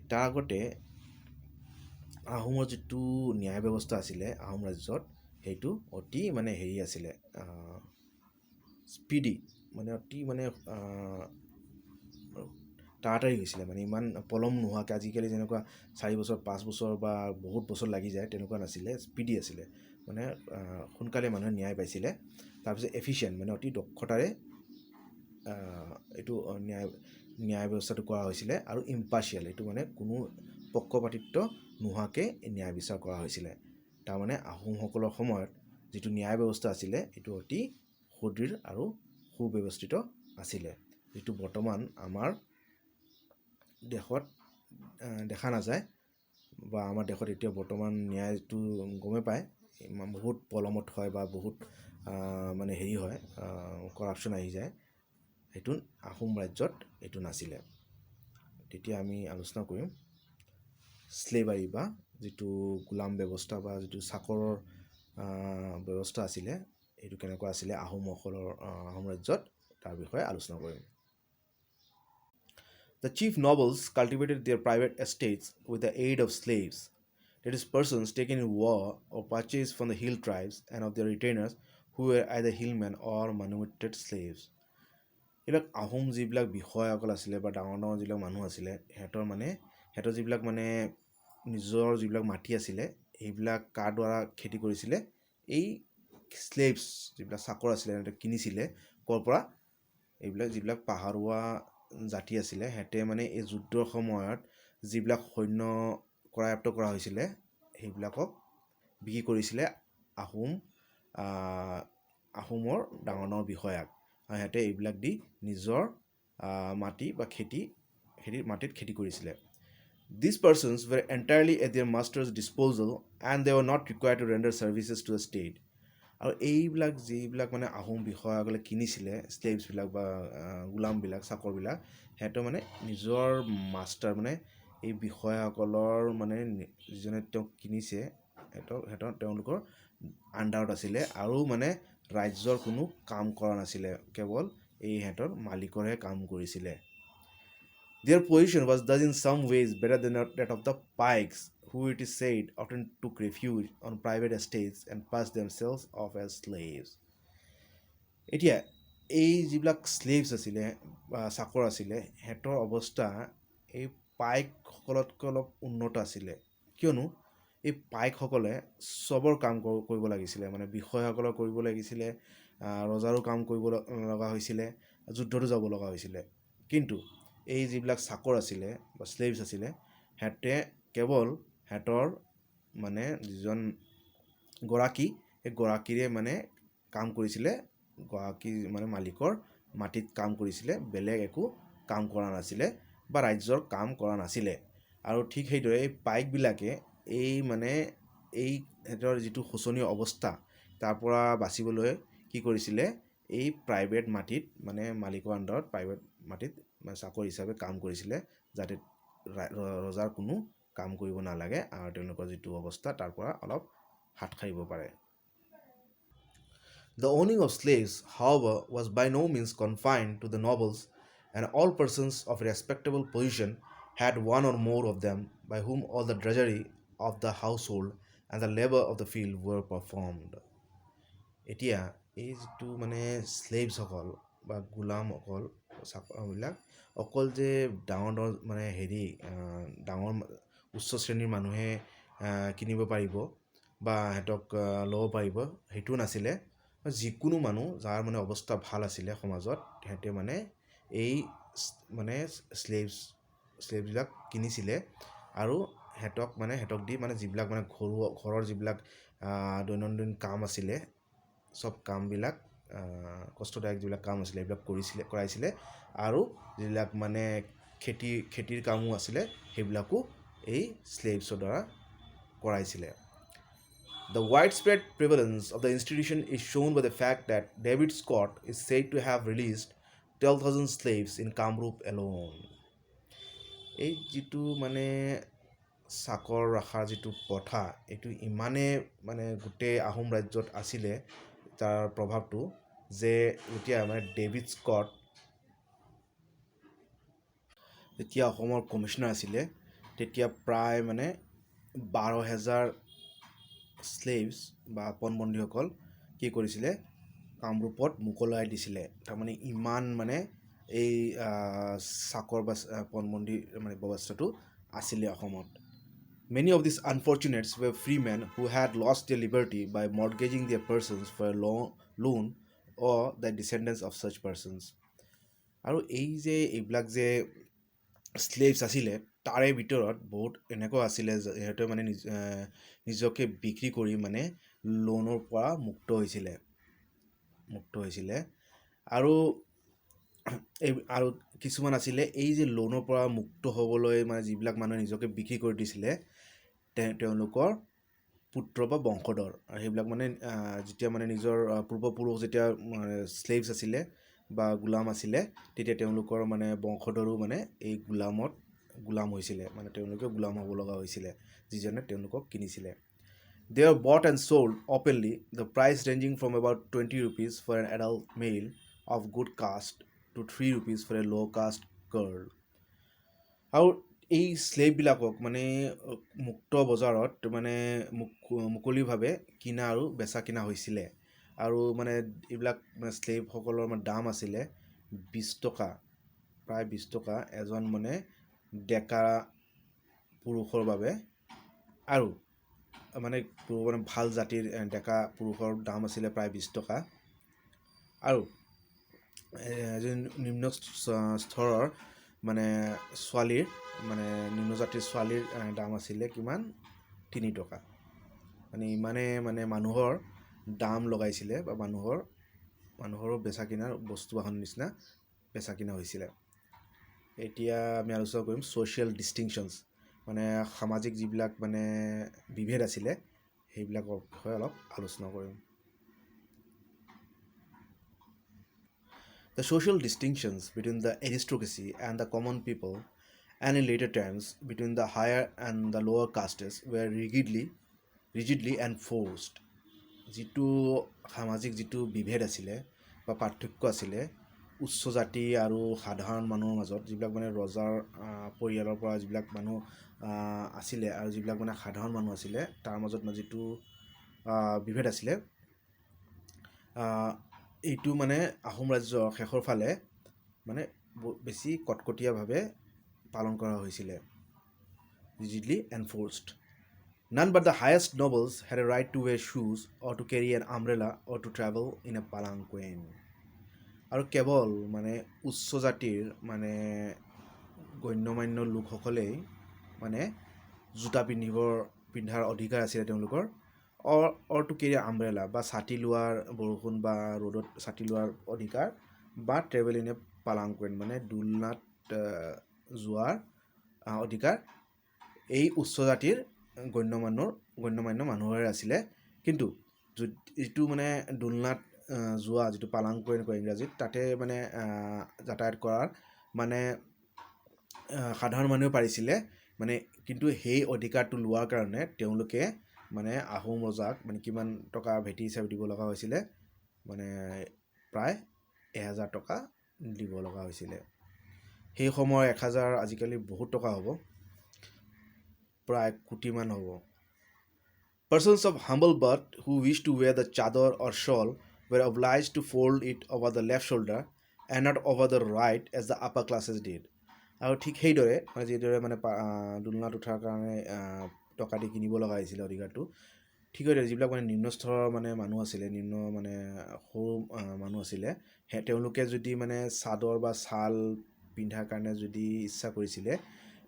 তাৰ আগতে আহোমৰ যিটো ন্যায় ব্যৱস্থা আছিলে আহোম ৰাজ্যত, সেইটো অতি মানে হেৰি আছিলে, স্পীডি, মানে অতি মানে তাড়াতাড়ি হৈছিলে, মানে ইমান পলম নোহোৱাকৈ। আজিকালি যেনেকুৱা 4 বছৰ 5 বছৰ বা বহুত বছৰ লাগি যায়, তেনেকুৱা নাছিলে, স্পীডি আছিলে, মানে সোনকালে মানুহে ন্যায় পাইছিলে। তাৰপিছত এফিচিয়েণ্ট, মানে অতি দক্ষতাৰে এইটো ন্যায় ব্যৱস্থাটো কৰা হৈছিলে, আৰু ইম্পাৰ্চিয়েল, এইটো মানে কোনো পক্ষপাতিত্ব নোহোৱাকৈ ন্যায় বিচাৰ কৰা হৈছিলে। তাৰমানে আহোমসকলৰ সময়ত যিটো ন্যায় ব্যৱস্থা আছিলে এইটো অতি সুদৃঢ় আৰু সুব্যৱস্থিত আছিলে, যিটো বৰ্তমান আমাৰ দেশত দেখা নাযায়, বা আমাৰ দেশত এতিয়া বৰ্তমান ন্যায়টো গমেই পায় বহুত পলমত হয় বা বহুত মানে হেৰি হয়, কৰাপশ্যন আহি যায়। সেইটো আহোম ৰাজ্যত এইটো নাছিলে। তেতিয়া আমি আলোচনা কৰিম স্লেভাৰী বা যিটো গোলাম ব্যৱস্থা বা যিটো চাকৰৰ ব্যৱস্থা আছিলে, এইটো কেনেকুৱা আছিলে আহোম ৰাজ্যত। তাৰ বিষয়ে আলোচনা কৰিম। The chief nobles cultivated their private estates with the aid of slaves, that is, persons taken in war or purchased from the hill tribes and of their retainers who were either hillmen or manumitted slaves. এইবিলাক আহোম যিবিলাক বিষয়াসকল আছিলে বা ডাঙৰ ডাঙৰ যিবিলাক মানুহ আছিলে সিহঁতৰ যিবিলাক মানে নিজৰ যিবিলাক মাটি আছিলে সেইবিলাক কাৰ দ্বাৰা খেতি কৰিছিলে, এই স্লেভছ যিবিলাক চাকৰ আছিলে সিহঁতে কিনিছিলে ক'ৰ পৰা, এইবিলাক যিবিলাক পাহাৰুৱা জাতি আছিলে সিহঁতে মানে এই যুদ্ধৰ সময়ত যিবিলাক সৈন্য কৰায়ত্ব কৰা হৈছিলে সেইবিলাকক বিক্ৰী কৰিছিলে আহোমৰ ডাঙৰ ডাঙৰ বিষয়াক, আৰু সিহঁতে এইবিলাক দি নিজৰ মাটি বা মাটিত খেতি কৰিছিলে। These persons were entirely at their master's disposal and they were not required to render services to the state. আৰু এইবিলাক যিবিলাক মানে আহোম বিষয়াসকলে কিনিছিলে স্লেভছবিলাক বা গোলামবিলাক চাকৰবিলাক, সিহঁতৰ মানে নিজৰ মাষ্টাৰ মানে এই বিষয়াসকলৰ মানে যিজনে তেওঁক কিনিছে তেওঁলোকৰ আণ্ডাৰত আছিলে আৰু মানে ৰাজ্যৰ কোনো কাম কৰা নাছিলে, কেৱল এই সিহঁতৰ মালিকৰহে কাম কৰিছিলে। Their position was thus in some ways better than that of the pikes, who it is said often took refuge on private estates and passed themselves off as slaves. এতিয়া এই যিবিলাক স্লেভছ আছিলে বা চাকৰ আছিলে সিহঁতৰ অৱস্থা এই পাইকসকলতকৈ অলপ উন্নত আছিলে, কিয়নো এই পাইকসকলে চবৰ কাম কৰিব লাগিছিলে, মানে বিষয়াসকলৰ কৰিব লাগিছিলে, ৰজাৰো কাম কৰিব লগা হৈছিলে, যুদ্ধতো যাব লগা হৈছিলে। কিন্তু এই যিবিলাক চাকৰ আছিলে বা স্লেভছ আছিলে সিহঁতে কেৱল সিহঁতৰ মানে যিজন গৰাকী সেই গৰাকীৰে মানে কাম কৰিছিলে, গৰাকী মানে মালিকৰ মাটিত কাম কৰিছিলে, বেলেগ একো কাম কৰা নাছিলে বা ৰাজ্যৰ কাম কৰা নাছিলে। আৰু ঠিক সেইদৰে এই পাইকবিলাকে এই সিহঁতৰ যিটো শোচনীয় অৱস্থা তাৰ পৰা বাচিবলৈ কি কৰিছিলে, এই প্ৰাইভেট মাটিত মানে মালিকৰ আণ্ডাৰত প্ৰাইভেট মাটিত মানে চাকৰি হিচাপে কাম কৰিছিলে, যাতে ৰজাৰ কোনো কাম কৰিব নালাগে আৰু তেওঁলোকৰ যিটো অৱস্থা তাৰ পৰা অলপ হাত সাৰিব পাৰে। The owning of slaves, however, was by no means confined to the nobles, and all persons of respectable position had one or more of them, by whom all the drudgery of the household and the labor of the field were performed. এতিয়া এই যিটো মানে স্লেভছসকল বা গোলামসকল চাকৰবিলাক অকল যে ডাঙৰ মানে ডাঙৰ উচ্চ শ্ৰেণীৰ মানুহে কিনিব পাৰিব বা সিহঁতক ল'ব পাৰিব সেইটো নাছিলে, যিকোনো মানুহ যাৰ মানে অৱস্থা ভাল আছিলে সমাজত সিহঁতে মানে এই মানে স্লেভছবিলাক কিনিছিলে আৰু সিহঁতক দি মানে যিবিলাক মানে ঘৰৰ যিবিলাক দৈনন্দিন কাম আছিলে চব কামবিলাক কষ্টদায়ক যিবিলাক কাম আছিলে সেইবিলাক কৰাইছিলে আৰু যিবিলাক মানে খেতিৰ কামো আছিলে সেইবিলাকো এই স্লেভছৰ দ্বাৰা কৰাইছিলে। The widespread prevalence of the institution is shown by the fact that David Scott is said to have released 12,000 slaves in Kamrup alone. এই যিটো মানে চাকৰ ৰখাৰ যিটো প্ৰথা এইটো ইমানে মানে গোটেই আহোম ৰাজ্যত আছিলে তাৰ প্ৰভাৱটো, যে এতিয়া মানে ডেভিড স্কট যেতিয়া অসমৰ কমিশ্যনাৰ আছিলে তেতিয়া প্ৰায় মানে 12,000 স্লেভছ বা পণবন্দীসকল কি কৰিছিলে, কামৰূপত মোকলাই দিছিলে। তাৰমানে ইমান মানে এই চাকৰ বা পণবন্দী মানে ব্যৱস্থাটো আছিলে অসমত। Many of these unfortunates were free men who had lost their liberty by mortgaging their persons for a loan or the descendants of such persons. আৰু এইবিলাক যে স্লেভছ আছিলে তাৰে ভিতৰত বহুত এনেকুৱা আছিলে সিহঁতে মানে নিজকে বিক্ৰী কৰি মানে লোনৰ পৰা মুক্ত হৈছিলে আৰু কিছুমান আছিলে এই যে লোনৰ পৰা মুক্ত হ'বলৈ মানে যিবিলাক মানুহে নিজকে বিক্ৰী কৰি দিছিলে তেওঁলোকৰ পুত্ৰ বা বংশধৰ, আৰু সেইবিলাক মানে যেতিয়া মানে নিজৰ পূৰ্বপুৰুষ যেতিয়া স্লেভছ আছিলে বা গোলাম আছিলে তেতিয়া তেওঁলোকৰ মানে বংশধৰো মানে এই গোলাম হৈছিলে, মানে তেওঁলোকে গোলাম হ'ব লগা হৈছিলে যিজনে তেওঁলোকক কিনিছিলে। They were bought and sold openly, the price ranging from about 20 rupees for an adult male of good caste to 3 rupees for a low caste girl. আৰু এই স্লেভবিলাকক মানে মুক্ত বজাৰত মানে মুকলিভাৱে কিনা আৰু বেচা কিনা হৈছিলে আৰু মানে এইবিলাক মানে স্লেভসকলৰ মানে দাম আছিলে 20 টকা, প্ৰায় 20 টকা এজন মানে ডেকা পুৰুষৰ বাবে। আৰু মানে ভাল জাতিৰ ডেকা পুৰুষৰ দাম আছিলে প্ৰায় 20 টকা। আৰু নিম্ন স্তৰৰ মানে ছোৱালীৰ মানে নিম্ন জাতিৰ ছোৱালীৰ দাম আছিলে কিমান 3 টকা। মানে ইমানে মানে মানুহৰ দাম লগাইছিলে বা মানুহৰো বেচা কিনাৰ বস্তু বাহনৰ নিচিনা বেচা কিনা হৈছিলে। এতিয়া আমি আলোচনা কৰিম ছ'চিয়েল ডিষ্টিংশ্যনছ, মানে সামাজিক যিবিলাক মানে বিভেদ আছিলে সেইবিলাকৰ বিষয়ে অলপ আলোচনা কৰিম। The social distinctions between the aristocracy and the common people, and in later times between the higher and the lower castes, were rigidly enforced. যিটো সামাজিক যিটো বিভেদ আছিলে বা পাৰ্থক্য আছিলে উচ্চ জাতি আৰু সাধাৰণ মানুহৰ মাজত, যিবিলাক মানে ৰজাৰ পৰিয়ালৰ পৰা যিবিলাক মানুহ আছিলে আৰু যিবিলাক মানে সাধাৰণ মানুহ আছিলে তাৰ মাজত যিটো বিভেদ আছিলে, এইটো মানে আহোম ৰাজ্যৰ শেষৰ ফালে মানে বেছি কটকটীয়াভাৱে পালন কৰা হৈছিলে, rigidly enforced. None but the highest nobles had a right to wear shoes or to carry an umbrella or to travel in a palanquin. আৰু কেৱল মানে উচ্চ জাতিৰ মানে গণ্যমান্য লোকসকলেই মানে জোতা পিন্ধাৰ অধিকাৰ আছিলে তেওঁলোকৰ, অৰ টু কেৰি আমব্ৰেলা বা ছাতি লোৱাৰ, বৰষুণ বা ৰ'দত ছাতি লোৱাৰ অধিকাৰ, বা ট্ৰেভেল ইন এ পালাংকুৱেন মানে দুলনাত যোৱাৰ অধিকাৰ এই উচ্চ জাতিৰ গণ্যমান্য মানুহৰে আছিলে। কিন্তু যিটো মানে দুলনাত যোৱা, যিটো পালাংকুৱেন কয় ইংৰাজীত, তাতে মানে যাতায়াত কৰাৰ মানে সাধাৰণ মানুহে পাৰিছিলে মানে, কিন্তু সেই অধিকাৰটো লোৱাৰ কাৰণে তেওঁলোকে মানে আহোম ৰজাক মানে কিমান টকা ভেটি হিচাপে দিব লগা হৈছিলে, মানে প্ৰায় 1000 টকা দিব লগা হৈছিলে। সেই সময়ৰ 1000 আজিকালি বহুত টকা হ'ব, প্ৰায় কোটিমান হ'ব। Persons of humble birth who wished to wear the chador or shawl were obliged to fold it over the left shoulder and not over the right as the upper classes did. আৰু ঠিক সেইদৰে মানে যিদৰে মানে দুলনাত উঠাৰ কাৰণে টকা দি কিনিব লগা হৈছিলে অধিকাৰটো, ঠিক সেইদৰে যিবিলাক মানে নিম্ন স্তৰৰ মানে মানুহ আছিলে, নিম্ন মানে সৰু মানুহ আছিলে, তেওঁলোকে যদি মানে চাদৰ বা ছাল পিন্ধাৰ কাৰণে যদি ইচ্ছা কৰিছিলে,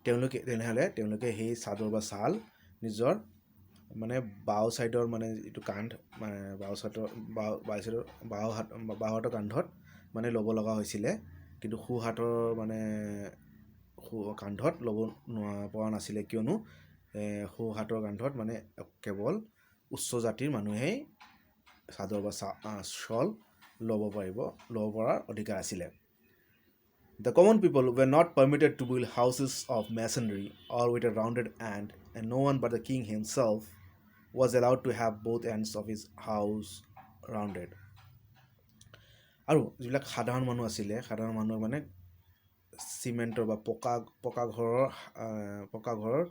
তেনেহ'লে তেওঁলোকে সেই চাদৰ বা ছাল নিজৰ মানে বাওঁ ছাইডৰ মানে যিটো কান্ধ, মানে বাওঁ হাতৰ কান্ধত মানে ল'ব লগা হৈছিলে, কিন্তু সোঁ হাতৰ মানে কান্ধত ল'ব পৰা নাছিলে, কিয়নো সোঁ হাতৰ কান্ধত মানে কেৱল উচ্চ জাতিৰ মানুহেই চাদৰ বা শ্বল ল'ব পৰাৰ অধিকাৰ আছিলে। The common people were not permitted to build houses of masonry or with a rounded end, and no one but the king himself was allowed to have both ends of his house rounded. আৰু যিবিলাক সাধাৰণ মানুহ আছিলে, সাধাৰণ মানুহ মানে চিমেণ্টৰ বা পকা ঘৰৰ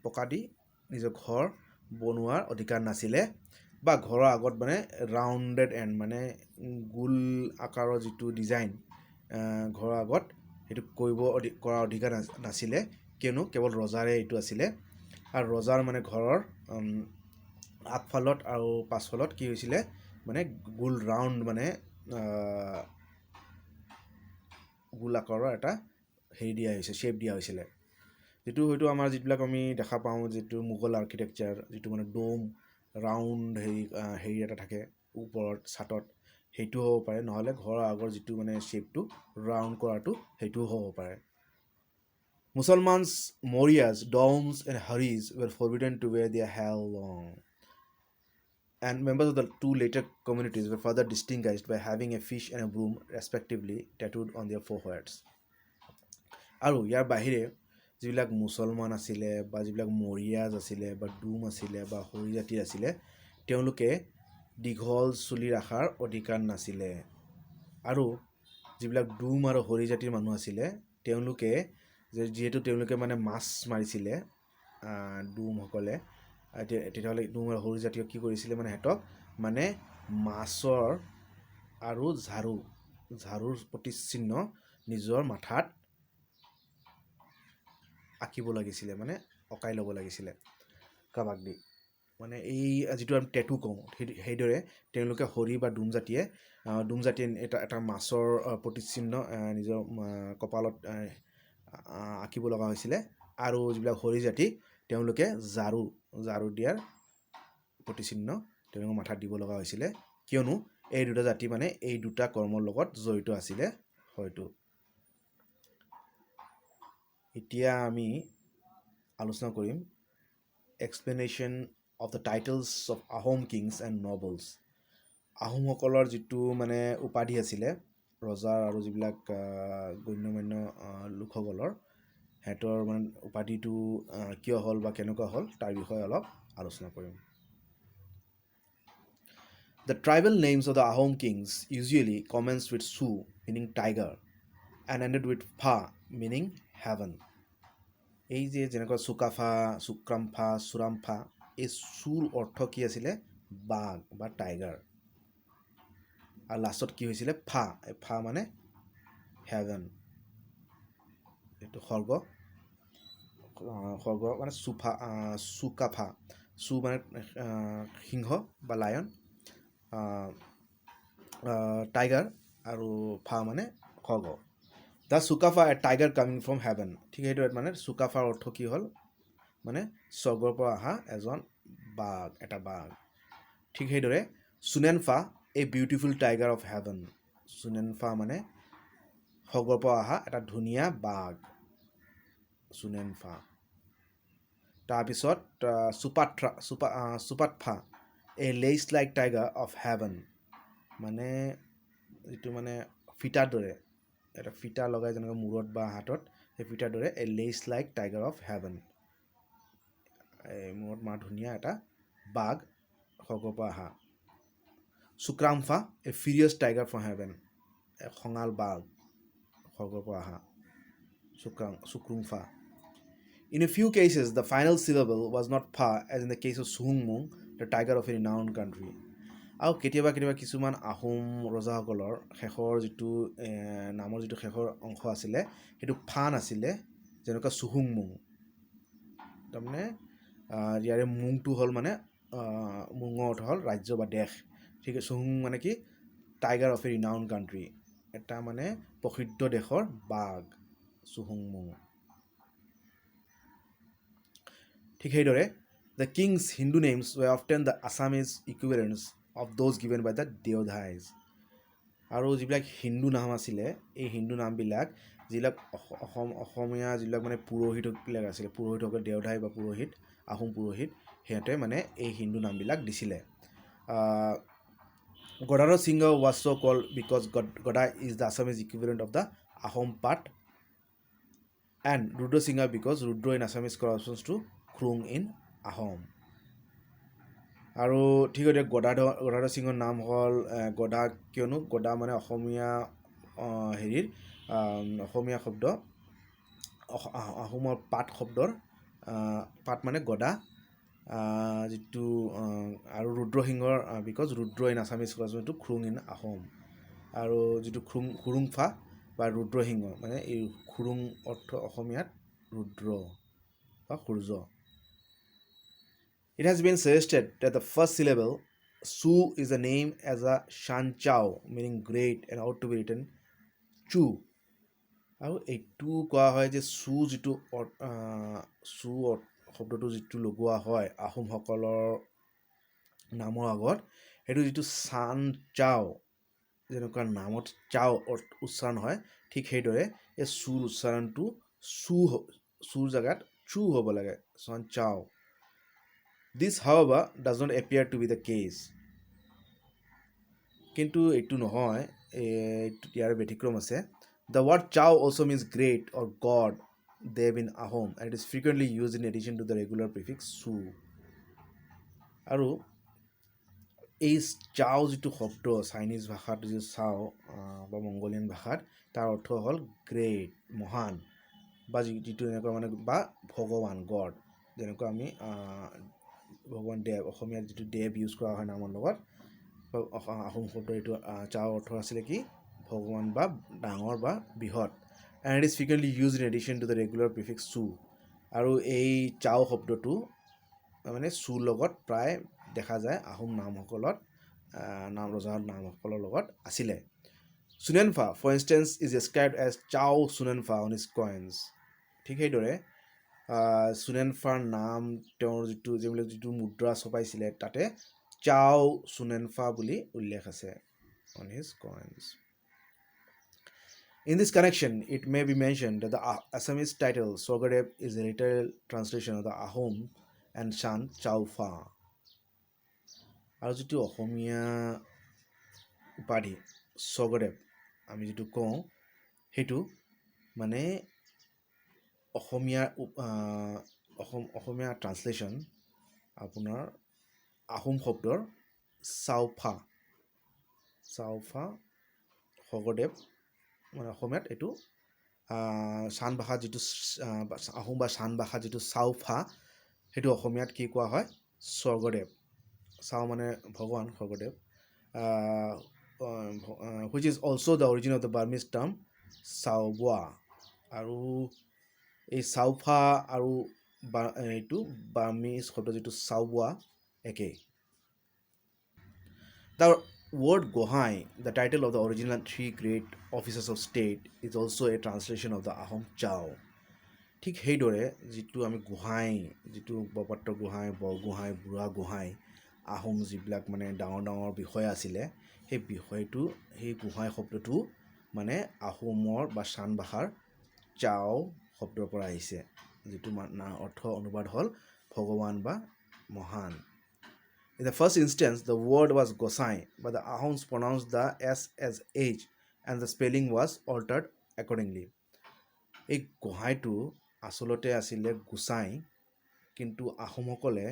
পকা দি নিজৰ ঘৰ বনোৱাৰ অধিকাৰ নাছিলে, বা ঘৰৰ আগত মানে ৰাউণ্ডেড এণ্ড মানে গোল আকাৰৰ যিটো ডিজাইন ঘৰৰ আগত সেইটো কৰাৰ অধিকাৰ নাছিলে, কিয়নো কেৱল ৰজাৰে এইটো আছিলে। আৰু ৰজাৰ মানে ঘৰৰ আগফালত আৰু পাছফালত কি হৈছিলে মানে গোল ৰাউণ্ড মানে গোল আকাৰৰ এটা শ্বেপ দিয়া হৈছিলে, যিটো হয়তো আমাৰ যিবিলাক আমি দেখা পাওঁ যিটো মোগল আৰ্কিটেক্সাৰ, যিটো মানে ডোম ৰাউণ্ড হেৰি এটা থাকে ওপৰত ছাটত, সেইটোও হ'ব পাৰে, নহ'লে ঘৰৰ আগৰ যিটো মানে শ্বেপটো ৰাউণ্ড কৰাটো সেইটোও হ'ব পাৰে। Musalmans, Mauryas, Doms and Haris were forbidden to wear their hair long, and members of the two later communities were further distinguished by having a fish and a broom respectively tattooed on their foreheads. আৰু ইয়াৰ বাহিৰে যিবিলাক মুছলমান আছিলে বা যিবিলাক মৰিয়াজ আছিলে বা ডুম আছিলে বা হৰি জাতিৰ আছিলে, তেওঁলোকে দীঘল চুলি ৰখাৰ অধিকাৰ নাছিলে। আৰু যিবিলাক ডুম আৰু হৰি জাতিৰ মানুহ আছিলে তেওঁলোকে যিহেতু তেওঁলোকে মানে মাছ মাৰিছিলে ডুমসকলে, তেতিয়াহ'লে ডুম আৰু হৰি জাতিয়ে কি কৰিছিলে মানে সিহঁতক মানে মাছৰ আৰু ঝাৰুৰ প্ৰতিচিহ্ন নিজৰ মাথাত আঁকিব লাগিছিলে, মানে অঁকাই ল'ব লাগিছিলে কাবাক দি। মানে এই যিটো আমি টেটু কওঁ সেইদৰে তেওঁলোকে হৰি বা ডুম জাতিয়ে এটা মাছৰ প্ৰতিচিহ্ন নিজৰ কপালত আঁকিব লগা হৈছিলে। আৰু যিবিলাক হৰি জাতি তেওঁলোকে ঝাৰু দিয়াৰ প্ৰতিচিহ্ন তেওঁলোকৰ মাথাত দিব লগা হৈছিলে, কিয়নো এই দুটা জাতি মানে এই দুটা কৰ্মৰ লগত জড়িত আছিলে হয়তো। এতিয়া আমি আলোচনা কৰিম explanation of the titles of Ahom kings and nobles. আহোমসকলৰ যিটো মানে উপাধি আছিলে ৰজাৰ আৰু যিবিলাক গণ্যমান্য লোকসকলৰ, সিহঁতৰ মানে উপাধিটো কিয় হ'ল বা কেনেকুৱা হ'ল তাৰ বিষয়ে অলপ আলোচনা কৰিম। The tribal names of the Ahom kings usually commenced with Su, meaning tiger, and ended with Pha, meaning heaven. এই যে যেনেকুৱা চুকাফা, চুক্ৰামফা, চুৰামফা, এই চুৰ অৰ্থ কি আছিলে? বাঘ বা টাইগাৰ। আৰু লাষ্টত কি হৈছিলে? ফা। ফা মানে হেভেন, এইটো স্বৰ্গ মানে চুকাফা, চু মানে সিংহ বা লায়ন, টাইগাৰ, আৰু ফা মানে স্বৰ্গ। The Sukaphaa a tiger coming from heaven. ঠিক সেইদৰে মানে চুকাফাৰ অৰ্থ কি হ'ল? মানে স্বৰ্গৰ পৰা অহা এটা বাঘ। ঠিক সেইদৰে Sunenpha a beautiful tiger of heaven. Sunenpha মানে স্বৰ্গৰ পৰা অহা এটা ধুনীয়া বাঘ, চুনেনফা। তাৰপিছত Supatpha a lace like tiger of heaven, মানে যিটো মানে ফিটাৰ দৰে, এটা ফিটা লগাই যেনেকৈ মূৰত বা হাতত, সেই ফিটাৰ দৰে এ lace like tiger of heaven, মূৰত মা ধুনীয়া এটা বাঘ স্বৰ্গৰ পৰা অহা। চুক্ৰামফা এ ফিৰিয়াছ টাইগাৰ ফ্ৰম হেভেন, খঙাল বাঘ স্বৰ্গৰ পৰা অহা, চুক্ৰুমফা। In a few cases, the final syllable was not Pha, as in the case of Suhungmung, the tiger of a renowned country. আৰু কেতিয়াবা কিছুমান আহোম ৰজাসকলৰ শেষৰ যিটো নামৰ যিটো শেষৰ অংশ আছিলে সেইটো ফা নাছিলে, যেনেকুৱা চুহুংমুং। তাৰমানে ইয়াৰে মুংটো হ'ল মানে মুঙৰ অৰ্থ হ'ল ৰাজ্য বা দেশ। ঠিক আছে, চুহুং মানে কি? Tiger of a renowned country, এটা মানে প্ৰসিদ্ধ দেশৰ বাঘ, চুহুংমুং। ঠিক সেইদৰে the kings Hindu names were often the Assamese equivalents of those given by the Deodhais. আৰু যিবিলাক হিন্দু নাম আছিলে, এই হিন্দু নামবিলাক যিবিলাক অসমীয়া যিবিলাক মানে পুৰোহিতবিলাক আছিলে, পুৰোহিতসকল, দেওধাই বা পুৰোহিত, আহোম পুৰোহিত, সিহঁতে মানে এই হিন্দু নামবিলাক দিছিলে। Gadaধৰ সিংহ was so called because Gada is the Assamese equivalent of the Ahom part, and Rudra Singha because Rudra in Assamese corresponds to Krung in Ahom. আৰু ঠিক আছে, গদাধৰ সিংহৰ নাম হ'ল গদা, কিয়নো গদা মানে অসমীয়া অসমীয়া শব্দ, আহোমৰ পাত শব্দৰ পাত মানে গদা, যিটো আৰু ৰুদ্ৰসিংহৰ because Rudra in Assamese to Khurung in Ahom. আৰু যিটো খুৰুংফা বা ৰুদ্ৰসিংহ মানে এই খুৰুং অৰ্থ অসমীয়াত ৰুদ্ৰ বা সূৰ্য। It has been suggested that the first syllable Su is a name as a Shan Chao, meaning great, and ought to be written Chu. আৰু এইটো কোৱা হয় যে চু যিটো শব্দটো যিটো লগোৱা হয় আহোমসকলৰ নামৰ আগত, সেইটো যিটো চান চাও, যেনেকুৱা নামত চাও উচ্চাৰণ হয়, ঠিক সেইদৰে এই চুৰ উচ্চাৰণটো চুৰ জেগাত চু হ'ব লাগে, চান চাও। This, however, does not appear to be the case. কিন্তু এইটো নহয়, ইয়াৰ ব্যতিক্ৰম আছে। The word Chao also means great or god, dev in Ahom, and it is frequently used in addition to the regular prefix Su. আৰু এই চাও যিটো শব্দ চাইনিজ ভাষাত যিটো চাও বা মংগোলিয়ান ভাষাত তাৰ অৰ্থ হ'ল গ্ৰেট মহান বা যিটো এনেকুৱা মানে বা ভগৱান গড যেনেকুৱা আমি ভগৱান দেৱ অসমীয়াত যিটো দেৱ ইউজ কৰা হয় নামৰ লগত আহোম শব্দ এইটো চাও অৰ্থ আছিলে কি ভগৱান বা ডাঙৰ বা বৃহৎ and it is frequently used in addition to the regular prefix su আৰু এই চাও শব্দটো মানে চু লগত প্ৰায় দেখা যায় আহোম নামসকলত নাম ৰজাৰ নামসকলৰ লগত আছিলে Sunanfa for instance is described as Chao Sunanfa on his coins ঠিক সেইদৰে সুনেনফাৰ নাম তেওঁৰ যিটো মুদ্ৰা ছপাইছিলে তাতে চাও সুনেনফা বুলি উল্লেখ আছে on his coins. In this connection, it may be mentioned that the Assamese title Swargadev is a literal translation of the Ahom and Shan Chaufa. আৰু যিটো অসমীয়া উপাধি স্বৰ্গদেৱ আমি যিটো কওঁ সেইটো মানে অসমীয়া ট্ৰান্সলেশ্যন আপোনাৰ আহোম শব্দৰ চাওফা স্বৰ্গদেৱ মানে অসমীয়াত এইটো চান ভাষাত যিটো আহোম বা চান ভাষাত যিটো চাওফা সেইটো অসমীয়াত কি কোৱা হয় স্বৰ্গদেৱ চাও মানে ভগৱান Swargadeo which is also the origin of the Burmese term চাওবোৱা আৰু এই চাওফা আৰু এইটো বাৰ্মিজ শব্দ যিটো চাওবোৱা একেই The word Gohai, the title of the original three great officers of state, is also a translation of the Ahom Chao. ঠিক সেইদৰে যিটো আমি গোহাঁই যিটো বৰপাত্ৰ গোহাঁই বৰগোহাঁই বুঢ়া গোহাঁই আহোম যিবিলাক মানে ডাঙৰ ডাঙৰ বিষয় আছিলে সেই বিষয়টো সেই গোহাঁই শব্দটো মানে আহোমৰ বা চান ভাষাৰ চাও শব্দৰ পৰা আহিছে যিটো অৰ্থ অনুবাদ হ'ল ভগৱান বা মহান In the first instance, the word was Gosai, but the Ahoms pronounced the S as H and the spelling was altered accordingly. এই গোহাঁইটো আচলতে আছিলে গোসাই কিন্তু আহোমসকলে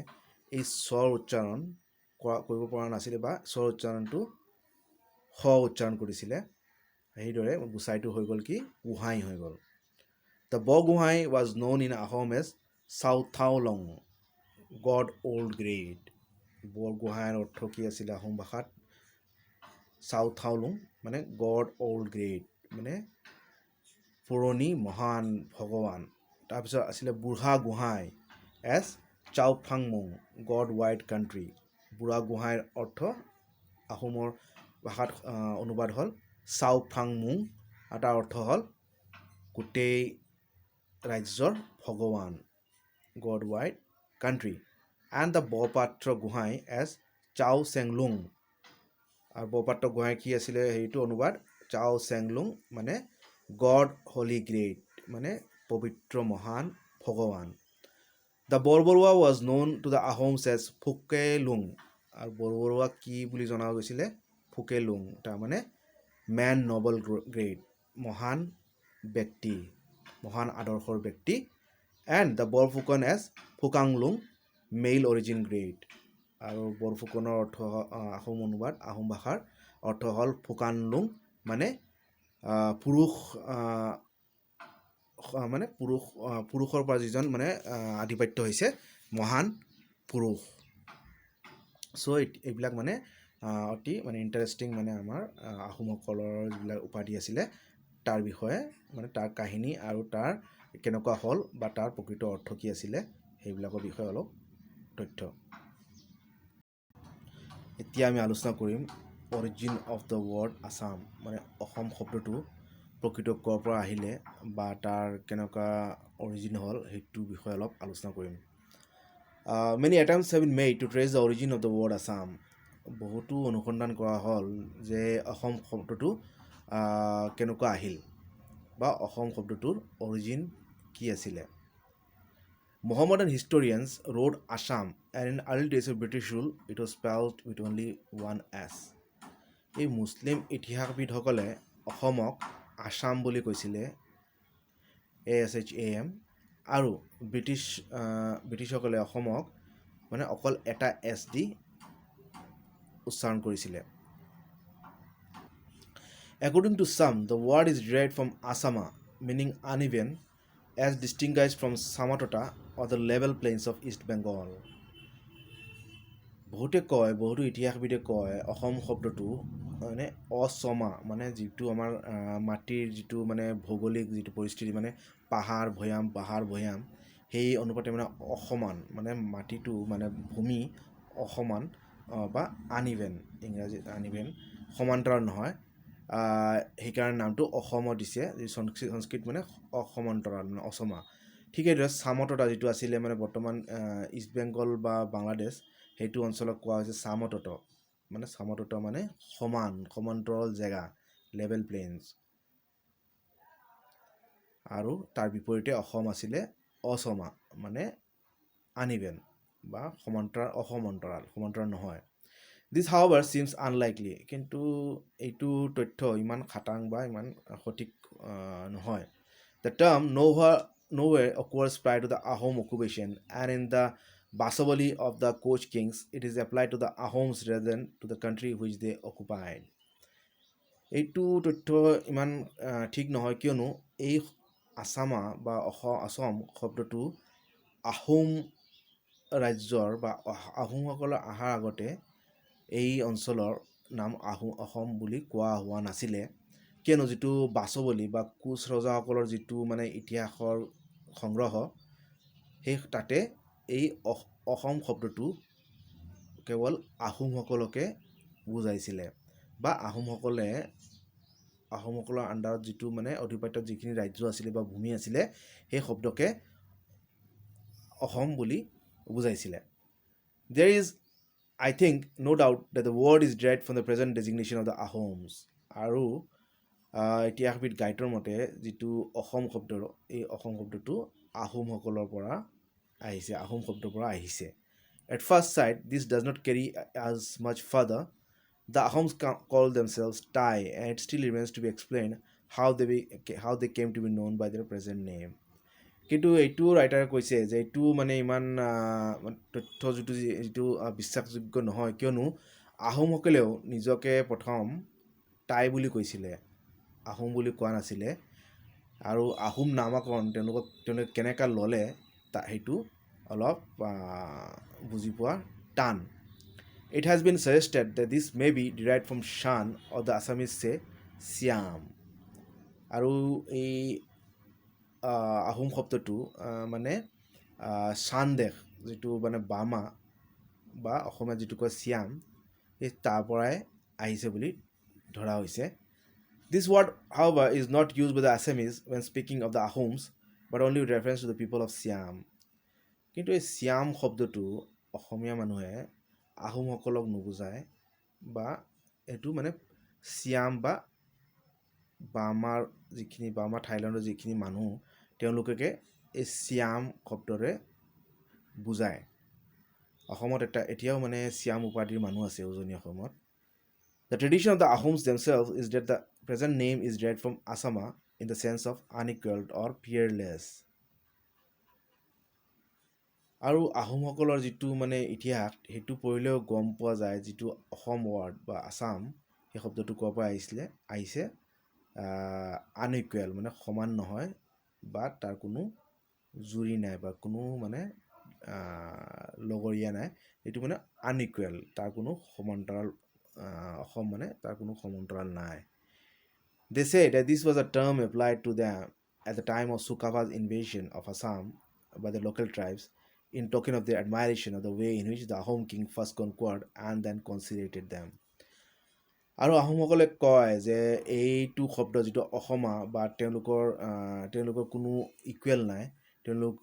এই স্বৰ উচ্চাৰণ কৰিব পৰা নাছিলে বা স্বৰ উচ্চাৰণটো হ উচ্চাৰণ কৰিছিলে সেইদৰে গোসাইটো হৈ গ'ল কি গোহাঁই হৈ গ'ল The Boguhai was known in Ahom as Sauthaolong, God Old Great. বৰগোহাঁইৰ অৰ্থ কি আছিলে আহোম ভাষাত চাওথাওলুং মানে গড অল্ড গ্ৰেট মানে পুৰণি মহান ভগৱান তাৰপিছত আছিলে Burha Gohain as Chaophangmung god wide country Burha গোহাঁইৰ অৰ্থ আহোমৰ ভাষাত অনুবাদ হ'ল চাওফাংমুং আৰু তাৰ অৰ্থ হ'ল গোটেই ৰাজ্যৰ ভগৱান god wide country and the Borpatra Gohain as চাও চেংলুং আৰু বৰপাত্ৰ গোহাঁই কি আছিলে সেইটো অনুবাদ চাও চেংলুং মানে গড হলি গ্ৰেট মানে পবিত্ৰ মহান ভগৱান The Borbarua was known to the Ahoms as ফুকেলুং আৰু বৰবৰুৱা কি বুলি জনা গৈছিলে ফুকেলুং তাৰমানে মেন নবল গ্ৰেট মহান ব্যক্তি মহান আদৰ্শৰ ব্যক্তি and the Borphukan as Phukanglung male origin great আৰু বৰফুকনৰ অৰ্থ আহোম অনুবাদ আহোম ভাষাৰ অৰ্থ হ'ল ফুকানলুং মানে পুৰুষ মানে পুৰুষৰ পৰা যিজন মানে আধিপত্য হৈছে মহান পুৰুষ চ' এইবিলাক মানে অতি মানে ইণ্টাৰেষ্টিং মানে আমাৰ আহোমসকলৰ যিবিলাক উপাধি আছিলে তাৰ বিষয়ে মানে তাৰ কাহিনী আৰু তাৰ কেনেকুৱা হ'ল বা তাৰ প্ৰকৃত অৰ্থ কি আছিলে সেইবিলাকৰ বিষয়ে অলপ তথ্য এতিয়া আমি আলোচনা কৰিম origin of the word Assam মানে অসম শব্দটো প্ৰকৃত ক'ৰ পৰা আহিলে বা তাৰ কেনেকুৱা অৰিজিন হ'ল সেইটো বিষয়ে অলপ আলোচনা কৰিম Many attempts have been made to trace the origin of the word Assam বহুতো অনুসন্ধান কৰা হ'ল যে অসম শব্দটো কেনেকুৱা আহিল বা অসম শব্দটোৰ অৰিজিন কি আছিলে Mohammedan historians wrote Assam and in early days of British rule it was spelled with only one S. এই মুছলিম ইতিহাসবিদসকলে অসমক আসাম বুলি কৈছিলে ASHAM আৰু ব্ৰিটিছসকলে অসমক মানে অকল এটা S দি উচ্চাৰণ কৰিছিলে According to some, the word is derived from Assama, meaning uneven, as distinguished from Samatota or the level plains of East Bengal. বহুতো ইতিহাসবিদে কয় অসম শব্দটো মানে অসমা মানে যিটো আমাৰ মাটিৰ যিটো মানে ভৌগোলিক যিটো পৰিস্থিতি মানে পাহাৰ ভৈয়াম সেই অনুপাতে মানে অসমান মানে মাটিটো মানে ভূমি অসমান বা আনইভেন ইংৰাজীত আনইভেন সমান্তৰাল নহয় সেইকাৰণে নামটো অসমত দিছে সংস্কৃত মানে অসমান্তৰাল মানে অসমা ঠিক সেইদৰে চামততা যিটো আছিলে মানে বৰ্তমান ইষ্ট বেংগল বা বাংলাদেশ সেইটো অঞ্চলক কোৱা হৈছে চামতত মানে সমান্তৰাল জেগা লেভেল প্লেইনছ আৰু তাৰ বিপৰীতে অসম আছিলে অসমা মানে আনইভেন বা সমান্তৰাল নহয় This, however, seems unlikely. কিন্তু এইটো তথ্য ইমান খাটাং বা ইমান সঠিক নহয় The term nowhere occurs prior to the Ahom occupation, and in the Basavali of the Koch kings, it is applied to the Ahoms rather than to the country which they occupied. এইটো তথ্য ইমান ঠিক নহয় কিয়নো এই আসামা বা অসম শব্দটো আহোম ৰাজ্যৰ বা আহোমসকলৰ অহাৰ আগতে এই অঞ্চলৰ নাম অসম বুলি কোৱা হোৱা নাছিলে কিয়নো যিটো বাছবলি বা কোচ ৰজাসকলৰ যিটো মানে ইতিহাসৰ সংগ্ৰহ সেই তাতে এই অসম শব্দটো কেৱল আহোমসকলকে বুজাইছিলে বা আহোমসকলৰ আণ্ডাৰত যিটো মানে অধিপত্যত যিখিনি ৰাজ্য আছিলে বা ভূমি আছিলে সেই শব্দকে অসম বুলি বুজাইছিলে There is I think no doubt that the word is derived from the present designation of the Ahoms আৰু ইতিহাসবিদ গাইটৰ মতে যিটো অসম শব্দৰ এই অসম শব্দটো আহোমসকলৰ পৰা আহিছে আহোম শব্দৰ পৰা আহিছে At first sight this does not carry as much further The Ahoms call themselves Thai and it still remains to be explained how they came to be known by their present name কিন্তু এইটো ৰাইটাৰে কৈছে যে এইটো মানে ইমান তথ্য যিটো বিশ্বাসযোগ্য নহয় কিয়নো আহোমসকলেও নিজকে প্ৰথম টাই বুলি কৈছিলে আহোম বুলি কোৱা নাছিলে আৰু আহোম নামকৰণ তেওঁলোকে কেনেকৈ ল'লে সেইটো অলপ বুজি পোৱা টান It has been suggested that this may be derived from Shan or the Assamese say Siam আৰু এই আহোম শব্দটো মানে শান দেশ যিটো মানে বামা বা অসমীয়াত যিটো কয় চিয়াম এই তাৰ পৰাই আহিছে বুলি ধৰা হৈছে This word, however, is not used by the Assamese when speaking of the Ahoms, but only with reference to the people of Siam. কিন্তু এই চিয়াম শব্দটো অসমীয়া মানুহে আহোমসকলক নুবুজায় বা এইটো মানে চিয়াম বা বাৰ্মা থাইলেণ্ডৰ যিখিনি মানুহ তেওঁলোকে এই চিয়াম শব্দৰে বুজায় অসমত এতিয়াও মানে চিয়াম উপাধিৰ মানুহ আছে উজনি অসমত The tradition of the Ahoms themselves is that the present name is derived from Assama in the sense of unequaled or peerless আৰু আহোমসকলৰ যিটো মানে ইতিহাস সেইটো পঢ়িলেও গম পোৱা যায় যিটো অসম ৱৰ্ড বা আসাম সেই শব্দটো ক'ৰ পৰা আহিছে আনইকুৱেল মানে সমান নহয় বা তাৰ কোনো জুৰি নাই বা কোনো মানে লগৰীয়া নাই এইটো মানে আনইকুৱেল তাৰ কোনো সমান্তৰাল অসম মানে তাৰ কোনো সমান্তৰাল নাই They say that this was a term applied to them at the time of Sukava's invasion of Assam by the local tribes in token of their admiration of the way in which the Ahom king first conquered and then conciliated them. আৰু আহোমসকলে কয় যে এইটো শব্দ যিটো অসমা বা তেওঁলোকৰ কোনো ইকুৱেল নাই তেওঁলোক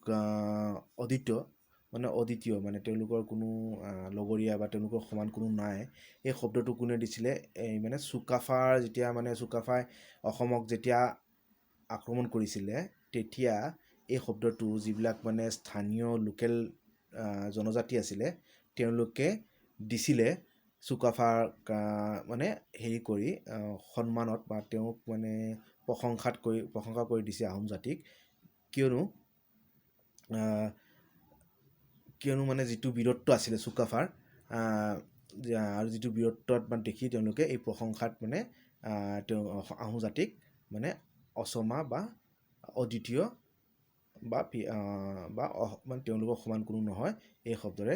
অদ্বিতীয় মানে তেওঁলোকৰ কোনো লগৰীয়া বা তেওঁলোকৰ সমান কোনো নাই এই শব্দটো কোনে দিছিলে এই মানে চুকাফাই অসমক যেতিয়া আক্ৰমণ কৰিছিলে তেতিয়া এই শব্দটো যিবিলাক মানে স্থানীয় লোকেল জনজাতি আছিলে তেওঁলোকে দিছিলে চুকাফাক মানে হেৰি কৰি সন্মানত বা তেওঁক মানে প্ৰশংসা কৰি দিছে আহোম জাতিক কিয়নো মানে যিটো বীৰত্ব আছিলে চুকাফাৰ আৰু যিটো বীৰত্বত মানে দেখি তেওঁলোকে এই প্ৰশংসাত মানে তেওঁ আহোম জাতিক মানে অসমা বা অদ্বিতীয় বা মানে তেওঁলোকৰ সমান কোনো নহয় এই শব্দৰে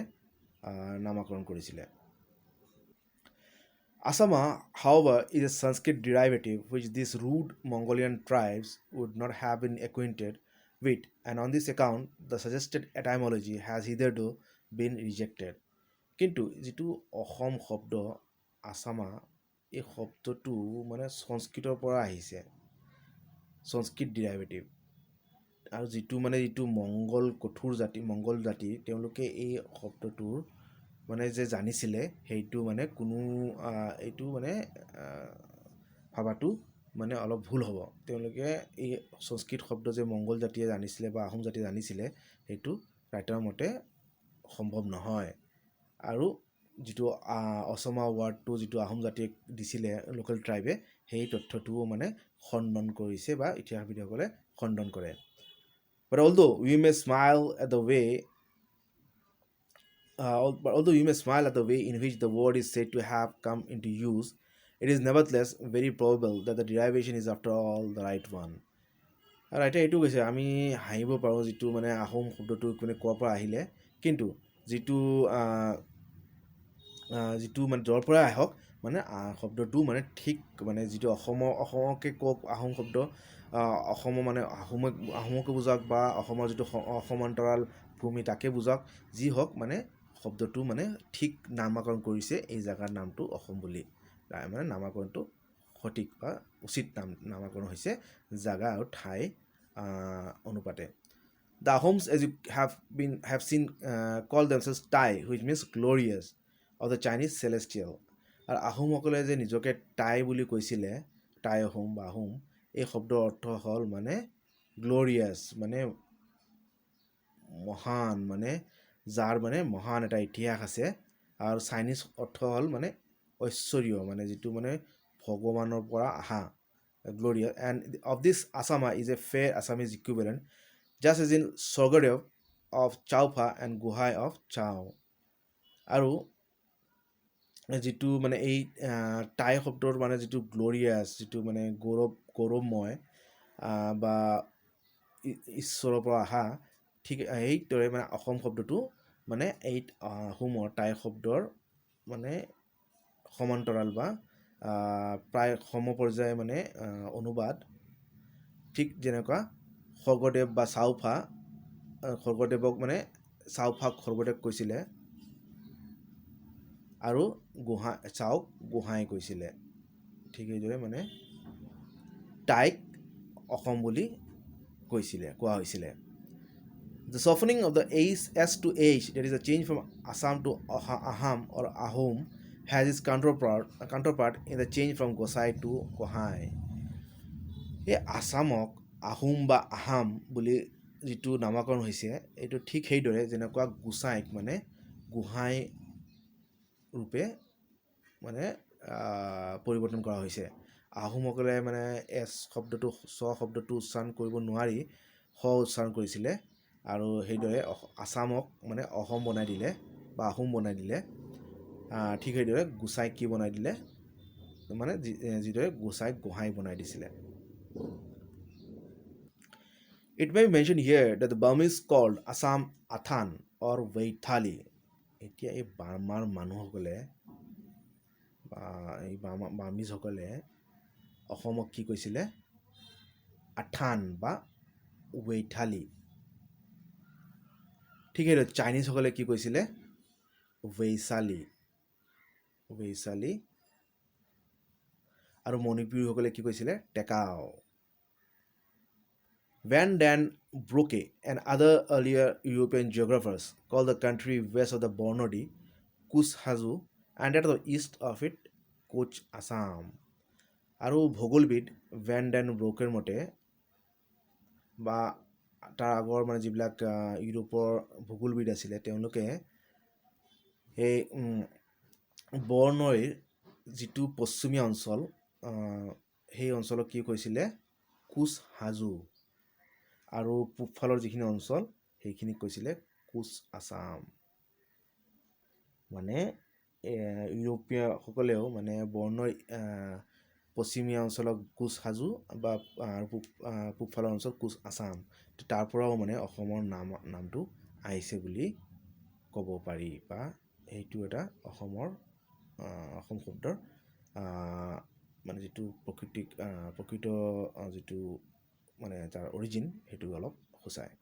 নামাকৰণ কৰিছিলে। Assama, however, is a Sanskrit derivative which these rude Mongolian tribes would not have been acquainted with, and on this account, the suggested etymology has hitherto been rejected. কিন্তু যিটো অসম শব্দ আসামা এই শব্দটো মানে সংস্কৃতৰ পৰা আহিছে, সংস্কৃত ডিৰাইভেটিভ, আৰু যিটো মংগল জাতি তেওঁলোকে এই শব্দটোৰ মানে যে জানিছিলে সেইটো মানে কোনো এইটো মানে ভাবাটো মানে অলপ ভুল হ'ব। তেওঁলোকে এই সংস্কৃত শব্দ যে মংগল জাতিয়ে জানিছিলে বা আহোম জাতিয়ে জানিছিলে সেইটো ৰাইটাৰৰ মতে সম্ভৱ নহয়। আৰু যিটো অসমা ৱাৰ্ডটো যিটো আহোম জাতিয়ে দিছিলে লোকেল ট্ৰাইবে সেই তথ্যটোও মানে খণ্ডন কৰিছে বা ইতিহাসবিদসকলে খণ্ডন কৰে। But although we may smile at the way in which the word is said to have come into use, it is nevertheless very probable that the derivation is after all the right one. আৰু এতিয়া এইটো কৈছে আমি হাঁহিব পাৰোঁ যিটো মানে আহোম শব্দটো মানে ক'ৰ পৰা আহিলে, কিন্তু যিটো মানে য'ৰ পৰা আহক মানে শব্দটো মানে ঠিক মানে যিটো অসমকে কওক আহোম শব্দ অসমৰ মানে আহোমকে বুজাওক বা অসমৰ যিটো সমান্তৰাল ভূমি তাকে বুজাওক, যি হওক মানে শব্দটো মানে ঠিক নামাকৰণ কৰিছে এই জেগাৰ নামটো অসম বুলি, মানে নামাকৰণটো সঠিক বা উচিত নামাকৰণ হৈছে জেগা আৰু ঠাই অনুপাতে। The Ahoms, as you have seen, call themselves Tai, which means glorious, of the Chinese celestial. আৰু আহোমসকলে যে নিজকে টাই বুলি কৈছিলে, টাই আহোম বা আহোম, এই শব্দৰ অৰ্থ হ'ল মানে গ্ল'ৰিয়াছ, মানে মহান, মানে যাৰ মানে মহান এটা ইতিহাস আছে। আৰু চাইনিজ অৰ্থ হ'ল মানে ঐশ্বৰ্য, মানে যিটো মানে ভগৱানৰ পৰা আহা, glorious. And of this Asama is a fair Assamese equivalent, just as in Sorgadev of Chaupha and Guhai of Chao. আৰু যিটো মানে এই টাই শব্দৰ মানে যিটো গ্ল'ৰিয়াছ, যিটো মানে গৌৰৱময় বা ঈশ্বৰৰ পৰা অহা, ঠিক এইদৰে মানে অসম শব্দটো মানে এই আহোমৰ টাই শব্দৰ মানে সমান্তৰাল বা প্ৰায় সমপৰ্যায় মানে অনুবাদ। ঠিক যেনেকুৱা স্বৰ্গদেৱ বা স্বৰ্গদেৱক মানে চাওফাক স্বৰ্গদেৱ কৈছিলে আৰু চাওক গোহাঁই কৈছিলে, ঠিক এইদৰে মানে টাইক অসম বুলি কোৱা হৈছিলে। The softening of the S to H, that is a change from Assam to Aham or Ahom, has its counterpart in the change from Gosai to Gohai. এই আসামক আহোম বা আহাম বুলি যিটো নামাকৰণ হৈছে এইটো ঠিক সেইদৰে যেনেকুৱা গোসাঁইক মানে গোহাঁই ৰূপে মানে পৰিৱৰ্তন কৰা হৈছে। আহোমসকলে মানে শব্দটো উচ্চাৰণ কৰিব নোৱাৰি উচ্চাৰণ কৰিছিলে, আৰু সেইদৰে আসামক মানে অসম বনাই দিলে বা আহোম বনাই দিলে। ঠিক সেইদৰে গোসাঁইক কি বনাই দিলে, মানে যিদৰে গোসাঁইক গোহাঁই বনাই দিছিলে। It may be mentioned here that the Burmese called Assam Athan or Vaithali. এতিয়া এই বাৰ্মাৰ মানুহসকলে বা এই বাৰ্মিজসকলে অসমক কি কৈছিলে, আথান বা ৱেইথালি। ঠিক সেইদৰে চাইনিজসকলে কি কৈছিলে, ৱেইচালি। আৰু মণিপুৰীসকলে কি কৈছিলে, টেকাও। Van den Broeke and other earlier European geographers called the country west of the Bornodi Kushazu and at the east of it Koch Assam. আৰু ভূগোলবিদ ভেন ডেন ব্ৰোকেৰ মতে বা তাৰ আগৰ মানে যিবিলাক ইউৰোপৰ ভূগোলবিদ আছিলে তেওঁলোকে এই বৰ্ণইৰ যিটো পশ্চিমীয়া অঞ্চল সেই অঞ্চলক কি কৈছিলে, কুচহাজু, আৰু পূবফালৰ যিখিনি অঞ্চল সেইখিনিক কৈছিলে কুচ আছাম। মানে ইউৰোপীয়সকলেও মানে বৰ্ণৰ পশ্চিমীয়া অঞ্চলক কোচ সাজু বা পূবফালৰ অঞ্চল কোচ আছাম, তাৰ পৰাও মানে অসমৰ নামটো আহিছে বুলি ক'ব পাৰি, বা সেইটো এটা অসম শব্দৰ মানে যিটো প্ৰকৃত যিটো মানে তাৰ অৰিজিন সেইটো অলপ সূচায়।